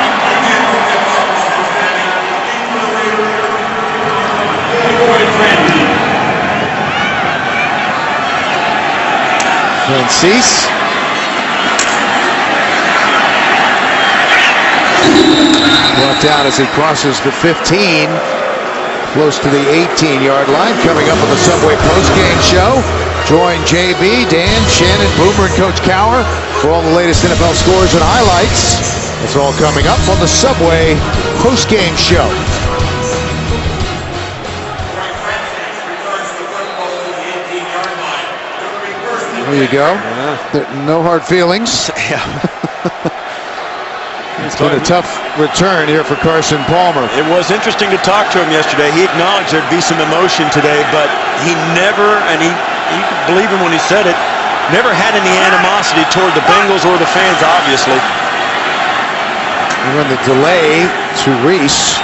And Cease. Brought down as he crosses the 15, close to the 18-yard line. Coming up on the Subway postgame show, join JB, Dan, Shannon, Boomer, and Coach Cowher for all the latest NFL scores and highlights. It's all coming up on the Subway postgame show. There you go. Yeah. No hard feelings.
Yeah.
It's been a tough return here for Carson Palmer.
It was interesting to talk to him yesterday. He acknowledged there'd be some emotion today, but he never, and you could believe him when he said it, never had any animosity toward the Bengals or the fans, obviously.
And when the delay to Reese.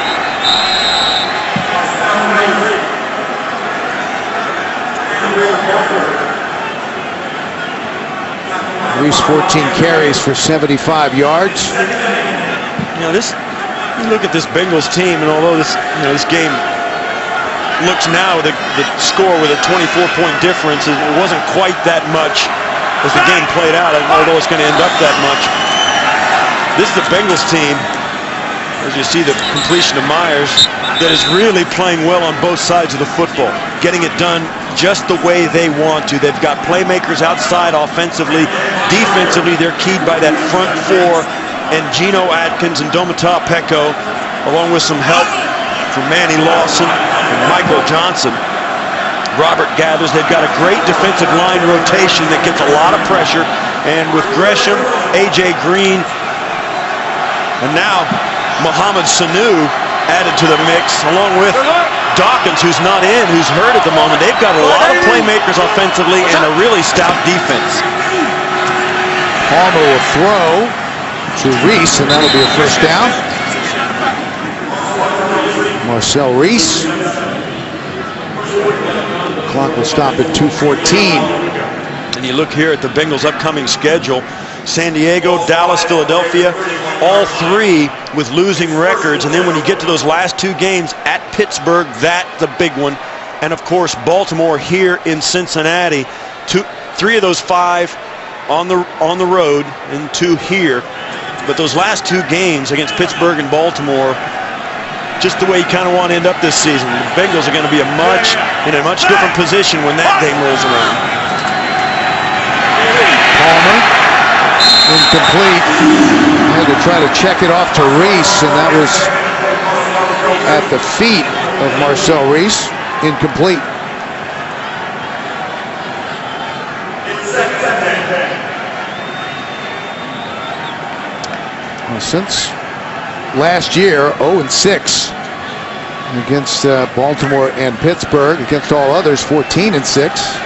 Reese 14 carries for 75 yards.
You look at this Bengals team, and although this game looks now the score with a 24-point difference, it wasn't quite that much as the game played out, although it's going to end up that much. This is the Bengals team, as you see the completion of Myers, that is really playing well on both sides of the football, getting it done just the way they want to. They've got playmakers outside offensively. Defensively, they're keyed by that front four and Geno Atkins and Domata Peko, along with some help from Manny Lawson and Michael Johnson. Robert gathers. They've got a great defensive line rotation that gets a lot of pressure, and with Gresham, A.J. Green, and now Mohamed Sanu added to the mix, along with Dawkins, who's not in, who's hurt at the moment. They've got a lot of playmakers offensively and a really stout defense.
Palmer will throw to Reese, and that'll be a first down. Marcel Reese. The clock will stop at 2:14.
And you look here at the Bengals' upcoming schedule. San Diego, Dallas, Philadelphia, all three with losing records. And then when you get to those last two games at Pittsburgh, that's the big one. And of course, Baltimore here in Cincinnati. Three of those five on the road and two here. But those last two games against Pittsburgh and Baltimore, just the way you kind of want to end up this season. The Bengals are going to be in a much different position when that game rolls around.
Palmer, incomplete. Had to try to check it off to Reese, and that was at the feet of Marcel Reese. Incomplete. Well, since last year, 0-6 against Baltimore and Pittsburgh. Against all others, 14-6.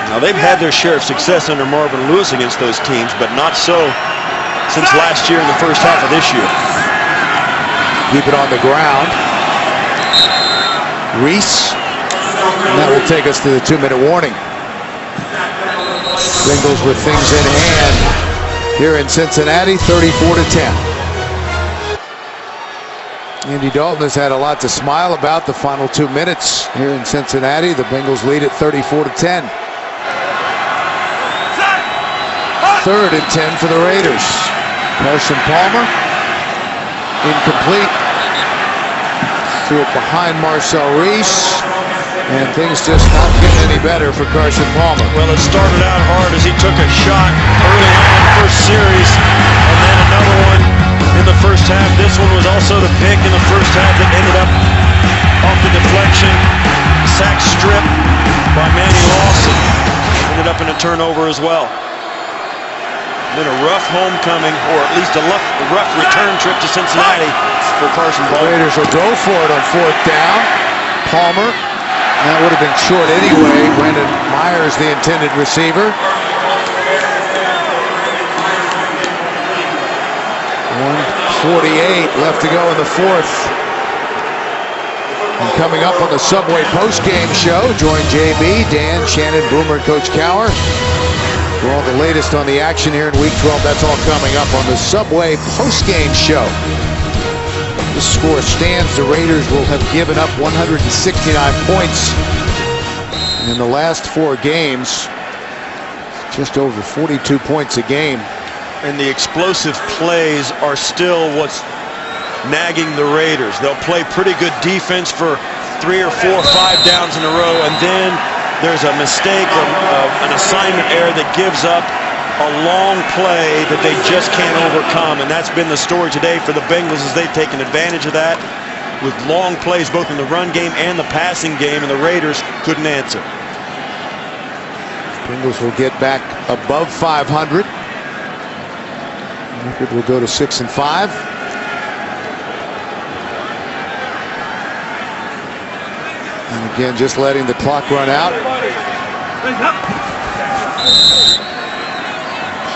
Now, they've had their share of success under Marvin Lewis against those teams, but not so since last year in the first half of this year.
Keep it on the ground. Reese. And that will take us to the 2-minute warning. Bengals with things in hand here in Cincinnati, 34-10. Andy Dalton has had a lot to smile about the final 2 minutes here in Cincinnati. The Bengals lead at 34-10. 3rd and 10 for the Raiders. Carson Palmer, incomplete. Threw it behind Marcel Reese, and things just not getting any better for Carson Palmer.
Well, it started out hard as he took a shot early on, first series, and then another one in the first half. This one was also the pick in the first half that ended up off the deflection. Sack strip by Manny Lawson. Ended up in a turnover as well. Been a rough homecoming, or at least a rough return trip to Cincinnati for Carson Palmer.
The Raiders will go for it on 4th down. Palmer, that would have been short anyway. Brandon Myers, the intended receiver. 1:48 left to go in the 4th. And coming up on the Subway postgame show, join JB, Dan, Shannon, Boomer, and Coach Cower for all the latest on the action here in Week 12. That's all coming up on the Subway postgame show. The score stands. The Raiders will have given up 169 points in the last 4 games. Just over 42 points a game.
And the explosive plays are still what's nagging the Raiders. They'll play pretty good defense for 3 or 4 or 5 downs in a row, and then there's a mistake, an assignment error that gives up a long play that they just can't overcome. And that's been the story today for the Bengals, as they've taken advantage of that with long plays both in the run game and the passing game, and the Raiders couldn't answer.
Bengals will get back above 500. Record will go to 6-5. And again, just letting the clock run out.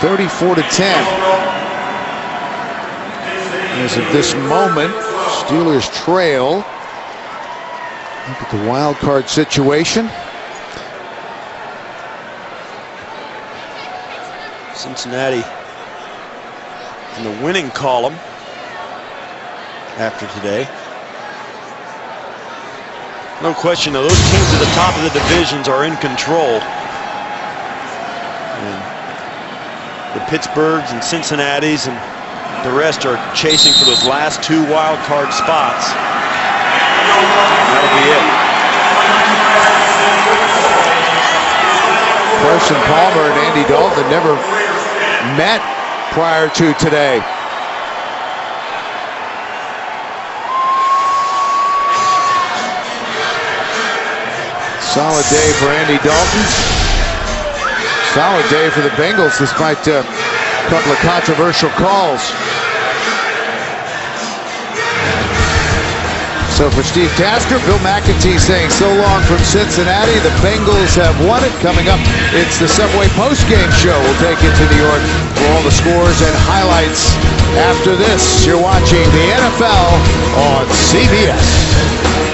34-10. As of this moment, Steelers trail. Look at the wild card situation.
Cincinnati in the winning column after today. No question, though, those teams at the top of the divisions are in control. And the Pittsburghs and Cincinnatis and the rest are chasing for those last two wild card spots. That'll be it.
Carson Palmer and Andy Dalton never met prior to today. Solid day for Andy Dalton. Solid day for the Bengals despite a couple of controversial calls. So for Steve Tasker, Bill McAtee saying so long from Cincinnati. The Bengals have won it. Coming up, it's the Subway postgame show. We'll take you to New York for all the scores and highlights. After this, you're watching the NFL on CBS.